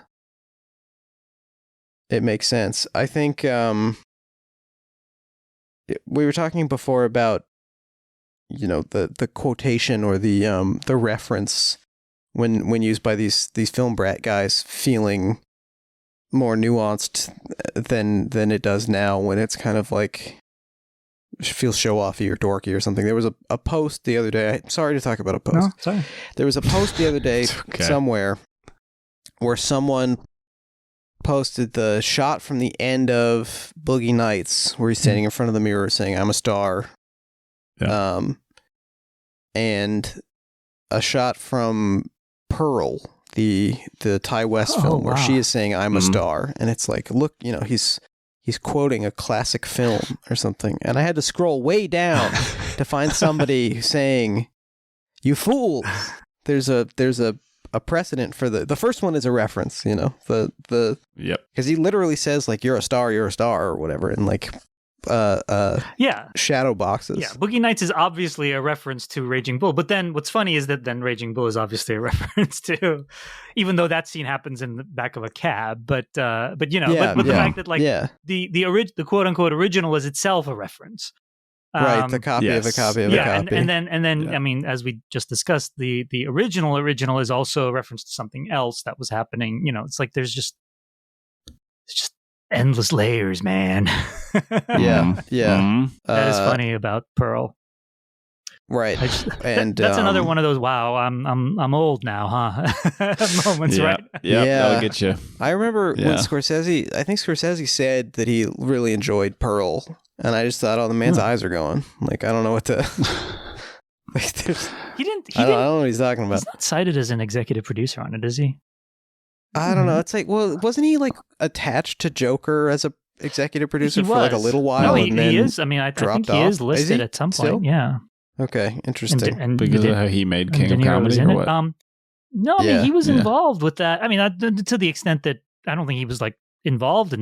makes sense. I think we were talking before about, you know, the quotation or the reference when used by these film brat guys feeling more nuanced than it does now, when it's kind of like feels show-offy or dorky or something. There was a post the other day. Sorry to talk about a post. No, sorry. There was a post the other day somewhere where someone posted the shot from the end of Boogie Nights where he's standing in front of the mirror saying, "I'm a star." Yeah. And a shot from Pearl, the Ty West film, where she is saying, "I'm a star," and it's like, look, you know, he's quoting a classic film or something, and I had to scroll way down to find somebody saying, "You fool!" There's a precedent for the first one is a reference, you know, because he literally says, like, you're a star or whatever, and like. Shadow boxes. Yeah, Boogie Nights is obviously a reference to Raging Bull, but then what's funny is that then Raging Bull is obviously a reference to, even though that scene happens in the back of a cab. But you know, but the fact that, like, the quote unquote original is itself a reference. Right, the copy of a copy of a copy. And then I mean, as we just discussed, the original is also a reference to something else that was happening. You know, it's like it's just endless layers, man. Yeah. That is funny about Pearl. Right. That's another one of those, wow, I'm old now, huh? moments, right? Yeah, that'll get you. I remember when Scorsese said that he really enjoyed Pearl, and I just thought, oh, the man's eyes are going. Like, I don't know what to... He didn't. I don't know what he's talking about. He's not cited as an executive producer on it, is he? I don't know. It's like, well, wasn't he like attached to Joker as a executive producer for like a little while? No, he is. I mean, I think he is listed at some point. Yeah. Okay, interesting. And because of how he made King of Comedy, or what? No, I mean, he was involved with that. I mean, to the extent that I don't think he was like involved,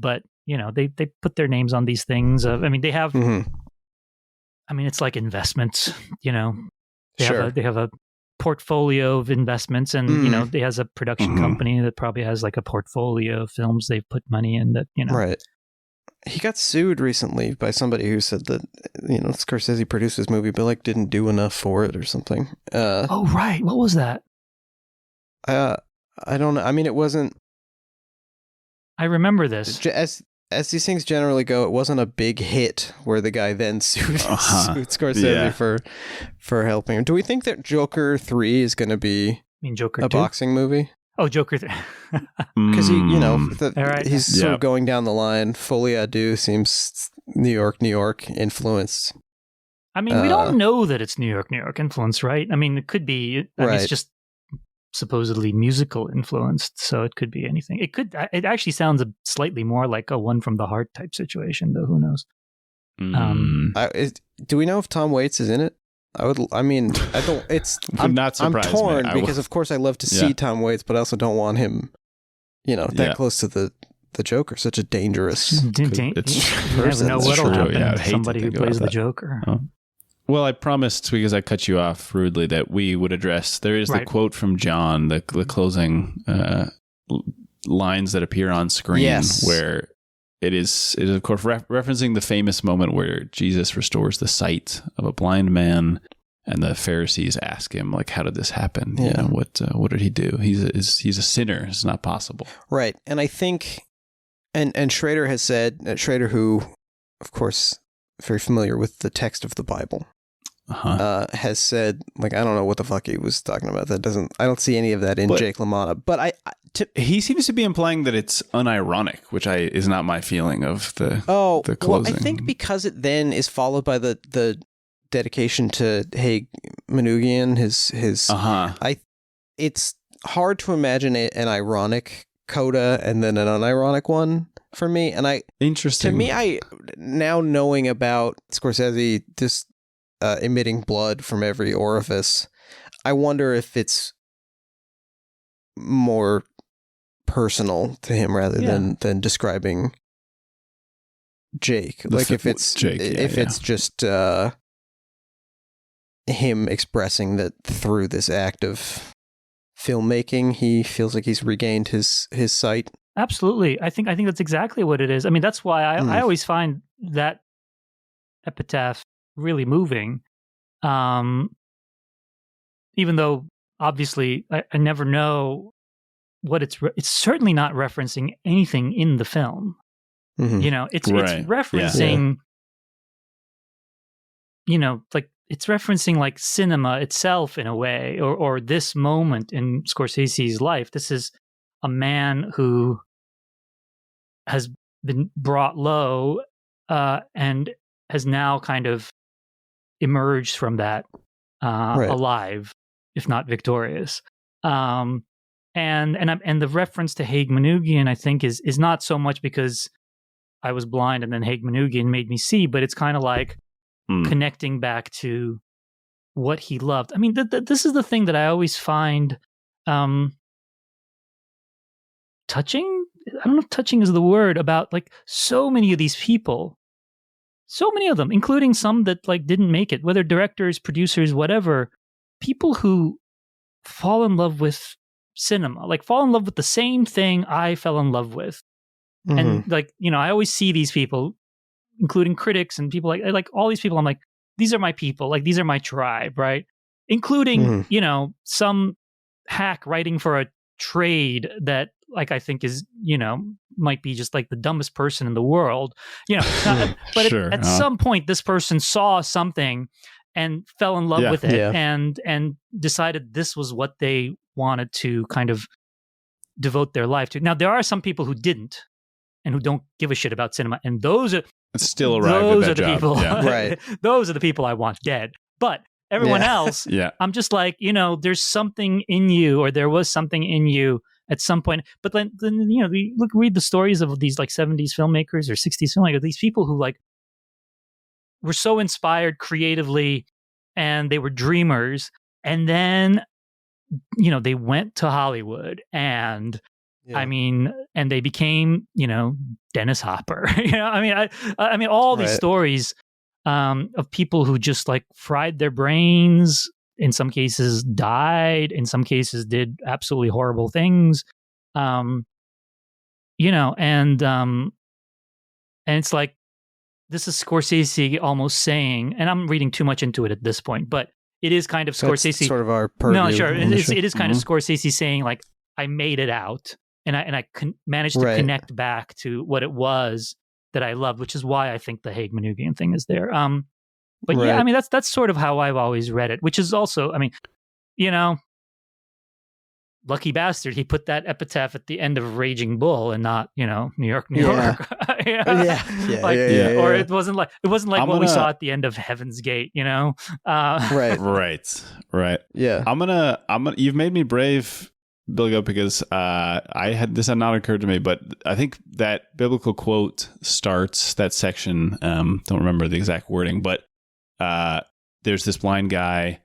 but you know, they put their names on these things. I mean, they have. I mean, it's like investments. You know, they have a portfolio of investments, and you know, he has a production company that probably has like a portfolio of films they've put money in that, you know. Right. He got sued recently by somebody who said that, you know, Scorsese produced his movie but like didn't do enough for it or something. Oh right, what was that? I don't know. I mean, it wasn't. I remember this. As these things generally go, it wasn't a big hit where the guy then sued Scorsese for helping him. Do we think that Joker 3 is going to be Joker a 2? Boxing movie? Oh, Joker 3. Because he's sort of going down the line. Folie à Deux seems New York influenced. I mean, we don't know that it's New York influence, right? I mean, it could be. I mean, it's just supposedly musical influenced, so it could be anything. It actually sounds slightly more like a One from the Heart type situation, though who knows. Do we know if Tom Waits is in it? I don't. I'm not surprised. I'm torn because of course I love to see Tom Waits, but I also don't want him, that close to the Joker. Such a dangerous person. You never know what'll happen. Yeah, somebody who plays the Joker. Oh. Well, I promised, because I cut you off rudely, that we would address. There is the quote from John, the closing lines that appear on screen, where it is of course referencing the famous moment where Jesus restores the sight of a blind man, and the Pharisees ask him, like, "How did this happen? Yeah. What did he do? He's a sinner. It's not possible." Right, and I think, and Schrader has said, Schrader, who, of course, very familiar with the text of the Bible, has said, like, I don't know what the fuck he was talking about. I don't see any of that in Jake LaMotta. But he seems to be implying that it's unironic, which is not my feeling of the closing. Well, I think because it then is followed by the dedication to Haig Manoogian, it's hard to imagine an ironic coda and then an unironic one for me. And interesting. To me, now knowing about Scorsese just emitting blood from every orifice, I wonder if it's more personal to him rather than describing Jake. Like if it's Jake, it's just him expressing that through this act of filmmaking, he feels like he's regained his sight. Absolutely. I think that's exactly what it is. I mean, that's why I always find that epitaph really moving. Even though obviously I never know what it's certainly not referencing anything in the film. Mm-hmm. It's referencing, like it's referencing like cinema itself in a way, or this moment in Scorsese's life. This is a man who has been brought low, and has now kind of emerged from that alive, if not victorious. And the reference to Haig Manoogian, I think, is not so much because I was blind and then Haig Manoogian made me see, but it's kind of like connecting back to what he loved. I mean, this is the thing that I always find touching. I don't know if touching is the word, about like so many of these people. So many of them, including some that like didn't make it, whether directors, producers, whatever, people who fall in love with cinema, like fall in love with the same thing I fell in love with. Mm-hmm. And like, I always see these people, including critics and people like all these people. I'm like, these are my people. Like, these are my tribe, right? Including, some hack writing for a trade that like I think is, might be just like the dumbest person in the world, but sure, at some point this person saw something and fell in love with it and decided this was what they wanted to kind of devote their life to. Now, there are some people who didn't and who don't give a shit about cinema, and those are still arrived those at that are the job. people, right? Those are the people I want dead. But everyone else, I'm just like, there's something in you, or there was something in you at some point. But then read the stories of these like 70s filmmakers or 60s filmmakers, these people who like were so inspired creatively and they were dreamers, and then they went to Hollywood and and they became Dennis Hopper. I mean all these stories of people who just like fried their brains, in some cases died, in some cases did absolutely horrible things, and it's like, this is Scorsese almost saying, and I'm reading too much into it at this point, but it is kind of Scorsese. That's sort of our purview. No, sure, it is kind of Scorsese saying like, I made it out, and I managed to connect back to what it was that I loved, which is why I think the Haig Manoogian thing is there. But yeah, I mean, that's sort of how I've always read it, which is also, I mean, lucky bastard, he put that epitaph at the end of Raging Bull and not, New York, New York. Or it wasn't like what we saw at the end of Heaven's Gate, Right. Yeah. You've made me brave, Bilge, because this had not occurred to me, but I think that biblical quote starts that section. Don't remember the exact wording, but there's this blind guy,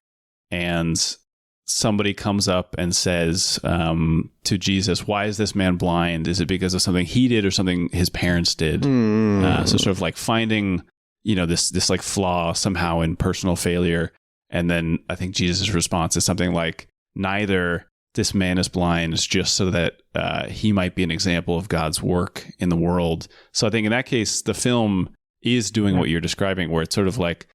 and somebody comes up and says to Jesus, "Why is this man blind? Is it because of something he did or something his parents did?" So sort of like finding, this like flaw somehow in personal failure. And then I think Jesus' response is something like, neither this man is blind, it's just so that he might be an example of God's work in the world. So I think in that case, the film is doing what you're describing, where it's sort of like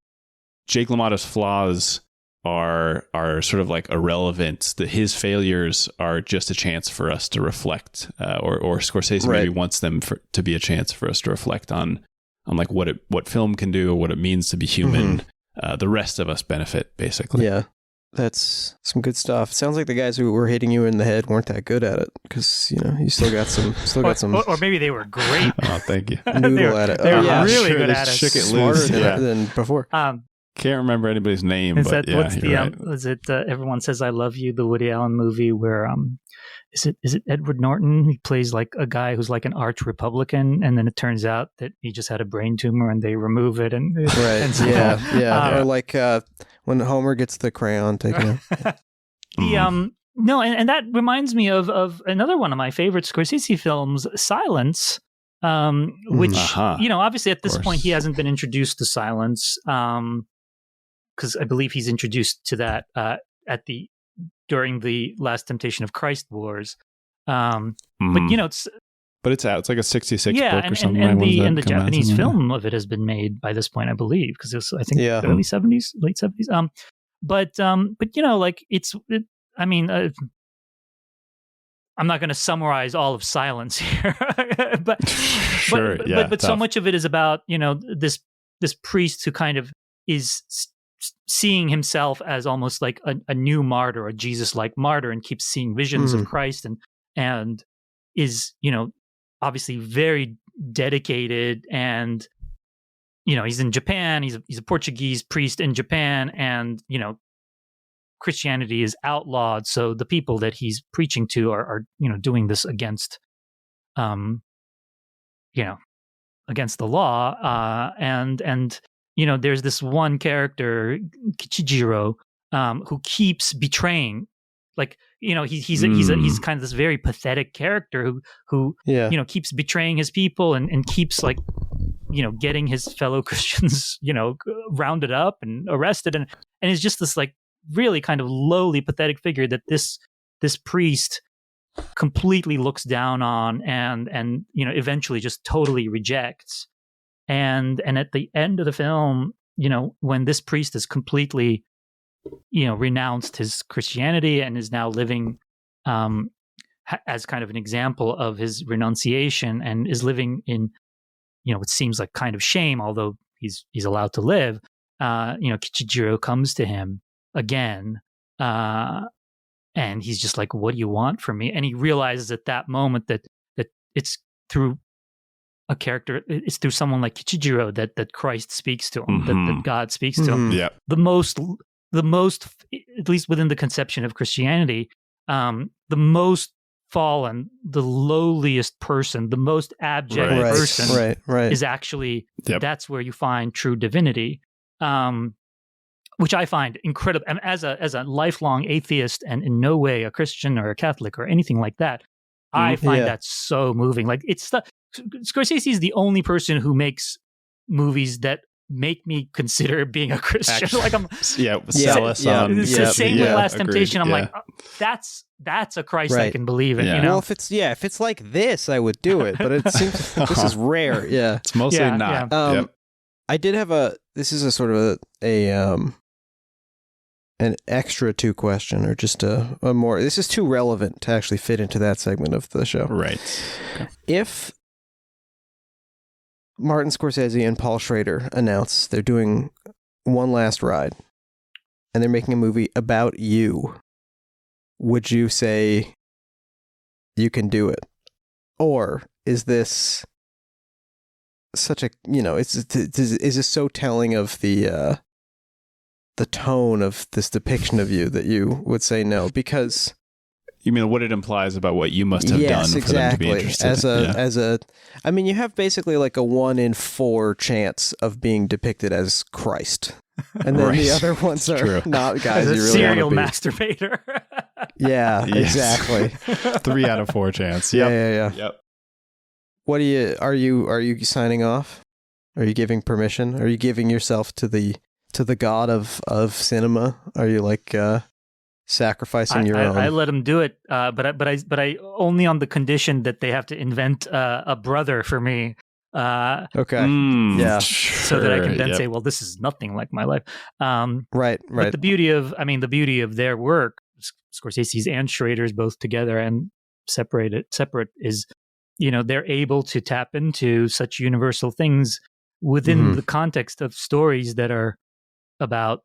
Jake LaMotta's flaws are sort of like irrelevant. His failures are just a chance for us to reflect, or Scorsese maybe wants them to be a chance for us to reflect on like what film can do, or what it means to be human. The rest of us benefit, basically. Yeah, that's some good stuff. Sounds like the guys who were hitting you in the head weren't that good at it, because you still got some. Or maybe they were great. Oh, thank you. Noodle at it. They were really good at it. Shook it Smarter loose. than before. Can't remember anybody's name, is but that, yeah, what's the right. is it Everyone Says I Love You, the Woody Allen movie where is it Edward Norton? He plays like a guy who's like an arch Republican, and then it turns out that he just had a brain tumor and they remove it and so, or like when Homer gets the crayon taken out. No, and that reminds me of another one of my favorite Scorsese films, Silence. Which obviously at this point he hasn't been introduced to silence, because I believe he's introduced to that during the Last Temptation of Christ wars. But it's out. It's like a 66 book or something. And the Japanese film of it has been made by this point, I believe, because it was, I think, early 70s, late 70s. But I'm not going to summarize all of Silence here, but so much of it is about this priest who kind of is seeing himself as almost like a new martyr, a Jesus-like martyr, and keeps seeing visions of Christ, and is obviously very dedicated, and he's in Japan, he's a Portuguese priest in Japan, and Christianity is outlawed, so the people that he's preaching to are doing this against against the law, and there's this one character, Kichijiro, who keeps betraying, he's kind of this very pathetic character who keeps betraying his people and keeps getting his fellow Christians rounded up and arrested, and is just this really kind of lowly, pathetic figure that this priest completely looks down on and eventually just totally rejects. And at the end of the film, when this priest has completely renounced his Christianity and is now living as kind of an example of his renunciation, and is living in what seems like kind of shame, although he's allowed to live, Kichijiro comes to him again, and he's just like, "What do you want from me?" And he realizes at that moment that it's through a character, it's through someone like Kichijiro that Christ speaks to him, that God speaks to him. Yeah. The most, at least within the conception of Christianity, the most fallen, the lowliest person, the most abject person, is actually that's where you find true divinity. Which I find incredible. And as a lifelong atheist, and in no way a Christian or a Catholic or anything like that, I find that so moving. Scorsese is the only person who makes movies that make me consider being a Christian. Sell us on. It's the same with Last Temptation. I'm like, that's a Christ I can believe in. Well, if it's like this, I would do it. But it seems this is rare. Yeah, it's mostly not. Yeah. I did have this is a sort of an extra 2 question, or just a more, this is too relevant to actually fit into that segment of the show. Right. Okay. If Martin Scorsese and Paul Schrader announce they're doing one last ride and they're making a movie about you, would you say you can do it? Or is this such a, is this so telling of the tone of this depiction of you that you would say no? Because you mean what it implies about what you must have done for them to be interested? I mean, you have basically like a 1 in 4 chance of being depicted as Christ. And then the other ones are not guys you really serial want to be. masturbator. Yeah, exactly. 3 out of 4 chance. Yep. Yeah. Yep. What are you signing off? Are you giving permission? Are you giving yourself to the god of cinema? Are you like sacrificing your own? I let them do it, but I only on the condition that they have to invent a brother for me. Okay. Yeah. So that I can then say, well, this is nothing like my life. Right. But the beauty of their work, Scorsese's and Schrader's both together and separate is, they're able to tap into such universal things within the context of stories that are about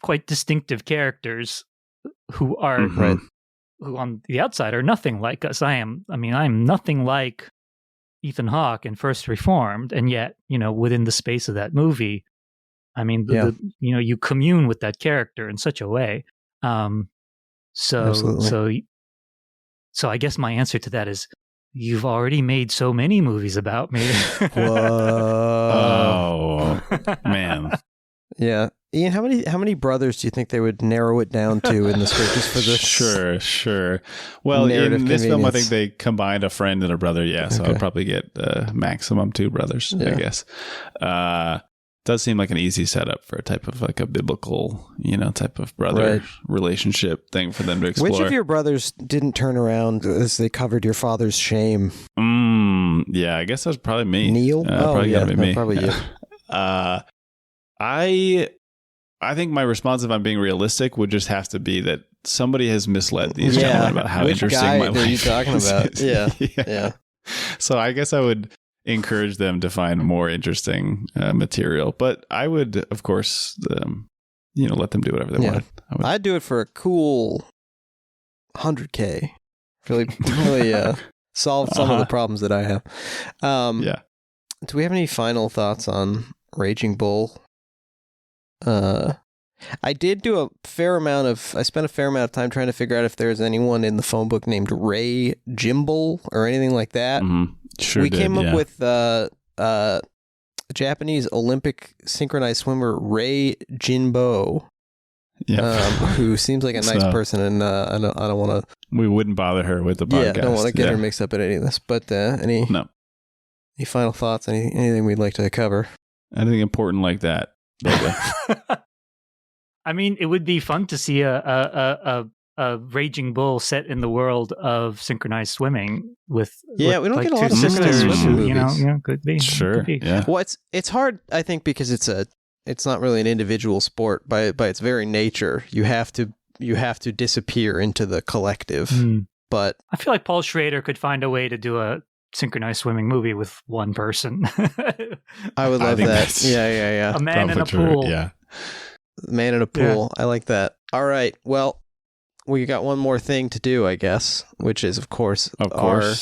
quite distinctive characters who are who on the outside are nothing like us. I'm nothing like Ethan Hawke in First Reformed, and yet, within the space of that movie, you commune with that character in such a way. So I guess my answer to that is, you've already made so many movies about me. Whoa. Oh, man. Yeah. Ian, how many brothers do you think they would narrow it down to in the script just for this? Sure. Well, in this film, I think they combined a friend and a brother. Yeah, so I'll probably get maximum 2 brothers, I guess. Does seem like an easy setup for a type of like a biblical, type of brother relationship thing for them to explore. Which of your brothers didn't turn around as they covered your father's shame? Yeah, I guess that was probably me. Neil? Probably me. Probably you. I think my response, if I'm being realistic, would just have to be that somebody has misled these gentlemen about how interesting my life is. Which guy are you talking about? Yeah. So I guess I would encourage them to find more interesting material, but I would, of course, let them do whatever they want. I'd do it for a cool $100K. Really solve some of the problems that I have. Do we have any final thoughts on Raging Bull? I did do I spent a fair amount of time trying to figure out if there's anyone in the phone book named Ray Jimble or anything like that. Sure, we came up with Japanese Olympic synchronized swimmer Ray Jinbo, who seems like a nice person, and I don't want to. We wouldn't bother her with the podcast. Yeah, I don't want to get her mixed up in any of this. But any final thoughts? Anything we'd like to cover? Anything important like that? I mean, it would be fun to see a Raging Bull set in the world of synchronized swimming with we don't like get a lot of sisters. synchronized swimming movies. Could be sure. Could be. Yeah. Well, it's hard, I think, because it's not really an individual sport by its very nature. You have to disappear into the collective. But I feel like Paul Schrader could find a way to do a synchronized swimming movie with one person. I would love that. Yeah. A man in a pool. Yeah. Man in a pool. Yeah. I like that. All right. Well, we got one more thing to do, I guess, which is, of course, our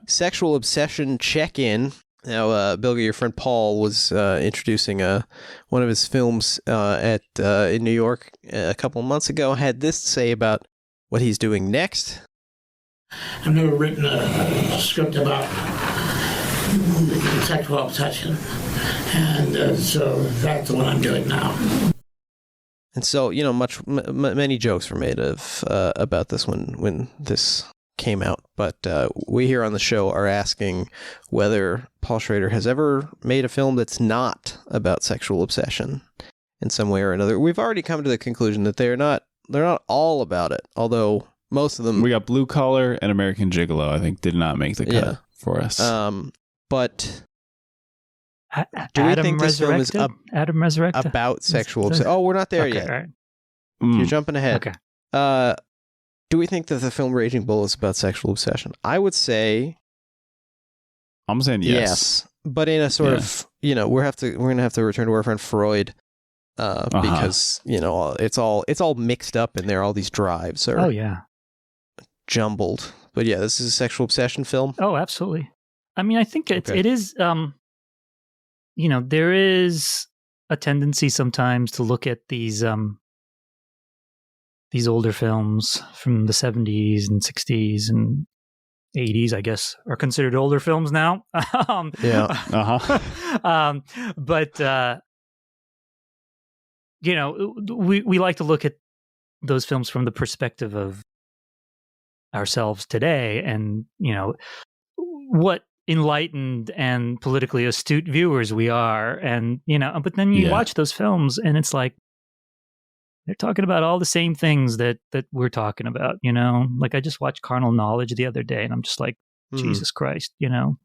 sexual obsession check-in. Now, Bilge, your friend Paul was introducing one of his films in New York a couple of months ago. Had this to say about what he's doing next. I've never written a script about sexual obsession, and so that's what I'm doing now. And so, many jokes were made of about this when this came out. But we here on the show are asking whether Paul Schrader has ever made a film that's not about sexual obsession in some way or another. We've already come to the conclusion that they're not all about it, although most of them. We got Blue Collar and American Gigolo, I think, did not make the cut for us. But do we think this film is Adam Resurrected? about sexual obsession? Oh, we're not there yet. Right. You're jumping ahead. Okay. Do we think that the film Raging Bull is about sexual obsession? I would say I'm saying yes. But in a sort of, we're going to have to return to our friend Freud. because it's all mixed up in there. All these drives are jumbled. But yeah, this is a sexual obsession film. Oh, absolutely. I mean, I think it is. There is a tendency sometimes to look at these older films from the 70s and 60s and 80s, I guess, are considered older films now. But we like to look at those films from the perspective of ourselves today, and what enlightened and politically astute viewers we are, and but then you watch those films and it's like they're talking about all the same things that we're talking about. Like I just watched Carnal Knowledge the other day and I'm just like, Jesus Christ,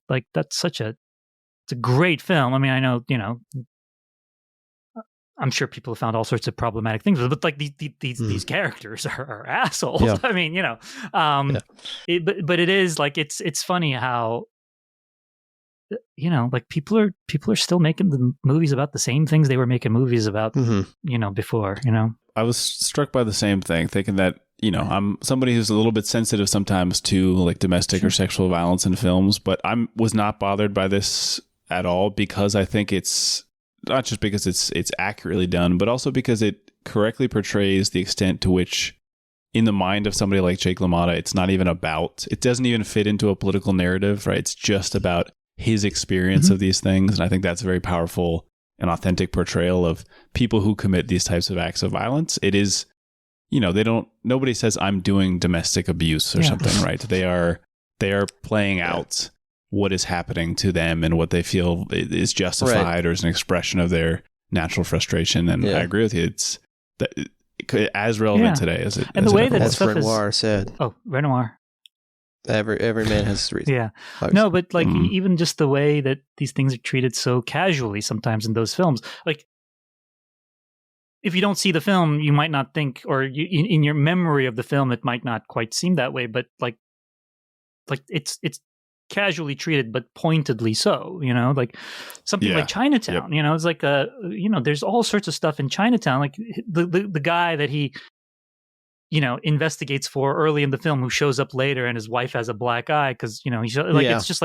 like it's a great film. I mean, I know, I'm sure people have found all sorts of problematic things, but like these characters are assholes. Yeah. I mean, but it is like, it's funny how, like people are still making the movies about the same things they were making movies about, before, I was struck by the same thing, thinking that, I'm somebody who's a little bit sensitive sometimes to like domestic or sexual violence in films, but was not bothered by this at all, because I think it's not just because it's accurately done, but also because it correctly portrays the extent to which in the mind of somebody like Jake LaMotta, it doesn't even fit into a political narrative, right? It's just about his experience of these things. And I think that's a very powerful and authentic portrayal of people who commit these types of acts of violence. It is, nobody says I'm doing domestic abuse or something, right? They are playing out what is happening to them and what they feel is justified or is an expression of their natural frustration. And I agree with you. It's as relevant today as it and the way that as stuff Renoir said. Oh, Renoir. Every man has his reason. Yeah. No, but like even just the way that these things are treated so casually sometimes in those films, like if you don't see the film, you might not think, or in your memory of the film, it might not quite seem that way, but like it's casually treated, but pointedly so, like something like Chinatown, it's like there's all sorts of stuff in Chinatown, like the guy that he investigates for early in the film, who shows up later and his wife has a black eye because he's like it's just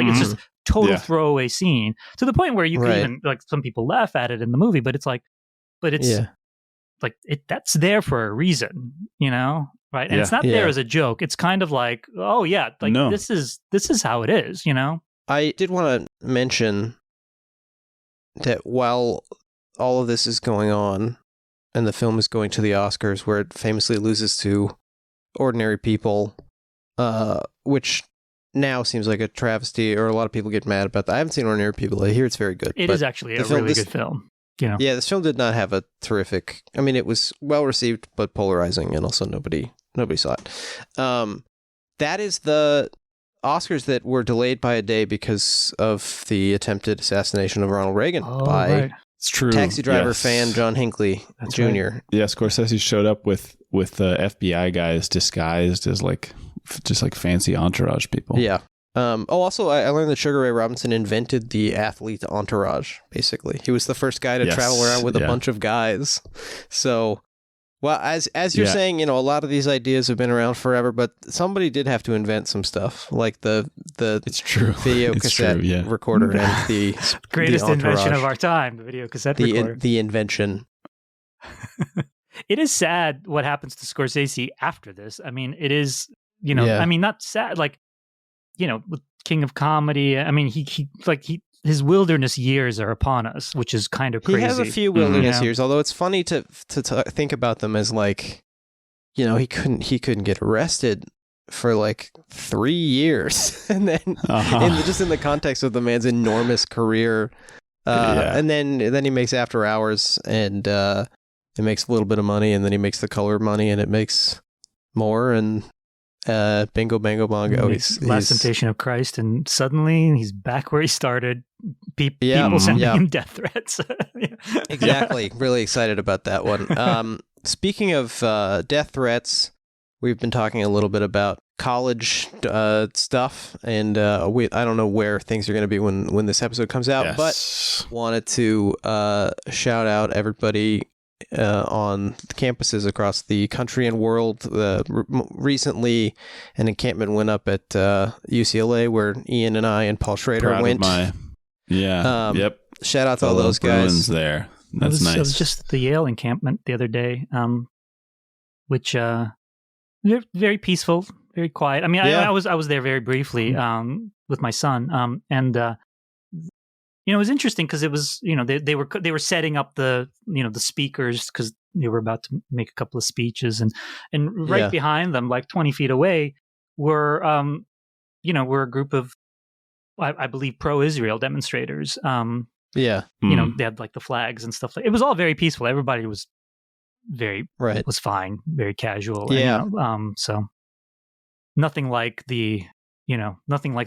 total throwaway scene, to the point where you can even, like, some people laugh at it in the movie, but it's like that's there for a reason, right? And it's not there as a joke. It's kind of like, this is how it is, I did want to mention that while all of this is going on and the film is going to the Oscars, where it famously loses to Ordinary People, which now seems like a travesty, or a lot of people get mad about that. I haven't seen Ordinary People. I hear it's very good. It is actually a really good film. Yeah, this film did not have a terrific... I mean, it was well received, but polarizing, and also nobody saw it. That is the Oscars that were delayed by a day because of the attempted assassination of Ronald Reagan by it's true. Taxi Driver fan John Hinckley Jr. Right. Yeah, Scorsese showed up with the FBI guys disguised as just like fancy entourage people. Yeah. Also, I learned that Sugar Ray Robinson invented the athlete entourage, basically. He was the first guy to travel around with a bunch of guys. So, well, as you're saying, a lot of these ideas have been around forever, but somebody did have to invent some stuff, like the it's true. video cassette recorder and the greatest invention of our time, the video cassette recorder. The invention. It is sad what happens to Scorsese after this. I mean, it is, I mean, not sad, like, with King of Comedy. I mean, his wilderness years are upon us, which is kind of crazy. He has a few wilderness years, although it's funny to think about them as like, he couldn't get arrested for like 3 years, and then just in the context of the man's enormous career, and then he makes After Hours, and it makes a little bit of money, and then he makes The Color money, and it makes more, and Bingo Bango Bongo. Last Temptation of Christ, and suddenly he's back where he started. People sending him death threats. Exactly. Really excited about that one. Speaking of death threats, we've been talking a little bit about college stuff, and I don't know where things are going to be when this episode comes out, but wanted to shout out everybody on campuses across the country and world. Recently, an encampment went up at UCLA where Ian and I and Paul Schrader went. Yep. Shout out to all those guys there. That's nice. I was just at the Yale encampment the other day, which very peaceful, very quiet. I mean, I was there very briefly with my son, and it was interesting because it was they were setting up the the speakers because they were about to make a couple of speeches, and right behind them, like 20 feet away, were were a group of I believe pro-Israel demonstrators. They had like the flags and stuff. It was all very peaceful. Everybody was was fine, very casual. Yeah. And, so nothing like the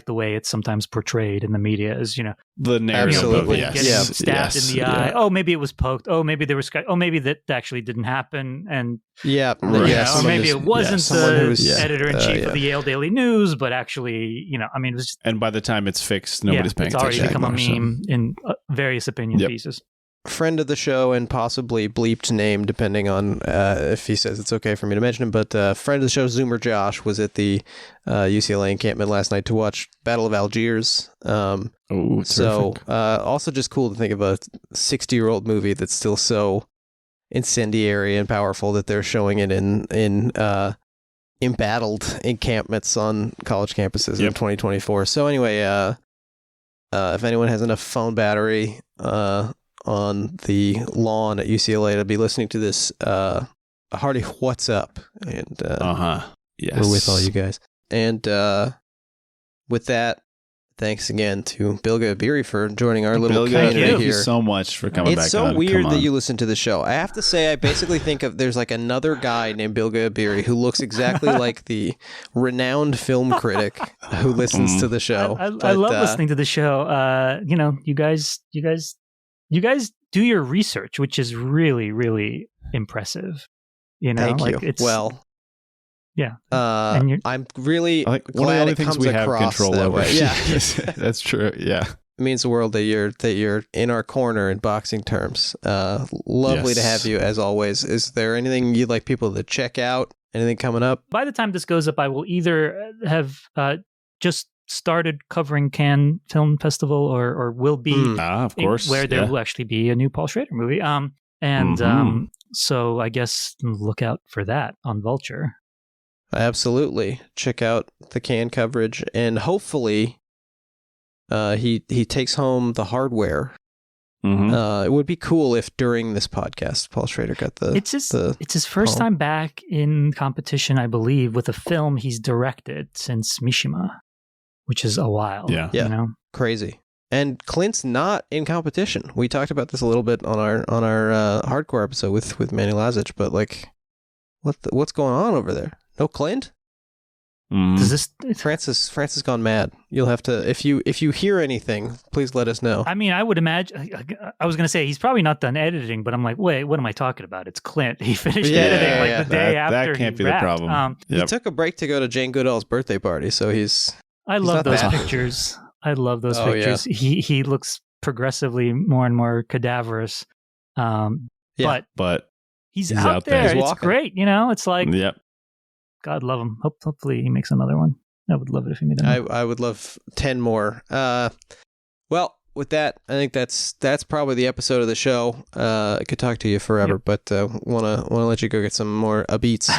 way it's sometimes portrayed in the media as, the narrative of getting stabbed in the eye. Oh, maybe it was poked. Oh, maybe they were oh, maybe that actually didn't happen. And or maybe it wasn't the editor-in-chief of the Yale Daily News, but actually, I mean, it was just, and by the time it's fixed, nobody's paying attention. It's already become a meme in various opinion pieces. Friend of the show and possibly bleeped name, depending on if he says it's okay for me to mention him. But friend of the show, Zoomer Josh, was at the UCLA encampment last night to watch Battle of Algiers. So also just cool to think of a 60-year-old movie that's still so incendiary and powerful that they're showing it in embattled encampments on college campuses in 2024. So anyway, if anyone has enough phone battery on the lawn at UCLA to be listening to this, a hearty what's up, and yes, we're with all you guys. And with that, thanks again to Bilge Ebiri for joining our little community here. Thank you so much for coming back. It's so weird that you listen to the show. I have to say, I basically think of there's like another guy named Bilge Ebiri who looks exactly like the renowned film critic who listens to the show. I love listening to the show. You guys do your research, which is really, really impressive. Thank you. I'm really glad it comes across that way. Yeah, that's true. Yeah, it means the world that you're in our corner in boxing terms. Lovely to have you as always. Is there anything you'd like people to check out? Anything coming up? By the time this goes up, I will either have just started covering Cannes Film Festival or will be of course, where there will actually be a new Paul Schrader movie. So I guess look out for that on Vulture. Absolutely. Check out the Cannes coverage, and hopefully he takes home the hardware. It would be cool if during this podcast Paul Schrader got it's his first time back in competition, I believe, with a film he's directed since Mishima, which is a while. Yeah. Crazy. And Clint's not in competition. We talked about this a little bit on our hardcore episode with Manny Lazic, but like, what's going on over there? No Clint? Does Francis gone mad. You'll have to, if you hear anything, please let us know. I mean, I would imagine. I was going to say he's probably not done editing, but I'm like, wait, what am I talking about? It's Clint. He finished editing the day after. That can't be wrapped. The problem. He took a break to go to Jane Goodall's birthday party, so I love those pictures. I love those pictures. Yeah. He looks progressively more and more cadaverous. But he's out there. It's great. It's like, God love him. Hopefully he makes another one. I would love it if he made another. I would love 10 more. Well, with that, I think that's probably the episode of the show. I could talk to you forever, but wanna let you go get some more beats.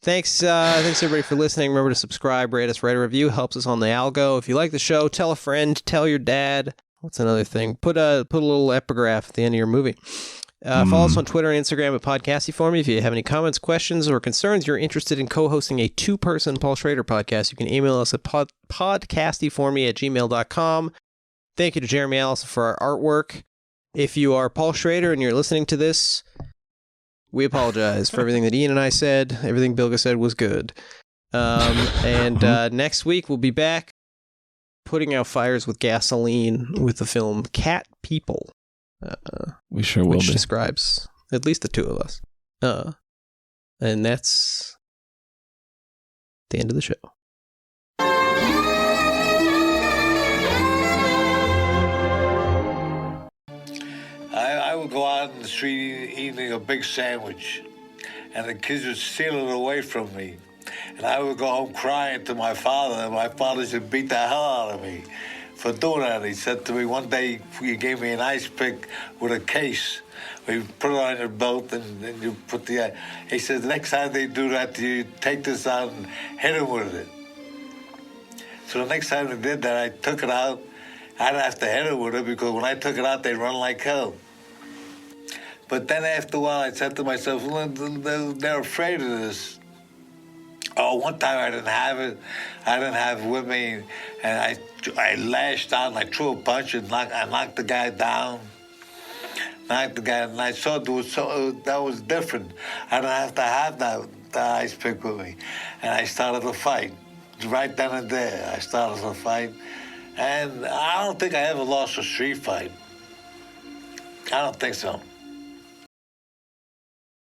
Thanks everybody for listening. Remember to subscribe, rate us, write a review. Helps us on the algo. If you like the show, tell a friend, tell your dad. What's another thing? Put a little epigraph at the end of your movie. Follow us on Twitter and Instagram at Pod Casty For Me. If you have any comments, questions, or concerns, you're interested in co-hosting a 2-person Paul Schrader podcast, you can email us at podcastyforme@gmail.com. Thank you to Jeremy Allison for our artwork. If you are Paul Schrader and you're listening to this, we apologize for everything that Ian and I said. Everything Bilge said was good. Next week we'll be back putting out fires with gasoline with the film Cat People. We sure will. Which describes at least the two of us. And that's the end of the show. I would go out in the street eating a big sandwich, and the kids would steal it away from me. And I would go home crying to my father, and my father should beat the hell out of me for doing that. He said to me one day, he gave me an ice pick with a case. We put it on your belt, and then you put the... He said, the next time they do that, you take this out and hit them with it. So the next time they did that, I took it out. I didn't have to hit it with it, because when I took it out, they run like hell. But then after a while, I said to myself, well, they're afraid of this. Oh, one time I didn't have it. I didn't have it with me, and I lashed out, and I threw a punch, and I knocked the guy down. And I saw that was different. I didn't have to have that ice pick with me. And I started a fight. Right then and there, I started a fight. And I don't think I ever lost a street fight. I don't think so.